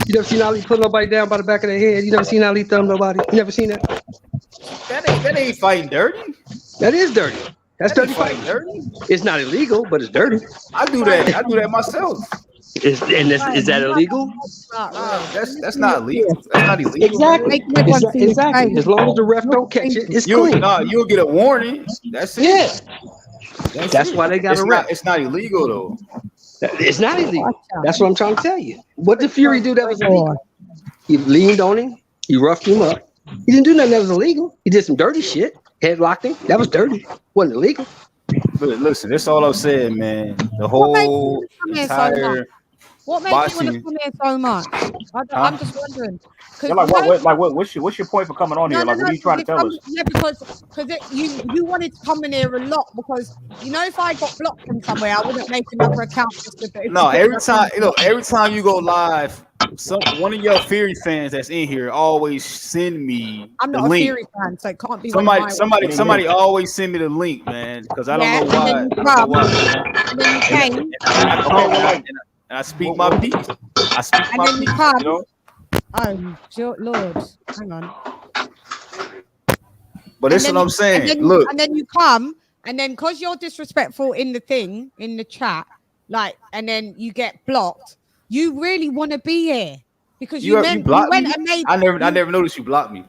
[SPEAKER 8] You never seen Ali put nobody down by the back of their head? You never seen Ali thumb nobody? You never seen that?
[SPEAKER 11] That ain't fighting dirty.
[SPEAKER 8] That is dirty. That's dirty fighting.
[SPEAKER 11] Dirty.
[SPEAKER 8] It's not illegal, but it's dirty.
[SPEAKER 11] I do that myself.
[SPEAKER 8] Is that illegal?
[SPEAKER 11] That's not illegal. That's not illegal.
[SPEAKER 8] Exactly. As long as the ref don't catch it, it's clean.
[SPEAKER 11] You'll get a warning. That's it.
[SPEAKER 8] Yeah. That's why they got a ref.
[SPEAKER 11] It's not illegal though.
[SPEAKER 8] It's not illegal. That's what I'm trying to tell you. What did Fury do that was illegal? He leaned on him. He roughed him up. He didn't do nothing that was illegal. He did some dirty shit. Headlocked him. That was dirty. Wasn't illegal.
[SPEAKER 11] But listen, that's all I'm saying, man. The whole entire.
[SPEAKER 1] What makes you want to come here so much? I'm just wondering.
[SPEAKER 6] Yeah, what's your point for coming on here? What are you trying to tell us?
[SPEAKER 1] Yeah, because you wanted to come in here a lot, because if I got blocked from somewhere, I wouldn't make another account.
[SPEAKER 11] Every time you go live, one of your Fury fans that's in here always send me.
[SPEAKER 1] I'm not a Fury fan, so it can't be.
[SPEAKER 11] Somebody always send me the link, man, because I don't know why.
[SPEAKER 1] And then you came.
[SPEAKER 11] And I speak my piece.
[SPEAKER 1] You come. Oh, Lord, hang on.
[SPEAKER 11] But this is what I'm saying.
[SPEAKER 1] And then you come, and then because you're disrespectful in the chat, and then you get blocked. You really want to be here because you went and made.
[SPEAKER 11] I never noticed you blocked me.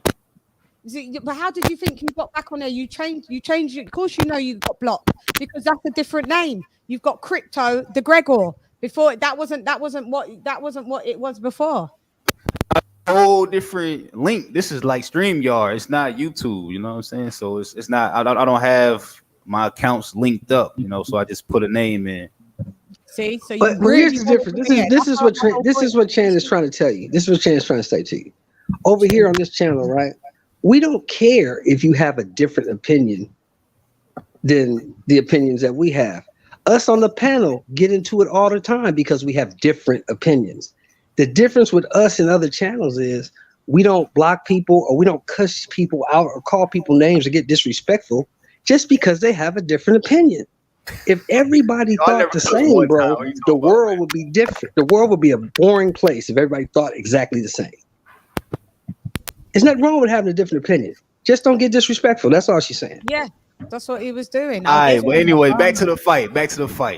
[SPEAKER 1] But how did you think you got back on there? You changed it. Of course, you know you got blocked because that's a different name. You've got Crypto the Gregor. Before that wasn't what it was before.
[SPEAKER 11] Whole different link. This is like StreamYard. It's not YouTube. You know what I'm saying? So it's not. I don't have my accounts linked up. You know, so I just put a name in.
[SPEAKER 1] See, so
[SPEAKER 8] but here's the difference. This is what Chan is trying to tell you. This is what Chan is trying to say to you. Over here on this channel, right? We don't care if you have a different opinion than the opinions that we have. Us on the panel get into it all the time because we have different opinions. The difference with us and other channels is we don't block people or we don't cuss people out or call people names or get disrespectful just because they have a different opinion. If everybody thought the same, bro, the world would be different. The world would be a boring place if everybody thought exactly the same. There's nothing wrong with having a different opinion. Just don't get disrespectful. That's all she's saying.
[SPEAKER 1] Yeah. That's what he was doing.
[SPEAKER 11] All right, but anyway, back to the fight.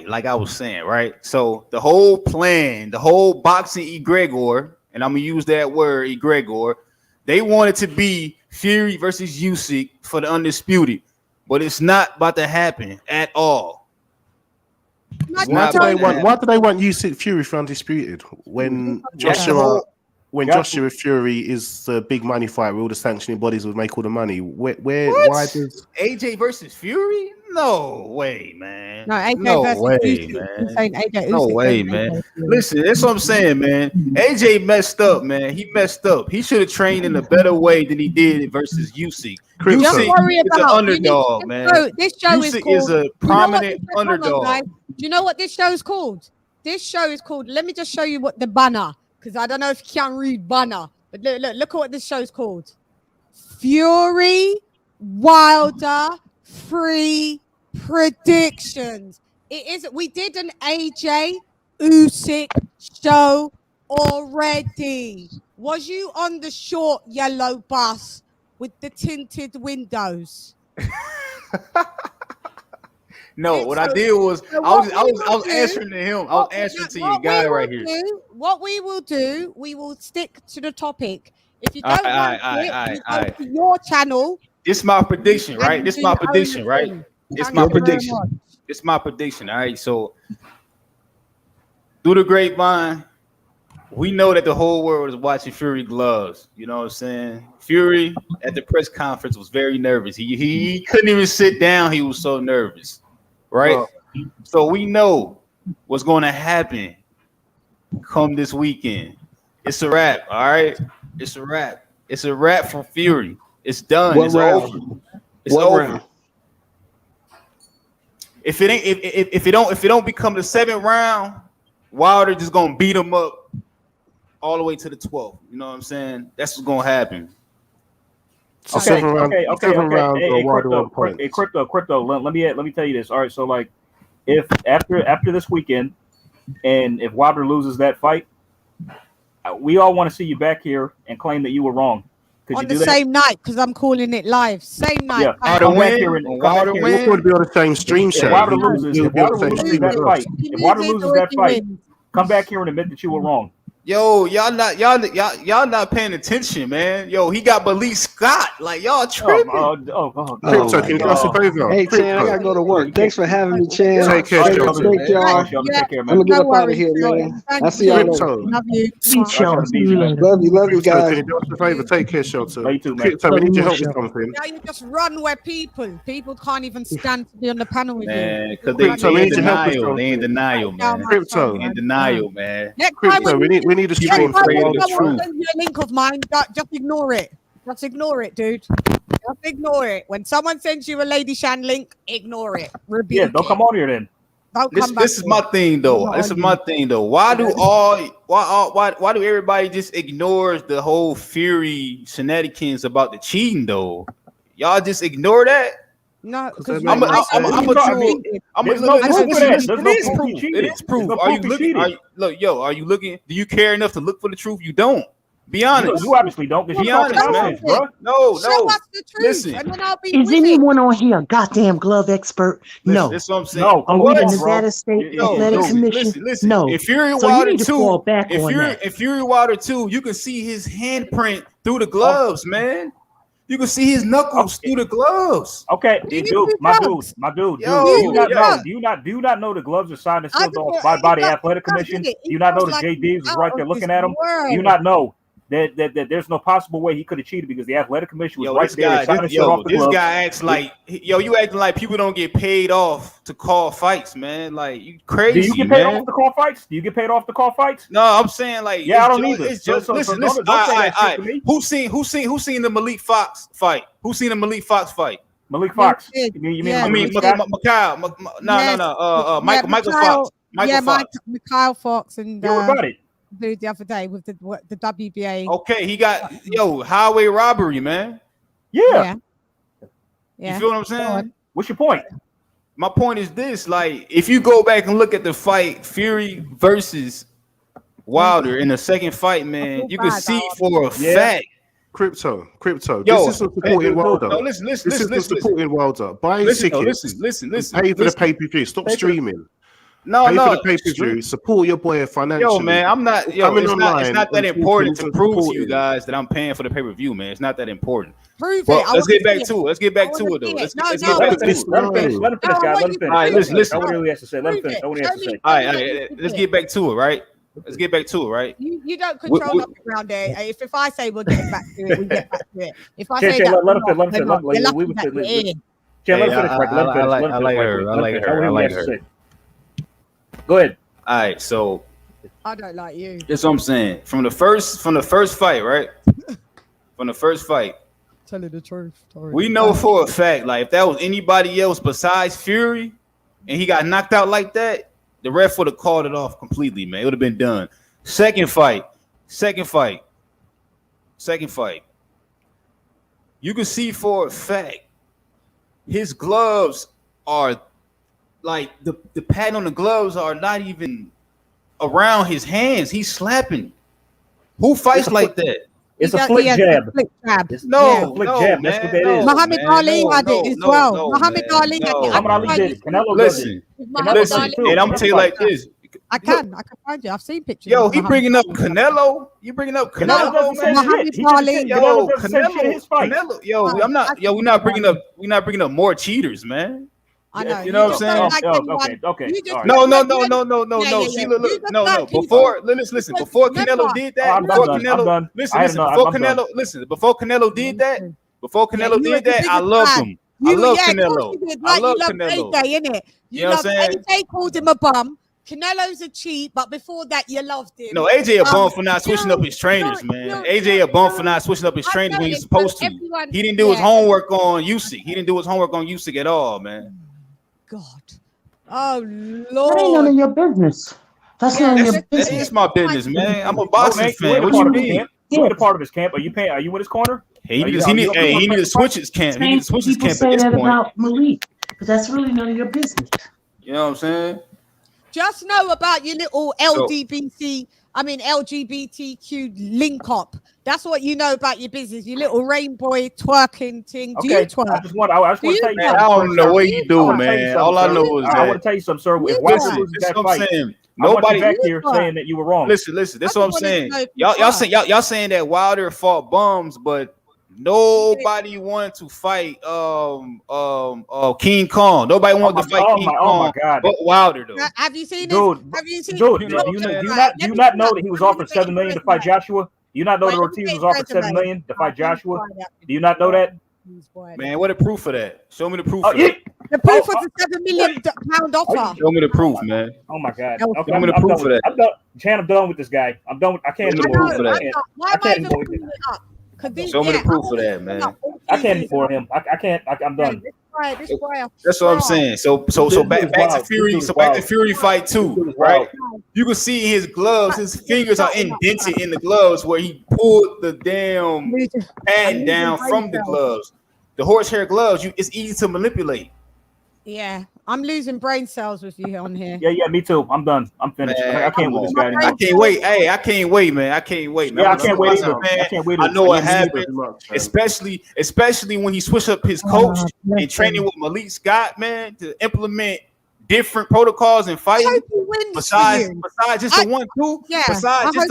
[SPEAKER 11] Like I was saying, right? So the whole plan, the whole boxing egregor, and I'm gonna use that word egregor, they wanted to be Fury versus Usyk for the undisputed, but it's not about to happen at all.
[SPEAKER 2] Why do they want Usyk Fury for undisputed when Joshua Fury is the big money fight where all the sanctioning bodies would make all the money? Why does
[SPEAKER 11] AJ versus Fury? No way, man.
[SPEAKER 1] No
[SPEAKER 11] way, man. Listen, that's what I'm saying, man. AJ messed up, man. He messed up. He should have trained in a better way than he did versus Usyk. Usyk is an underdog, man. Usyk is a prominent underdog.
[SPEAKER 1] Do you know what this show is called? This show is called. Let me just show you what the banner. Because I don't know if you can read banner, but look at what this show's called. Fury Wilder Free Predictions. It is. We did an AJ Usyk show already. Was you on the short yellow bus with the tinted windows?
[SPEAKER 11] No, what I did was I was answering to him. I was answering to your guy right here.
[SPEAKER 1] What we will do, we will stick to the topic. If you don't go to your channel.
[SPEAKER 11] It's my prediction, right? It's my prediction, right? It's my prediction. It's my prediction. All right. So through the grapevine, we know that the whole world is watching Fury gloves. You know what I'm saying? Fury at the press conference was very nervous. He couldn't even sit down. He was so nervous. Right, so we know what's going to happen come this weekend. It's a wrap, all right. It's a wrap. It's a wrap for Fury. It's done. It's over. It's over. If it don't become the 7th round, Wilder just gonna beat him up all the way to the 12th. You know what I'm saying? That's what's gonna happen.
[SPEAKER 6] Okay. Hey, crypto. Let me tell you this. All right, so like, if after this weekend, and if Wilder loses that fight, we all want to see you back here and claim that you were wrong.
[SPEAKER 1] On the same night, because I'm calling it live. Same night.
[SPEAKER 6] Yeah, Wilder win.
[SPEAKER 2] We're going to be on the same stream show.
[SPEAKER 6] If Wilder loses that fight, come back here and admit that you were wrong.
[SPEAKER 11] Yo, y'all not paying attention, man. Yo, he got Malik Scott. Like y'all tripping.
[SPEAKER 2] Crypto, can you do us a favor?
[SPEAKER 8] Hey, Chan, I gotta go to work. Thanks for having me, Chan.
[SPEAKER 2] Take care,
[SPEAKER 8] y'all. I'm gonna get up out of here, man. I'll see y'all later.
[SPEAKER 1] Love you.
[SPEAKER 8] Love you guys.
[SPEAKER 2] Can you do us a favor? Take care, Shelter.
[SPEAKER 6] Crypto,
[SPEAKER 2] we need your help with something.
[SPEAKER 1] Now you just run where people can't even stand to be on the panel with
[SPEAKER 11] you.
[SPEAKER 1] Because
[SPEAKER 11] they in denial. They in denial, man.
[SPEAKER 2] Crypto.
[SPEAKER 11] In denial, man.
[SPEAKER 2] Crypto, we need a stream for all the truth.
[SPEAKER 1] Send you a link of mine. Just ignore it. Just ignore it, dude. Just ignore it. When someone sends you a Lady Shan link, ignore it.
[SPEAKER 6] Yeah, don't come on here then.
[SPEAKER 11] This is my thing though. This is my thing though. Why do everybody just ignore the whole Fury shenanigans about the cheating though? Y'all just ignore that?
[SPEAKER 1] No,
[SPEAKER 11] because it is proof. Are you looking? Are you looking? Do you care enough to look for the truth? You don't. Be honest.
[SPEAKER 6] You obviously don't.
[SPEAKER 11] Be honest, man. No. Listen.
[SPEAKER 5] Is anyone on here a goddamn glove expert? No.
[SPEAKER 11] That's what I'm saying.
[SPEAKER 6] No.
[SPEAKER 5] Are we in the Nevada State Athletic Commission?
[SPEAKER 11] Listen.
[SPEAKER 5] No.
[SPEAKER 11] If Fury Wilder 2, if Fury Wilder 2, you can see his handprint through the gloves, man. You can see his knuckles through the gloves.
[SPEAKER 6] Okay, dude, my dude.
[SPEAKER 11] Yo,
[SPEAKER 6] do you not know the gloves are signed and sealed off by the athletic commission? Do you not know that Jay Diggs was right there looking at him? Do you not know that there's no possible way he could have cheated because the athletic commission was right there.
[SPEAKER 11] This guy acts like you acting like people don't get paid off to call fights, man. Like you crazy.
[SPEAKER 6] Do you get paid off to call fights? Do you get paid off to call fights?
[SPEAKER 11] No, I'm saying like
[SPEAKER 6] I don't either.
[SPEAKER 11] It's just listen. All right. Who seen the Malik Fox fight? Who seen the Malik Fox fight?
[SPEAKER 6] Malik Fox. You mean
[SPEAKER 11] Mikhail? No. Michael Fox.
[SPEAKER 1] Mikhail Fox and
[SPEAKER 6] what about it?
[SPEAKER 1] The other day with the WBA.
[SPEAKER 11] Okay, he got highway robbery, man.
[SPEAKER 6] Yeah.
[SPEAKER 11] You feel what I'm saying?
[SPEAKER 6] What's your point?
[SPEAKER 11] My point is this: like, if you go back and look at the fight, Fury versus Wilder in the second fight, man, you can see for a fact.
[SPEAKER 2] Crypto. This is supporting Wilder.
[SPEAKER 11] No, listen.
[SPEAKER 2] This is supporting Wilder. Buy tickets.
[SPEAKER 11] Listen.
[SPEAKER 2] Pay for the pay-per-view. Stop streaming.
[SPEAKER 11] No.
[SPEAKER 2] For the pay-per-view. Support your boy financially.
[SPEAKER 11] Yo, man, I'm not. It's not that important to prove to you guys that I'm paying for the pay-per-view, man. It's not that important.
[SPEAKER 1] Prove
[SPEAKER 11] it. Let's get back to it. Let's get back to it, though. Let's get back to it.
[SPEAKER 6] Let him finish, guys. Let him finish.
[SPEAKER 11] All right, listen.
[SPEAKER 6] I want to hear what he has to say. Let him finish.
[SPEAKER 11] All right. Let's get back to it, right? Let's get back to it, right?
[SPEAKER 1] You don't control nothing around there. If I say we'll get back to it, we get back to it. If I say
[SPEAKER 6] that, let him finish. I like her. Go ahead.
[SPEAKER 11] All right, so
[SPEAKER 1] I don't like you.
[SPEAKER 11] That's what I'm saying. From the first fight, right? From the first fight.
[SPEAKER 1] Telling the truth.
[SPEAKER 11] We know for a fact, like if that was anybody else besides Fury, and he got knocked out like that, the ref would have called it off completely, man. It would have been done. Second fight. You can see for a fact his gloves are like the pattern on the gloves are not even around his hands. He's slapping. Who fights like that?
[SPEAKER 6] It's a flick jab.
[SPEAKER 11] No,
[SPEAKER 6] flick jab. That's what that is.
[SPEAKER 1] Muhammad Ali had it as well. Muhammad Ali had it.
[SPEAKER 6] Muhammad Ali did it. Canelo
[SPEAKER 11] listen, and I'm tell you like this.
[SPEAKER 1] I can find you. I've seen pictures.
[SPEAKER 11] Yo, he bringing up Canelo. You bringing up Canelo? Canelo. Yo, I'm not. Yo, we're not bringing up more cheaters, man.
[SPEAKER 1] I know.
[SPEAKER 11] You know what I'm saying?
[SPEAKER 6] Okay.
[SPEAKER 11] No. See, look. No. Before Canelo did that, before Canelo did that, I loved him. I love Canelo. I love Canelo.
[SPEAKER 1] AJ, innit? You love AJ, called him a bum. Canelo's a cheat, but before that, you loved him.
[SPEAKER 11] No, AJ a bum for not switching up his trainers, man. AJ a bum for not switching up his trainers when he's supposed to. He didn't do his homework on Usyk. At all, man.
[SPEAKER 1] God. Oh, Lord.
[SPEAKER 5] That ain't none of your business. That's none of your business.
[SPEAKER 11] It's my business, man. I'm a boxing fan. What you mean?
[SPEAKER 6] You're a part of his camp. Are you with his corner?
[SPEAKER 11] He need to switch his camp. He needs to switch his camp at this point.
[SPEAKER 5] About Malik, but that's really none of your business.
[SPEAKER 11] You know what I'm saying?
[SPEAKER 1] Just know about your little LGBTQ link up. That's what you know about your business. Your little rainbow twerking thing. Do you twerk?
[SPEAKER 6] I just want to tell you.
[SPEAKER 11] Man, I don't know what you do, man. All I know is that.
[SPEAKER 6] I want to tell you something, sir. If
[SPEAKER 11] Wilder loses that fight, nobody
[SPEAKER 6] back here saying that you were wrong.
[SPEAKER 11] Listen. That's what I'm saying. Y'all saying that Wilder fought bums, but nobody wanted to fight King Kong. Nobody wanted to fight King Kong.
[SPEAKER 6] Oh my God!
[SPEAKER 11] But Wilder though.
[SPEAKER 1] Have you seen
[SPEAKER 6] dude,
[SPEAKER 1] it? Have you seen
[SPEAKER 6] dude, do you not know that he was offered $7 million to fight Joshua? Do you not know that Ortiz was offered $7 million to fight Joshua? Do you not know that?
[SPEAKER 11] Man, what the proof for that? Show me the proof.
[SPEAKER 1] The proof was the £7 million offer.
[SPEAKER 11] Show me the proof, man.
[SPEAKER 6] Oh my God!
[SPEAKER 11] Okay, show me the proof for that.
[SPEAKER 6] I'm done with this guy. I'm done. I can't anymore.
[SPEAKER 1] I can't anymore with him.
[SPEAKER 11] Show me the proof for that, man.
[SPEAKER 6] I can't anymore him. I can't. I'm done.
[SPEAKER 11] That's what I'm saying. So back to Fury. So back to Fury fight 2, right? You can see his gloves. His fingers are indented in the gloves where he pulled the damn pad down from the gloves. The horsehair gloves. It's easy to manipulate.
[SPEAKER 1] Yeah, I'm losing brain cells with you on here.
[SPEAKER 6] Yeah, me too. I'm done. I'm finished. Man, I can't with this guy anymore.
[SPEAKER 11] I can't wait. Hey, I can't wait, man. I can't wait.
[SPEAKER 6] Yeah, I can't wait either. Man. I can't wait.
[SPEAKER 11] I know what happened. Especially when he switched up his coach and training with Malik Scott, man, to implement different protocols and fighting. Besides just the 1-2.
[SPEAKER 1] Yeah.
[SPEAKER 11] Besides just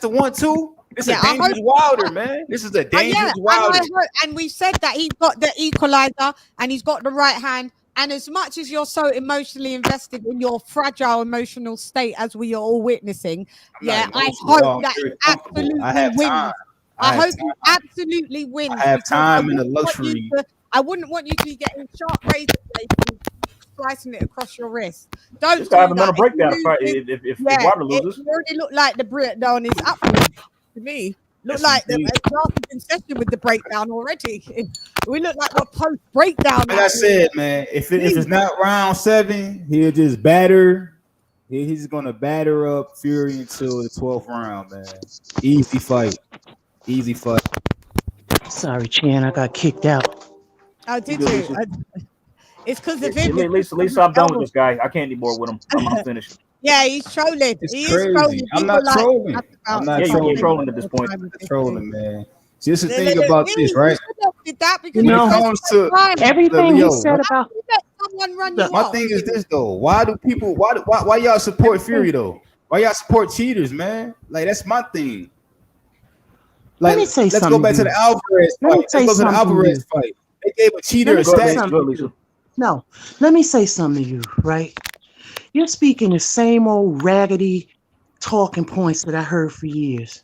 [SPEAKER 11] the 1-2. This is a dangerous Wilder, man. This is a dangerous Wilder.
[SPEAKER 1] And we said that he's got the equalizer and he's got the right hand. And as much as you're so emotionally invested in your fragile emotional state, as we are all witnessing, I hope that he absolutely wins. I hope he absolutely wins.
[SPEAKER 11] I have time and the luxury.
[SPEAKER 1] I wouldn't want you to be getting sharp razor blades and slicing it across your wrist. Don't
[SPEAKER 6] just have another breakdown fight if Wilder loses.
[SPEAKER 1] It already looked like the breakdown is up to me. Look like the been session with the breakdown already. We look like we're post breakdown.
[SPEAKER 11] Like I said, man, if it's not round 7, he'll just batter. He's gonna batter up Fury until the 12th round, man. Easy fight. Easy fight.
[SPEAKER 5] Sorry, Chan, I got kicked out.
[SPEAKER 1] Oh, did you? It's because of him.
[SPEAKER 6] At least I'm done with this guy. I can't anymore with him. I'm finished.
[SPEAKER 1] Yeah, he's trolling.
[SPEAKER 11] He is trolling. I'm not trolling. I'm not trolling.
[SPEAKER 6] You're trolling at this point.
[SPEAKER 11] I'm trolling, man. See, this is the thing about this, right?
[SPEAKER 5] Everything you said about
[SPEAKER 11] my thing is this though. Why do people? Why y'all support Fury though? Why y'all support cheaters, man? Like that's my thing. Like, let's go back to the Alvarez fight. Let's go to the Alvarez fight. They gave a cheater a statue.
[SPEAKER 5] No, let me say something to you, right? You're speaking the same old raggedy talking points that I heard for years.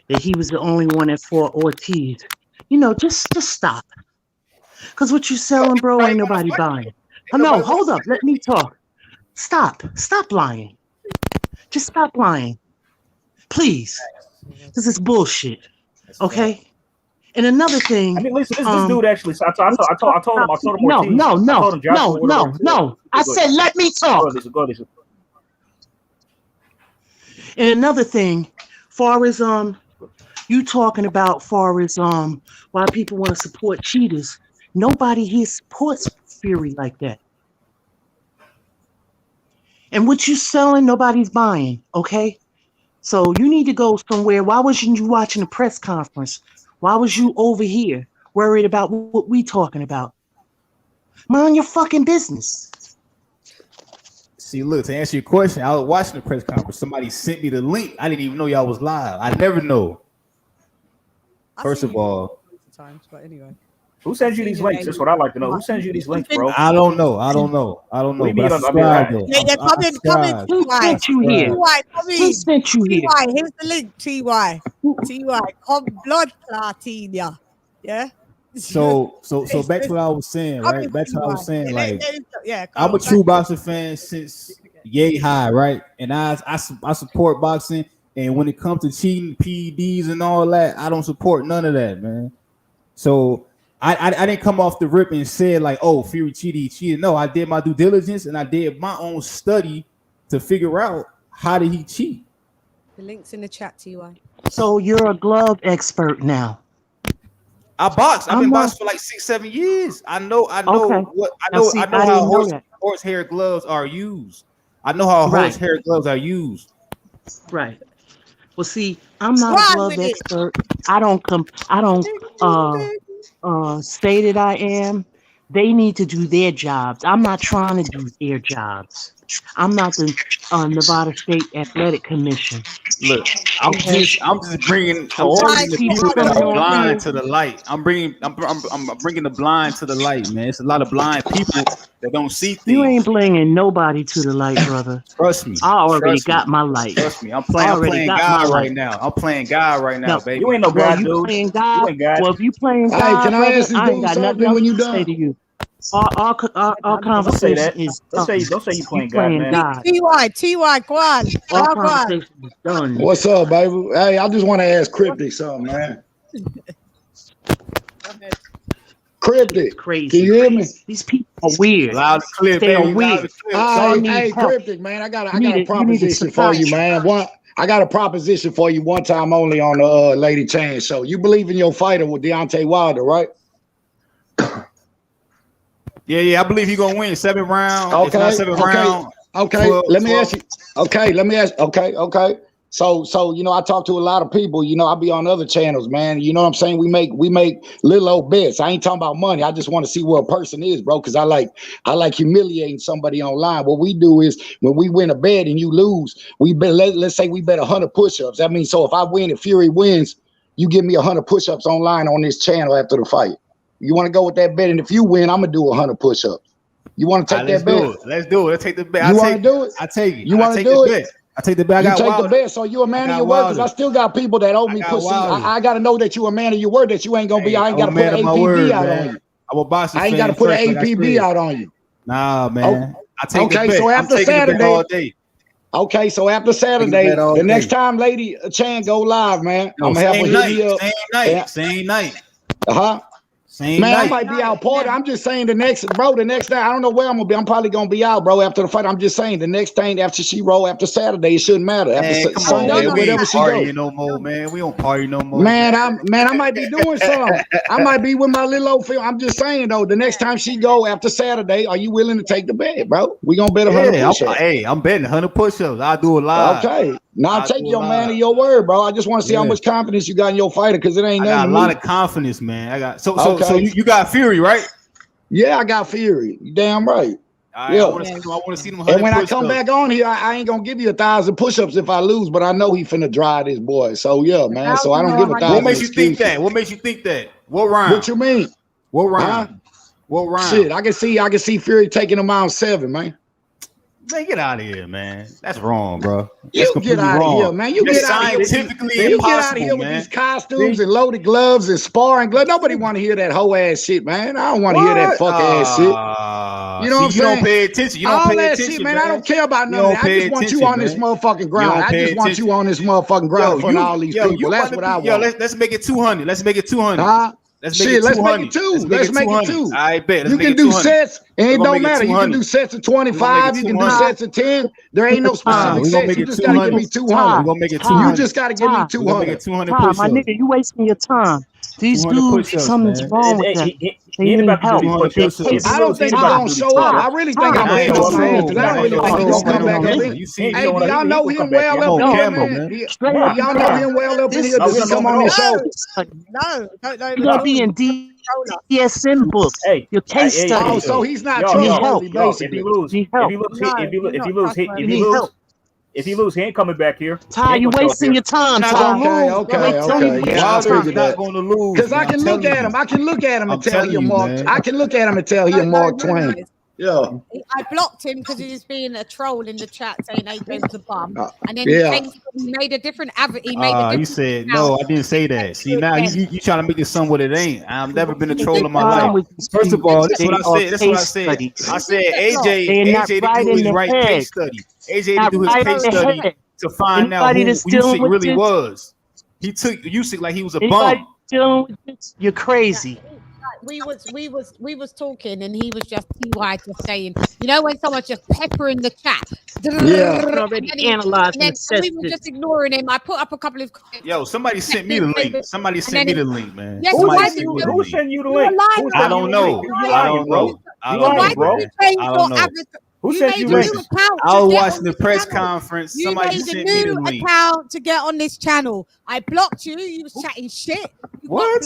[SPEAKER 5] That he was the only one that fought Ortiz. You know, just stop. Because what you selling, bro, ain't nobody buying. Oh, no, hold up. Let me talk. Stop. Stop lying. Just stop lying. Please. This is bullshit. Okay? And another thing.
[SPEAKER 6] I mean, listen, this dude actually. I told him.
[SPEAKER 5] No. I said, let me talk.
[SPEAKER 6] Go ahead.
[SPEAKER 5] And another thing, far as you talking about far as why people want to support cheaters. Nobody here supports Fury like that. And what you selling, nobody's buying. Okay, so you need to go somewhere. Why wasn't you watching the press conference? Why was you over here worried about what we talking about? Mind your fucking business.
[SPEAKER 11] See, look, to answer your question, I was watching the press conference. Somebody sent me the link. I didn't even know y'all was live. I never know. First of all,
[SPEAKER 1] but anyway.
[SPEAKER 6] Who sends you these links? That's what I like to know. Who sends you these links, bro?
[SPEAKER 11] I don't know.
[SPEAKER 1] Come in.
[SPEAKER 5] Who sent you here? Who sent you here?
[SPEAKER 1] TY, here's the link. TY, blood platina. Yeah.
[SPEAKER 11] So back to what I was saying, right? Back to what I was saying, like, I'm a true boxing fan since yay high, right? And I support boxing. And when it comes to cheating, PEDs and all that, I don't support none of that, man. So I didn't come off the rip and say like, oh, Fury cheated. No, I did my due diligence and I did my own study to figure out how did he cheat.
[SPEAKER 1] The link's in the chat, TY.
[SPEAKER 5] So you're a glove expert now.
[SPEAKER 11] I box. I've been boxing for like 6-7 years. I know how horsehair gloves are used. I know how horsehair gloves are used.
[SPEAKER 5] Right. Well, see, I'm not a glove expert. I don't say that I am. They need to do their jobs. I'm not trying to do their jobs. I'm not the Nevada State Athletic Commission.
[SPEAKER 11] Look, I'm just bringing the people that are blind to the light. I'm bringing the blind to the light, man. It's a lot of blind people that don't see things.
[SPEAKER 5] You ain't bringing nobody to the light, brother.
[SPEAKER 11] Trust me.
[SPEAKER 5] I already got my light.
[SPEAKER 11] Trust me. I'm playing God right now. I'm playing God right now, baby.
[SPEAKER 6] You ain't no God, dude.
[SPEAKER 5] You playing God? Well, if you playing God,
[SPEAKER 12] can I ask you
[SPEAKER 5] I ain't got nothing else to say to you. Our conversation is
[SPEAKER 6] don't say you playing God, man.
[SPEAKER 1] TY, go on.
[SPEAKER 5] Our conversation is done.
[SPEAKER 12] What's up, baby? Hey, I just want to ask Cryptic something, man. Cryptic,
[SPEAKER 5] crazy.
[SPEAKER 12] Can you hear me?
[SPEAKER 5] These people are weird.
[SPEAKER 11] Loud and clear,
[SPEAKER 5] they
[SPEAKER 11] baby.
[SPEAKER 5] are weird.
[SPEAKER 12] Hey, Cryptic, man. I got a proposition for you, man. I got a proposition for you one time only on the Lady Chan show. You believe in your fighter with Deontay Wilder, right?
[SPEAKER 11] Yeah, I believe he's gonna win 7 rounds.
[SPEAKER 12] Okay,
[SPEAKER 11] round.
[SPEAKER 12] Okay,
[SPEAKER 11] 12,
[SPEAKER 12] let me ask you. Okay. So you know, I talk to a lot of people. You know, I be on other channels, man. You know what I'm saying? We make little old bets. I ain't talking about money. I just want to see where a person is, bro. Because I like humiliating somebody online. What we do is when we win a bet and you lose, we bet. Let's say we bet 100 push-ups. That means so if I win and Fury wins, you give me 100 push-ups online on this channel after the fight. You want to go with that bet? And if you win, I'm gonna do 100 push-ups. You want to take that bet?
[SPEAKER 11] Let's do it. Let's take the bet.
[SPEAKER 12] You want to do it?
[SPEAKER 11] I take it.
[SPEAKER 12] You want to do it?
[SPEAKER 11] I take the bet.
[SPEAKER 12] You take the bet, so you a man of your word. Because I still got people that owe me pussy. I got to know that you a man of your word. That you ain't gonna be. I ain't got to put an APB out on you.
[SPEAKER 11] I'm a boxer.
[SPEAKER 12] I ain't got to put an APB out on you.
[SPEAKER 11] Nah, man. I take
[SPEAKER 12] okay,
[SPEAKER 11] the bet.
[SPEAKER 12] So after Saturday,
[SPEAKER 11] all day.
[SPEAKER 12] Okay, so after Saturday, the next time Lady Chan go live, man, I'm gonna have her hit me up.
[SPEAKER 11] Same night.
[SPEAKER 12] Man, I might be out party. I'm just saying the next day. I don't know where I'm gonna be. I'm probably gonna be out, bro, after the fight. I'm just saying the next thing after she roll after Saturday, it shouldn't matter. After Sunday, whatever she go.
[SPEAKER 11] No more, man. We don't party no more.
[SPEAKER 12] Man, I might be doing something. I might be with my little old film. I'm just saying though, the next time she go after Saturday, are you willing to take the bet, bro? We gonna bet 100 push-ups.
[SPEAKER 11] Hey, I'm betting 100 push-ups. I'll do it live.
[SPEAKER 12] Okay. Now take your man of your word, bro. I just want to see how much confidence you got in your fighter, because it ain't nothing.
[SPEAKER 11] I got a lot of confidence, man. I got so you got Fury, right?
[SPEAKER 12] Yeah, I got Fury. You damn right.
[SPEAKER 11] Yeah. I want to see them.
[SPEAKER 12] And when I come back on here, I ain't gonna give you 1,000 push-ups if I lose, but I know he finna drive this boy. So yeah, man. So I don't give 1,000.
[SPEAKER 11] What makes you think that? What makes you think that? What round?
[SPEAKER 12] What you mean?
[SPEAKER 11] What round? Huh? What round?
[SPEAKER 12] Shit, I can see Fury taking him out 7, man.
[SPEAKER 11] Man, get out of here, man. That's wrong, bro.
[SPEAKER 12] You get out of here, man. You get out of here. You get out of here with these costumes and loaded gloves and sparring gloves. Nobody want to hear that whole ass shit, man. I don't want to hear that fuck ass shit. You know what I'm saying?
[SPEAKER 11] You don't pay attention. You don't pay attention,
[SPEAKER 12] shit, man. I don't care about none of that. I just want you on this motherfucking ground. I just want you on this motherfucking ground in front of all these people. That's what I want.
[SPEAKER 11] Yo, let's make it 200. Let's make it 200.
[SPEAKER 12] Huh? Let's make it 2. Let's make it 2.
[SPEAKER 11] I bet.
[SPEAKER 12] You can do sets, and it don't matter. You can do sets of 25. You can do sets of 10. There ain't no specific sets. You just gotta give me 200.
[SPEAKER 11] We're gonna make it 200.
[SPEAKER 12] You just gotta give me 200.
[SPEAKER 5] 200 push-ups. My nigga, you wasting your time. These dudes, something's wrong with them. They need help.
[SPEAKER 12] I don't think he's gonna show up. I really think I'm gonna show up, because I don't really think he's gonna come back up in. Hey, do y'all know him well up here, man? Y'all know him well up in here? Does he come on this show?
[SPEAKER 1] No.
[SPEAKER 5] You're gonna be in DSM books.
[SPEAKER 8] Hey,
[SPEAKER 5] your case study.
[SPEAKER 12] Oh, so he's not trustworthy, basically.
[SPEAKER 6] If he lose, he ain't coming back here.
[SPEAKER 5] Ty, you wasting your time, Ty.
[SPEAKER 12] Okay. Yeah, I figured that.
[SPEAKER 11] Going to lose.
[SPEAKER 12] Because I can look at him. I can look at him and tell he a Mark. I can look at him and tell he a Mark Twain. Yeah.
[SPEAKER 1] I blocked him because he was being a troll in the chat saying Adrian's a bum. And then he made a different
[SPEAKER 11] you said no, I didn't say that. See, now you trying to make it something what it ain't. I've never been a troll in my life. First of all, that's what I said. I said AJ didn't do his right case study. AJ didn't do his case study to find out who Usyk really was. He took Usyk like he was a bum.
[SPEAKER 5] You're crazy.
[SPEAKER 1] We was talking, and he was just TY just saying, you know, when someone's just peppering the chat.
[SPEAKER 5] Already analyzing.
[SPEAKER 1] We were just ignoring him. I put up a couple of.
[SPEAKER 11] Yo, somebody sent me the link. Somebody sent me the link, man.
[SPEAKER 1] Yes,
[SPEAKER 6] who sent you the link?
[SPEAKER 11] I don't know. I don't know.
[SPEAKER 6] Who sent you the link?
[SPEAKER 11] I was watching the press conference. Somebody sent me the link.
[SPEAKER 1] Account to get on this channel. I blocked you. You was chatting shit.
[SPEAKER 11] What?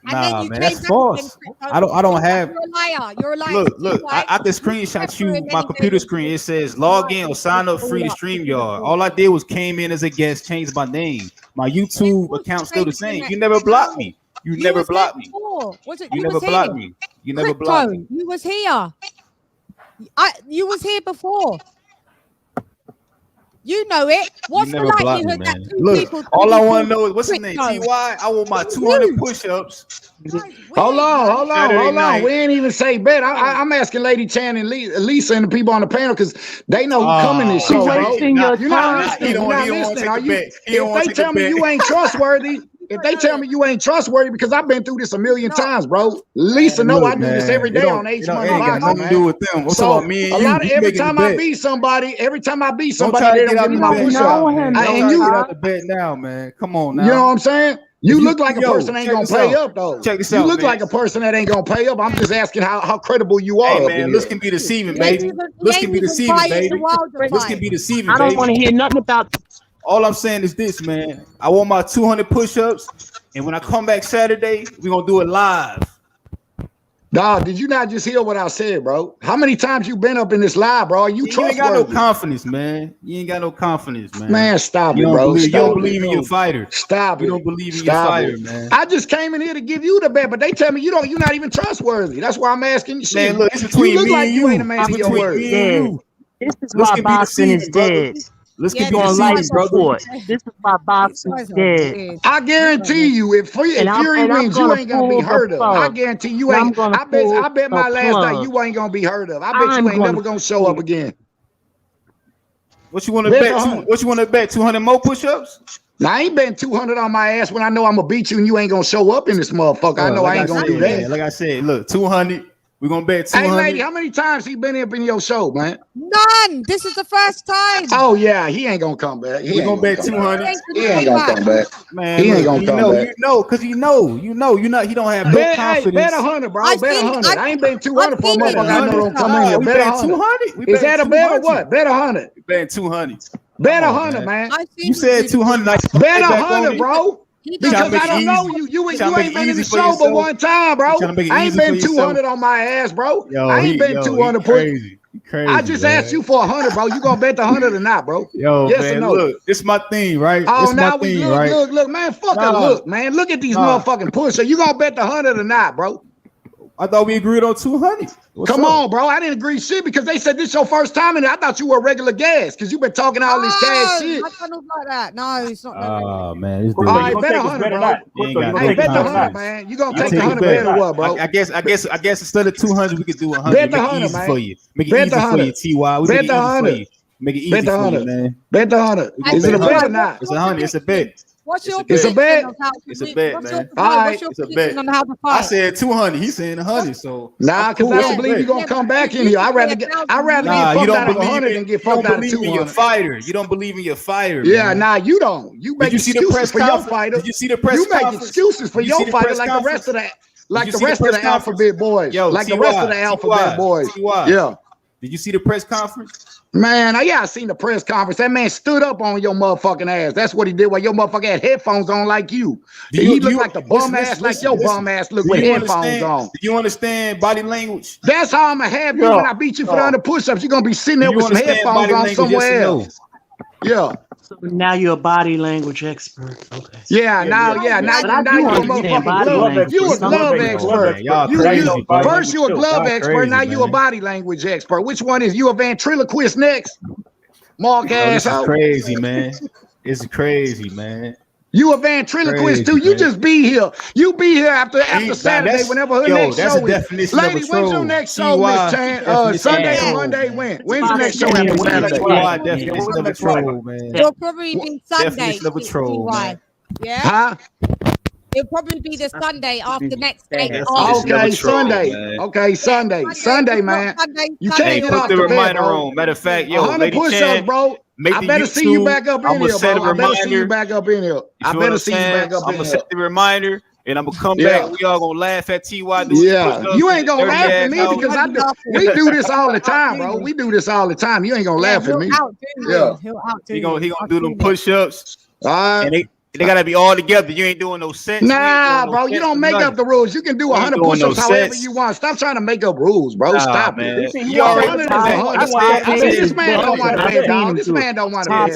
[SPEAKER 11] Nah, man, that's false. I don't have.
[SPEAKER 1] You're a liar. You're a liar.
[SPEAKER 11] Look. I can screenshot you my computer screen. It says log in or sign up free to StreamYard. All I did was came in as a guest, changed my name. My YouTube account's still the same. You never blocked me. You never blocked me. You never blocked me. You never blocked me.
[SPEAKER 1] You was here. You was here before. You know it. What's the likelihood that two people?
[SPEAKER 11] All I want to know is what's his name? TY. I want my 200 push-ups.
[SPEAKER 12] Hold on. We ain't even say bet. I'm asking Lady Chan and Lisa and the people on the panel because they know who coming this show. You're not listening. If they tell me you ain't trustworthy. If they tell me you ain't trustworthy, because I've been through this a million times, bro. Lisa know I do this every day on H Money.
[SPEAKER 11] Nothing to do with them. What's about me and you?
[SPEAKER 12] Every time I beat somebody, they don't give me my push-up.
[SPEAKER 11] And you get out the bet now, man. Come on now.
[SPEAKER 12] You know what I'm saying? You look like a person ain't gonna pay up, though.
[SPEAKER 11] Check this out.
[SPEAKER 12] You look like a person that ain't gonna pay up. I'm just asking how credible you are.
[SPEAKER 11] Hey, man, looks can be deceiving, baby. Looks can be deceiving, baby. Looks can be deceiving, baby.
[SPEAKER 5] I don't want to hear nothing about
[SPEAKER 11] All I'm saying is this, man. I want my 200 push-ups, and when I come back Saturday, we're gonna do it live.
[SPEAKER 12] Dog, did you not just hear what I said, bro? How many times you been up in this live, bro? You
[SPEAKER 11] ain't got no confidence, man. You ain't got no confidence, man.
[SPEAKER 12] Man, stop it, bro.
[SPEAKER 11] You don't believe in your fighter.
[SPEAKER 12] Stop it.
[SPEAKER 11] You don't believe in your fighter, man.
[SPEAKER 12] I just came in here to give you the bet, but they tell me you're not even trustworthy. That's why I'm asking you.
[SPEAKER 11] Man, look, it's between me and
[SPEAKER 12] you ain't a man of your word.
[SPEAKER 5] This is why boxing is dead.
[SPEAKER 11] Let's get on life, brother.
[SPEAKER 5] This is why boxing is dead.
[SPEAKER 12] I guarantee you, if Fury wins, you ain't gonna be heard of. I guarantee you ain't. I bet my last night you ain't gonna be heard of. I bet you ain't never gonna show up again.
[SPEAKER 11] What you want to bet? What you want to bet? 200 more push-ups?
[SPEAKER 12] Now I ain't betting 200 on my ass when I know I'm gonna beat you and you ain't gonna show up in this motherfucker. I know I ain't gonna do that.
[SPEAKER 11] Man, like I said, look, 200. We're gonna bet 200.
[SPEAKER 12] Hey, lady, how many times he been up in your show, man?
[SPEAKER 1] None. This is the first time.
[SPEAKER 12] Oh yeah, he ain't gonna come back.
[SPEAKER 11] We're gonna bet 200.
[SPEAKER 12] He ain't gonna come back.
[SPEAKER 11] Man,
[SPEAKER 12] he ain't gonna come back.
[SPEAKER 11] You know, because you know, he don't have no confidence.
[SPEAKER 12] Hey, bet 100, bro. Bet 100. I ain't betting 200 for a motherfucker. I know don't come in here. Bet
[SPEAKER 11] 200.
[SPEAKER 12] Is that a bet or what? Bet 100.
[SPEAKER 11] We betting 200.
[SPEAKER 12] Bet 100, man.
[SPEAKER 11] You said 200.
[SPEAKER 12] Bet 100, bro. Because I don't know you. You ain't been in the show but one time, bro. I ain't been 200 on my ass, bro. I ain't been 200.
[SPEAKER 11] Crazy,
[SPEAKER 12] I just asked you for 100, bro. You gonna bet the 100 or not, bro?
[SPEAKER 11] Yes man, or no? Look, this my thing, right?
[SPEAKER 12] Oh, now we look, man. Look, man. Look at these motherfucking pushers. You gonna bet the 100 or not, bro?
[SPEAKER 11] I thought we agreed on 200.
[SPEAKER 12] Come on, bro. I didn't agree shit because they said this your first time and I thought you were a regular guest because you've been talking all this cash shit.
[SPEAKER 1] I don't know about that. No, it's not.
[SPEAKER 11] Oh man,
[SPEAKER 12] all right, bet 100, bro. Hey, bet the 100, man. You gonna take the 100 bet or what, bro?
[SPEAKER 11] I guess instead of 200, we could do 100.
[SPEAKER 12] Bet the 100, man.
[SPEAKER 11] For you. Make it easy for you, TY.
[SPEAKER 12] Bet the 100.
[SPEAKER 11] Make it easy for you, man.
[SPEAKER 12] Bet the 100. Is it a bet or not?
[SPEAKER 11] It's 100. It's a bet.
[SPEAKER 1] What's your
[SPEAKER 12] It's a bet.
[SPEAKER 11] It's a bet, man.
[SPEAKER 12] All right.
[SPEAKER 1] It's a bet.
[SPEAKER 11] I said 200. He's saying 100. So
[SPEAKER 12] nah, because I don't believe you're gonna come back in here. I'd rather get fucked out of 100 than get fucked out of 200.
[SPEAKER 11] You don't believe in your fighter.
[SPEAKER 12] Yeah, nah, you don't. You make excuses for your fighter.
[SPEAKER 11] Did you see the press
[SPEAKER 12] You make excuses for your fighter like the rest of the alphabet boys. Like the rest of the alphabet boys. Yeah.
[SPEAKER 11] Did you see the press conference?
[SPEAKER 12] Man, I seen the press conference. That man stood up on your motherfucking ass. That's what he did while your motherfucker had headphones on like you. He looked like the bum ass like your bum ass look with headphones on.
[SPEAKER 11] Do you understand body language?
[SPEAKER 12] That's how I'm going to have you when I beat you for the under push-ups. You're going to be sitting there with some headphones on somewhere else. Yeah.
[SPEAKER 5] So now you're a body language expert. Okay.
[SPEAKER 12] Yeah, now you're a motherfucking glove. You a glove expert. First you a glove expert, now you a body language expert. Which one is you a ventriloquist next? Mark ass out.
[SPEAKER 11] It's crazy, man. It's crazy, man.
[SPEAKER 12] You a ventriloquist too. You just be here. You be here after Saturday whenever her next show is. Lady, when's your next show, Miss Chan? Sunday or Monday? When's the next show after Saturday?
[SPEAKER 11] Definition of a troll, man.
[SPEAKER 1] It'll probably be Sunday.
[SPEAKER 11] Definition of a troll, man.
[SPEAKER 1] Yeah.
[SPEAKER 12] Huh?
[SPEAKER 1] It'll probably be the Sunday after next day.
[SPEAKER 12] Okay, Sunday. Okay, Sunday, man. You can't
[SPEAKER 11] put the reminder on. Matter of fact,
[SPEAKER 12] 100 push-ups, bro. I better see you back up in here, bro. I better see you back up in here.
[SPEAKER 11] I'm gonna set the reminder, and I'm gonna come back. We all gonna laugh at TY.
[SPEAKER 12] Yeah, you ain't gonna laugh at me because we do this all the time, bro. We do this all the time. You ain't gonna laugh at me.
[SPEAKER 1] Yeah,
[SPEAKER 11] he gonna do them push-ups.
[SPEAKER 12] All right.
[SPEAKER 11] And they gotta be all together. You ain't doing no sets.
[SPEAKER 12] Nah, bro. You don't make up the rules. You can do 100 push-ups however you want. Stop trying to make up rules, bro. Stop, man.
[SPEAKER 11] You already
[SPEAKER 12] This man don't want to bet, dog. This man don't want to bet.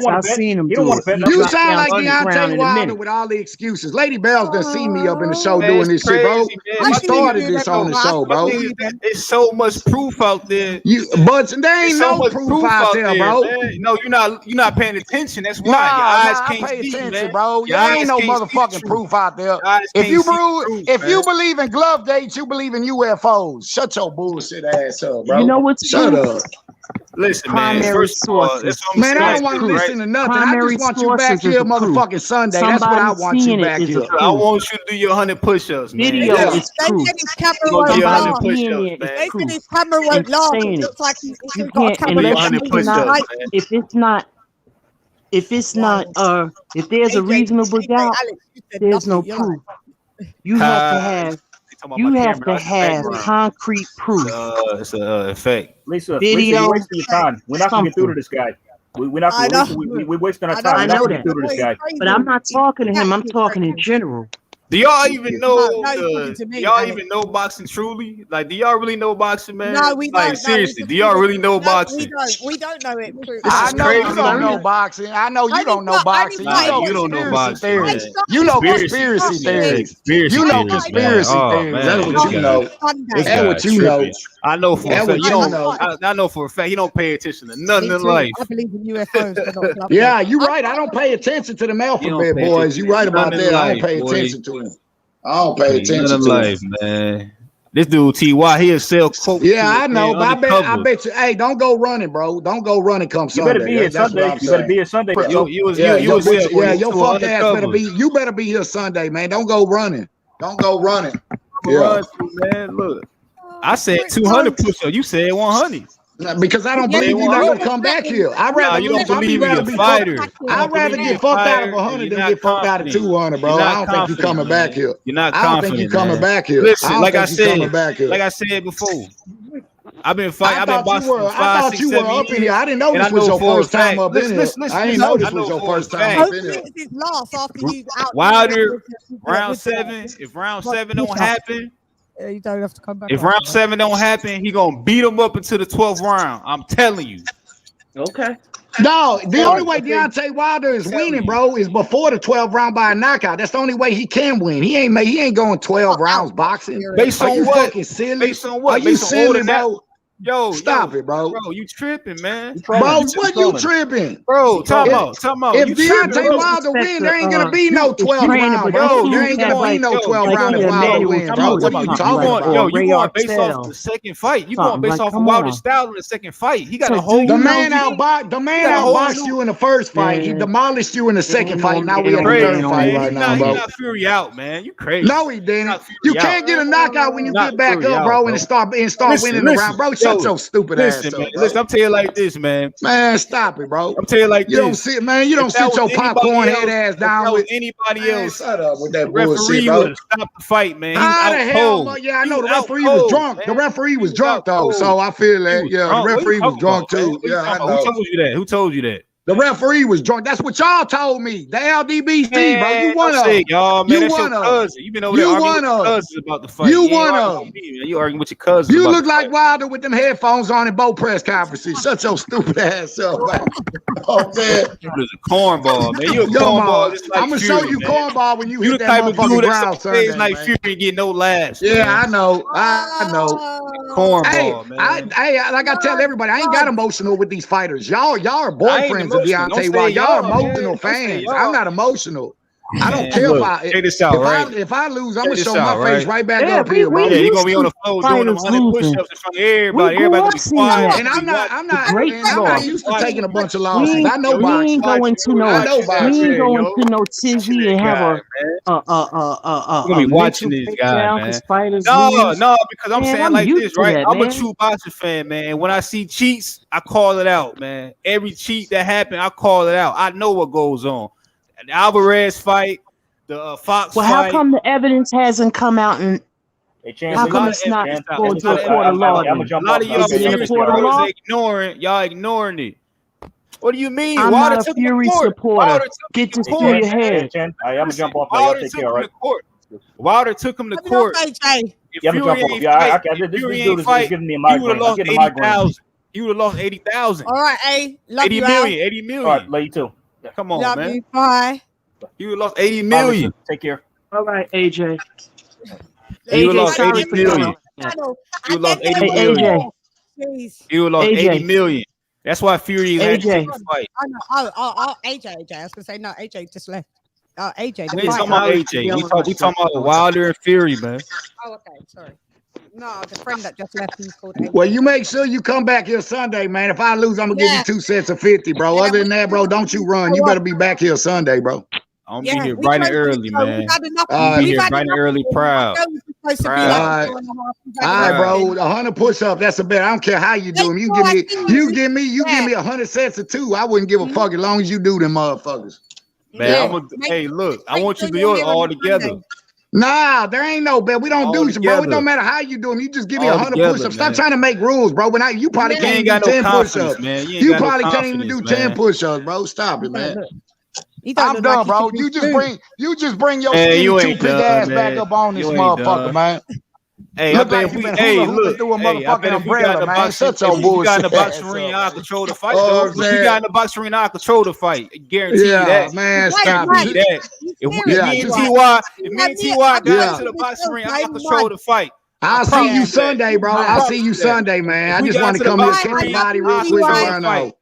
[SPEAKER 5] I've seen him do it.
[SPEAKER 12] You sound like DEONTAY Wilder with all the excuses. Lady Bell's done seen me up in the show doing this shit, bro. I started this on the show, bro.
[SPEAKER 11] There's so much proof out there.
[SPEAKER 12] But there ain't no proof out there, bro.
[SPEAKER 11] No, you're not paying attention. That's why your eyes can't see.
[SPEAKER 12] Attention, bro. You ain't no motherfucking proof out there. If you believe in glove dates, you believe in UFOs. Shut your bullshit ass up, bro.
[SPEAKER 5] You know what's
[SPEAKER 12] Shut up.
[SPEAKER 11] Listen, man. First of all,
[SPEAKER 12] man, I don't want to listen to nothing. I just want you back here, motherfucking Sunday. That's what I want you back here.
[SPEAKER 11] I want you to do your 100 push-ups, man.
[SPEAKER 5] Video is proof.
[SPEAKER 1] They said his camera won't laugh. It looks like he's got a camera.
[SPEAKER 5] If there's a reasonable doubt, there's no proof. You have to have concrete proof.
[SPEAKER 11] It's an effect.
[SPEAKER 6] Lisa, wasting your time. We're not going to get through to this guy. We're not. We're wasting our time.
[SPEAKER 5] I know that,
[SPEAKER 6] this guy.
[SPEAKER 5] but I'm not talking to him. I'm talking in general.
[SPEAKER 11] Do y'all even know? Do y'all even know boxing truly? Like, do y'all really know boxing, man?
[SPEAKER 1] No, we don't.
[SPEAKER 11] Like, seriously, do y'all really know boxing?
[SPEAKER 1] We don't know it.
[SPEAKER 12] I know you don't know boxing. I know you don't know boxing.
[SPEAKER 11] You don't know boxing.
[SPEAKER 12] You know conspiracy theories. You know conspiracy theories. That's what you know. That's what you know.
[SPEAKER 11] I know for a fact. You don't. I know for a fact he don't pay attention to nothing in life.
[SPEAKER 1] I believe in UFOs.
[SPEAKER 12] Yeah, you're right. I don't pay attention to them alphabet boys. You're right about that. I don't pay attention to them. I don't pay attention to
[SPEAKER 11] life, man. This dude TY, he'll sell coke.
[SPEAKER 12] Yeah, I know, but I bet you. Hey, don't go running, bro. Don't go running. Come Sunday.
[SPEAKER 6] You better be here Sunday. You better be here Sunday.
[SPEAKER 12] Your fuck ass better be. You better be here Sunday, man. Don't go running. Don't go running.
[SPEAKER 11] Yeah, man. Look, I said 200 push-ups. You said 100.
[SPEAKER 12] Because I don't believe you're not gonna come back here. I'd rather
[SPEAKER 11] you don't believe you're a fighter.
[SPEAKER 12] I'd rather get fucked out of 100 than get fucked out of 200, bro. I don't think you're coming back here.
[SPEAKER 11] You're not
[SPEAKER 12] confident. I don't think you're coming back here.
[SPEAKER 11] Listen, like I said before, I've been fighting. I've been boxing for 5, 6, 7 years.
[SPEAKER 12] I thought you were up in here. I didn't know this was your first time up in here. I didn't know this was your first time up in here.
[SPEAKER 11] Wilder, round 7. If round 7 don't happen.
[SPEAKER 1] Yeah, you don't have to come back.
[SPEAKER 11] If round 7 don't happen, he gonna beat him up into the 12th round. I'm telling you.
[SPEAKER 5] Okay.
[SPEAKER 12] No, the only way Deontay Wilder is winning, bro, is before the 12th round by a knockout. That's the only way he can win. He ain't going 12 rounds boxing.
[SPEAKER 11] Based on what?
[SPEAKER 12] Fucking silly?
[SPEAKER 11] Based on what?
[SPEAKER 12] Are you silly, bro?
[SPEAKER 11] Yo,
[SPEAKER 12] stop it, bro.
[SPEAKER 11] Bro, you tripping, man.
[SPEAKER 12] Bro, what you tripping?
[SPEAKER 11] Bro, time out.
[SPEAKER 12] If Deontay Wilder win, there ain't gonna be no 12 round, bro. There ain't gonna be no 12 round if Wilder wins, bro. What are you talking about?
[SPEAKER 11] Yo, you going based off the second fight. You going based off of Wilder's style in the second fight. He got a whole
[SPEAKER 12] the man outboxed you in the first fight. He demolished you in the second fight. Now we in the third fight right now, bro.
[SPEAKER 11] He got Fury out, man. You crazy.
[SPEAKER 12] No, he didn't. You can't get a knockout when you get back up, bro, and start winning the round, bro. Shut your stupid ass up.
[SPEAKER 11] Listen, I'm telling you like this, man.
[SPEAKER 12] Man, stop it, bro.
[SPEAKER 11] I'm telling you like this.
[SPEAKER 12] You don't sit, man. You don't sit your popcorn head ass down with
[SPEAKER 11] anybody else.
[SPEAKER 12] Shut up with that
[SPEAKER 11] bullshit,
[SPEAKER 12] bro.
[SPEAKER 11] Stop the fight, man.
[SPEAKER 12] How the hell? Yeah, I know the referee was drunk. The referee was drunk though, so I feel that. Yeah, the referee was drunk too. Yeah, I know.
[SPEAKER 11] Who told you that? Who told you that?
[SPEAKER 12] The referee was drunk. That's what y'all told me. The LDBC, bro. You one of them.
[SPEAKER 11] Y'all, man, that's your cousin. You been over there arguing with your cousins about the fight.
[SPEAKER 12] You one of them.
[SPEAKER 11] You arguing with your cousins.
[SPEAKER 12] You look like Wilder with them headphones on in both press conferences. Shut your stupid ass up, man. Oh, man.
[SPEAKER 11] You're a cornball, man. You a cornball.
[SPEAKER 12] I'm going to show you cornball when you hit that motherfucking ground Sunday, man.
[SPEAKER 11] Like Fury and get no laughs.
[SPEAKER 12] Yeah, I know. I know.
[SPEAKER 11] Cornball, man.
[SPEAKER 12] Hey, like I tell everybody, I ain't got emotional with these fighters. Y'all are boyfriends of Deontay Wilder. Y'all emotional fans. I'm not emotional. I don't care if I lose, I'm gonna show my face right back up here, bro.
[SPEAKER 11] Yeah, you gonna be on the floor doing them 100 push-ups in front of everybody. Everybody gonna be quiet.
[SPEAKER 12] And I'm not used to taking a bunch of losses. I know boxing.
[SPEAKER 5] We ain't going to no TV and have
[SPEAKER 11] a gonna be watching this guy, man. No, because I'm saying like this, right? I'm a true boxing fan, man. And when I see cheats, I call it out, man. Every cheat that happened, I call it out. I know what goes on. The Alvarez fight, the Fox fight.
[SPEAKER 5] Well, how come the evidence hasn't come out and how come it's not going to a court of law?
[SPEAKER 11] A lot of y'all ignoring it. What do you mean?
[SPEAKER 5] I'm not a Fury supporter. Get this through your head.
[SPEAKER 6] I'm gonna jump off. Wilder took him to
[SPEAKER 11] court. Wilder took him to court.
[SPEAKER 6] Yeah, I'm gonna jump off. Yeah, this dude is giving me a migraine. I'm getting a migraine.
[SPEAKER 11] You would have lost 80,000.
[SPEAKER 1] All right, A. Love
[SPEAKER 11] 80
[SPEAKER 1] you,
[SPEAKER 11] million. 80 million.
[SPEAKER 6] All right, love you too.
[SPEAKER 11] Yeah, come on,
[SPEAKER 1] love
[SPEAKER 11] man.
[SPEAKER 1] You, bye.
[SPEAKER 11] You would have lost 80 million.
[SPEAKER 6] Bye, take care.
[SPEAKER 5] All right, AJ.
[SPEAKER 11] You would have lost 80 million. You would lost 80 million. You would lost 80 million. That's why Fury had to take the fight.
[SPEAKER 1] Oh, AJ. I was gonna say no. AJ just left. AJ.
[SPEAKER 11] We talking about AJ. We talking about Wilder and Fury, man.
[SPEAKER 1] Oh, okay. Sorry. No, the friend that just left. He's called AJ.
[SPEAKER 12] Well, you make sure you come back here Sunday, man. If I lose, I'm gonna give you 2 sets of 50, bro. Other than that, bro, don't you run. You better be back here Sunday, bro.
[SPEAKER 11] I'm gonna be here bright and early, man. I'll be here bright and early, proud.
[SPEAKER 12] All right, bro. 100 push-ups. That's a bet. I don't care how you do them. You give me 100 sets of 2. I wouldn't give a fuck as long as you do them, motherfuckers.
[SPEAKER 11] Man, hey, look, I want you to do it all together.
[SPEAKER 12] Nah, there ain't no bet. We don't
[SPEAKER 11] All
[SPEAKER 12] do it, bro.
[SPEAKER 11] together.
[SPEAKER 12] It don't matter how you do them. You just give me
[SPEAKER 11] All
[SPEAKER 12] 100
[SPEAKER 11] together,
[SPEAKER 12] push-ups. Stop
[SPEAKER 11] man.
[SPEAKER 12] trying to make rules, bro. When you probably
[SPEAKER 11] You
[SPEAKER 12] can't
[SPEAKER 11] ain't
[SPEAKER 12] even
[SPEAKER 11] got
[SPEAKER 12] do
[SPEAKER 11] no
[SPEAKER 12] 10
[SPEAKER 11] confidence,
[SPEAKER 12] push-ups.
[SPEAKER 11] man.
[SPEAKER 12] You probably can't even do 10 push-ups, bro. Stop it, man. I'm done, bro. You just bring your
[SPEAKER 11] Man,
[SPEAKER 12] skinny
[SPEAKER 11] you
[SPEAKER 12] two
[SPEAKER 11] ain't
[SPEAKER 12] big
[SPEAKER 11] done,
[SPEAKER 12] ass
[SPEAKER 11] man.
[SPEAKER 12] back up on this
[SPEAKER 11] You ain't
[SPEAKER 12] motherfucker,
[SPEAKER 11] done.
[SPEAKER 12] man.
[SPEAKER 11] Hey, I
[SPEAKER 12] Look
[SPEAKER 11] bet
[SPEAKER 12] like
[SPEAKER 11] if
[SPEAKER 12] you
[SPEAKER 11] we,
[SPEAKER 12] been
[SPEAKER 11] hey,
[SPEAKER 12] hula hooping
[SPEAKER 11] look,
[SPEAKER 12] through a
[SPEAKER 11] hey, I bet
[SPEAKER 12] motherfucking
[SPEAKER 11] if we got in
[SPEAKER 12] umbrella,
[SPEAKER 11] the
[SPEAKER 12] man.
[SPEAKER 11] boxing,
[SPEAKER 12] Shut your
[SPEAKER 11] if we got in the
[SPEAKER 12] bullshit
[SPEAKER 11] boxing
[SPEAKER 12] ass
[SPEAKER 11] ring,
[SPEAKER 12] up,
[SPEAKER 11] I'll
[SPEAKER 12] man.
[SPEAKER 11] control the fight,
[SPEAKER 12] Oh,
[SPEAKER 11] though. If we
[SPEAKER 12] man.
[SPEAKER 11] got in the boxing ring, I'll control the fight. I guarantee you
[SPEAKER 12] Yeah,
[SPEAKER 11] that.
[SPEAKER 12] man,
[SPEAKER 11] Guarantee
[SPEAKER 12] stop.
[SPEAKER 11] that. If me and Ty, got into the boxing ring, I'll control the fight.
[SPEAKER 12] I'll see you Sunday, bro. I'll see you Sunday, man. I just want to come here, kick the body real quick and run out.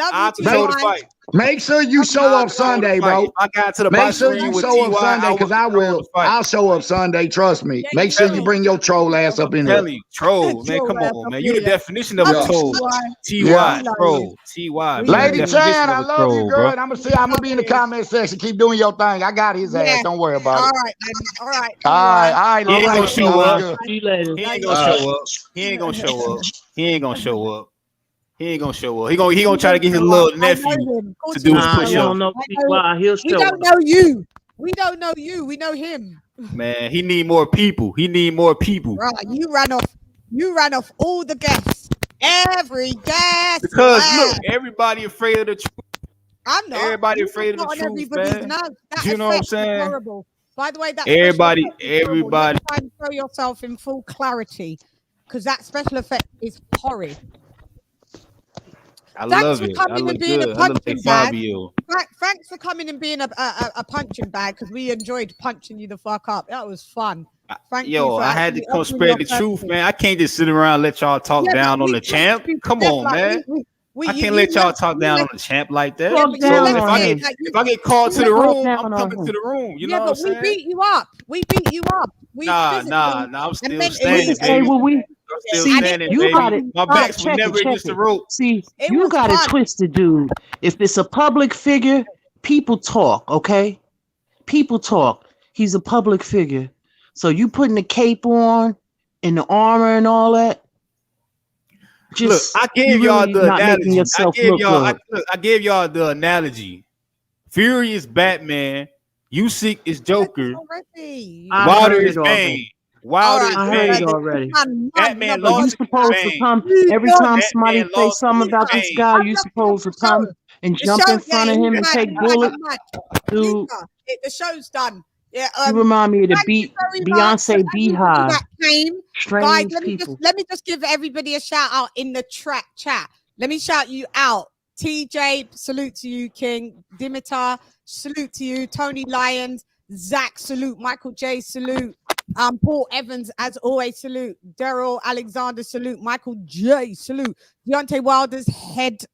[SPEAKER 11] I'll control the fight.
[SPEAKER 12] Make sure you show up Sunday, bro.
[SPEAKER 11] I got to the
[SPEAKER 12] Make
[SPEAKER 11] boxing
[SPEAKER 12] sure
[SPEAKER 11] ring
[SPEAKER 12] you
[SPEAKER 11] with
[SPEAKER 12] show up
[SPEAKER 11] TY,
[SPEAKER 12] Sunday, because I will. I'll show up Sunday. Trust me. Make sure you bring your troll ass up in here.
[SPEAKER 11] Telling you, troll, man. Come on, man. You the definition of a troll.
[SPEAKER 12] Yeah.
[SPEAKER 11] Troll. TY, man.
[SPEAKER 12] Lady
[SPEAKER 11] Definition
[SPEAKER 12] Chan,
[SPEAKER 11] of
[SPEAKER 12] I
[SPEAKER 11] a
[SPEAKER 12] love you,
[SPEAKER 11] troll,
[SPEAKER 12] girl.
[SPEAKER 11] bro.
[SPEAKER 12] I'm gonna be in the comment section. Keep doing your thing. I got his ass. Don't worry about it.
[SPEAKER 1] All right, then. All right.
[SPEAKER 12] All right.
[SPEAKER 11] He ain't gonna show up.
[SPEAKER 5] See you later.
[SPEAKER 11] He ain't gonna show up. He ain't gonna show up. He ain't gonna show up. He ain't gonna show up. He gonna try to get his little nephew to do his push
[SPEAKER 5] you
[SPEAKER 11] up.
[SPEAKER 5] don't know why he'll show
[SPEAKER 1] We don't know you. We don't know you. We know him.
[SPEAKER 11] Man, he need more people. He need more people.
[SPEAKER 1] Right, you ran off all the guests. Every guest.
[SPEAKER 11] Because look, everybody afraid of the truth.
[SPEAKER 1] I'm not.
[SPEAKER 11] Everybody
[SPEAKER 1] You're
[SPEAKER 11] afraid of the
[SPEAKER 1] not on
[SPEAKER 11] truth,
[SPEAKER 1] everybody's
[SPEAKER 11] man.
[SPEAKER 1] nerves. That
[SPEAKER 11] You know what I'm
[SPEAKER 1] effect is
[SPEAKER 11] saying?
[SPEAKER 1] horrible. By the way, that
[SPEAKER 11] Everybody.
[SPEAKER 1] Try and show yourself in full clarity, because that special effect is horrid.
[SPEAKER 11] I
[SPEAKER 1] Thanks
[SPEAKER 11] love
[SPEAKER 1] for
[SPEAKER 11] it.
[SPEAKER 1] coming
[SPEAKER 11] I look
[SPEAKER 1] and being
[SPEAKER 11] good.
[SPEAKER 1] a
[SPEAKER 11] I look
[SPEAKER 1] punching
[SPEAKER 11] like
[SPEAKER 1] bag.
[SPEAKER 11] 5-year-old.
[SPEAKER 1] Thanks for coming and being a punching bag, because we enjoyed punching you the fuck up. That was fun. Thank you for
[SPEAKER 11] I had to
[SPEAKER 1] actually
[SPEAKER 11] come
[SPEAKER 1] offering
[SPEAKER 11] spread the
[SPEAKER 1] your
[SPEAKER 11] truth,
[SPEAKER 1] courtesy.
[SPEAKER 11] man. I can't just sit around and let y'all talk down on the champ. Come on, man. I can't let y'all talk down on the champ like that. So if I get called to the room, I'm coming to the room. You know what I'm saying?
[SPEAKER 1] We beat you up.
[SPEAKER 11] Nah. I'm still standing,
[SPEAKER 5] Hey,
[SPEAKER 11] baby.
[SPEAKER 5] well,
[SPEAKER 11] I'm still standing,
[SPEAKER 5] you
[SPEAKER 11] baby.
[SPEAKER 5] got it.
[SPEAKER 11] My backs were never against the rope.
[SPEAKER 5] See, you got it twisted, dude. If it's a public figure, people talk, okay? People talk. He's a public figure. So you putting the cape on and the armor and all that.
[SPEAKER 11] Just, look, I gave y'all the analogy. I gave y'all the analogy. Fury is Batman. Usyk is Joker. Wilder is Bane. Wilder is Bane.
[SPEAKER 5] Already.
[SPEAKER 11] Batman
[SPEAKER 5] So you
[SPEAKER 11] lost
[SPEAKER 5] supposed to come every time somebody say something about this guy. You supposed to come and jump in front of him and take bullets. Dude,
[SPEAKER 1] the show's done. Yeah,
[SPEAKER 5] you remind me of the Beyonce Beehive.
[SPEAKER 1] Guys, let me just give everybody a shout out in the chat. Let me shout you out. TJ, salute to you. King Dimitar, salute to you. Tony Lyons, Zach, salute. Michael J, salute. Paul Evans, as always, salute. Daryl Alexander, salute. Michael J, salute. Deontay Wilder's head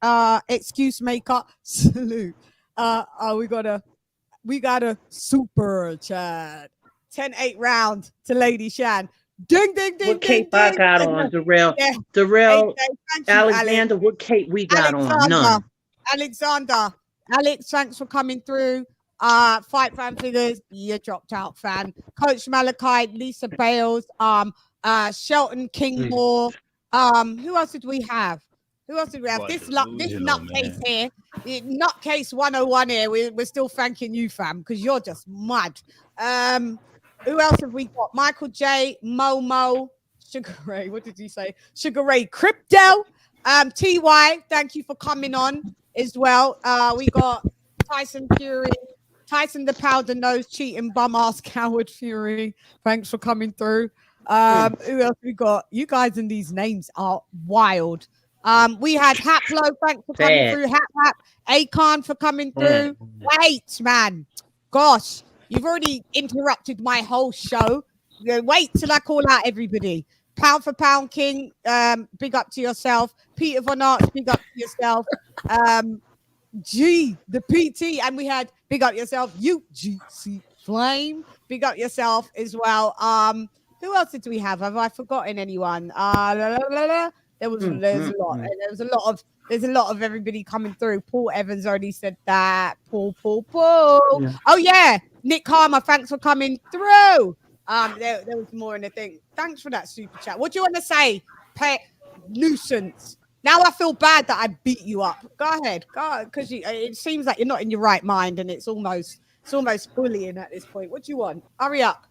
[SPEAKER 1] excuse maker, salute. We got a super chat. 10-8 round to Lady Shan. Ding, ding, ding.
[SPEAKER 5] What cape I got on, Darrell?
[SPEAKER 1] Yeah.
[SPEAKER 5] Darrell,
[SPEAKER 1] Alexander,
[SPEAKER 5] what cape we got on? None.
[SPEAKER 1] Alex, thanks for coming through. Fight fan figures, you dropped out, fan. Coach Malachi, Lisa Bales, Shelton Kingmore. Who else did we have? This nutcase here, nutcase 101 here. We're still thanking you, fam, because you're just mad. Who else have we got? Michael J, Momo, Sugar Ray. What did you say? Sugar Ray Crypto. TY, thank you for coming on as well. We got Tyson Fury, Tyson the powder nose cheating bum ass coward Fury. Thanks for coming through. Who else we got? You guys and these names are wild. We had Haplo, thanks for coming through. Hap, Akon for coming through. Wait, man. Gosh, you've already interrupted my whole show. Wait till I call out everybody. Pound for Pound King, big up to yourself. Peter Von Arts, big up to yourself. G, the PT, and we had big up yourself. UGC Flame, big up yourself as well. Who else did we have? Have I forgotten anyone? There's a lot. There's a lot of everybody coming through. Paul Evans already said that. Paul. Yeah. Oh yeah, Nick Harmer, thanks for coming through. There was more in the thing. Thanks for that super chat. What do you want to say? Pet nuisance. Now I feel bad that I beat you up. Go ahead, because it seems like you're not in your right mind, and it's almost bullying at this point. What do you want? Hurry up.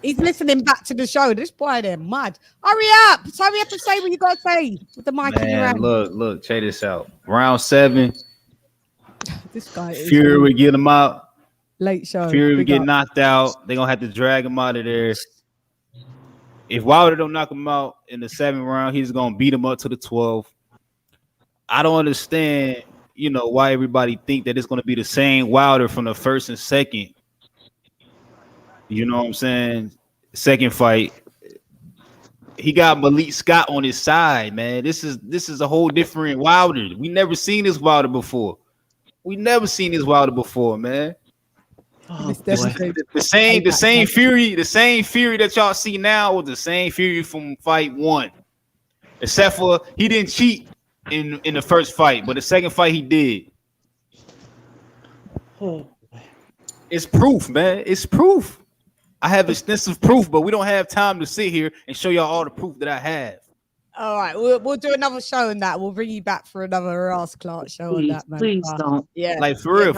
[SPEAKER 1] He's listening back to the show. This boy, they're mad. Hurry up and say what you gotta say with the mic in your hand.
[SPEAKER 11] Look, check this out. Round 7.
[SPEAKER 1] This guy
[SPEAKER 11] Fury would get him out.
[SPEAKER 1] Late show.
[SPEAKER 11] Fury would get knocked out. They're gonna have to drag him out of there. If Wilder don't knock him out in the 7th round, he's gonna beat him up to the 12th. I don't understand, why everybody think that it's gonna be the same Wilder from the 1st and 2nd. You know what I'm saying? Second fight, he got Malik Scott on his side, man. This is a whole different Wilder. We never seen this Wilder before. Man. Oh, the same Fury that y'all see now was the same Fury from fight 1, except for he didn't cheat in the first fight, but the second fight he did. It's proof, man. It's proof. I have extensive proof, but we don't have time to sit here and show y'all all the proof that I have.
[SPEAKER 1] All right, we'll do another show on that. We'll bring you back for another Ross Clark show on that, man.
[SPEAKER 5] Please don't.
[SPEAKER 1] Yeah,
[SPEAKER 11] like for real.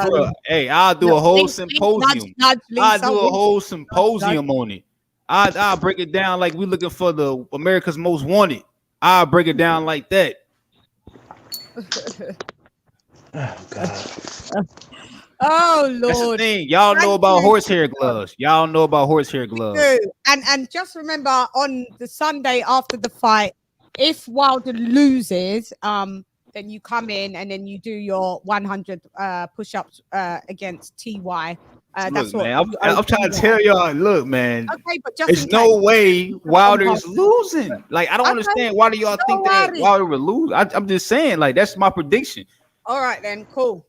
[SPEAKER 11] Hey, I'll do a whole symposium. I'll do a whole symposium on it. I'll break it down like we looking for the America's Most Wanted. I'll break it down like that.
[SPEAKER 5] Oh God.
[SPEAKER 1] Oh Lord!
[SPEAKER 11] That's the thing. Y'all know about horsehair gloves. And
[SPEAKER 1] just remember, on the Sunday after the fight, if Wilder loses, then you come in and then you do your 100 push-ups against TY. That's what
[SPEAKER 11] man. I'm trying to tell y'all. Look, man.
[SPEAKER 1] Okay, but just
[SPEAKER 11] there's no way Wilder is losing. Like, I don't understand why do y'all think that Wilder will lose. I'm just saying, like, that's my prediction.
[SPEAKER 1] All right, then, cool.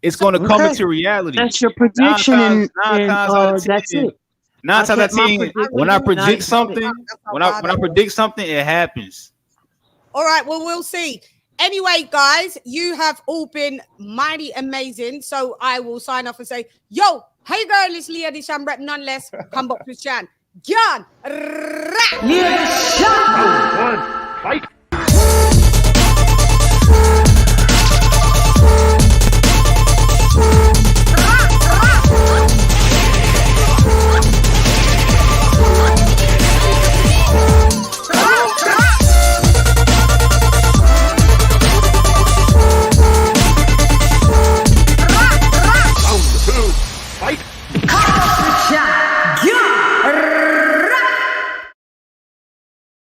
[SPEAKER 11] It's going to come into reality.
[SPEAKER 5] That's your prediction, and that's it.
[SPEAKER 11] 9 times out of 10, when I predict something, when I predict something, it happens.
[SPEAKER 1] All right, well, we'll see. Anyway, guys, you have all been mighty amazing. So I will sign off and say, yo, hey girl, it's Leah the Sham rep, none less. Come up with Shan. John. Leah the Sham. Fight. Fight!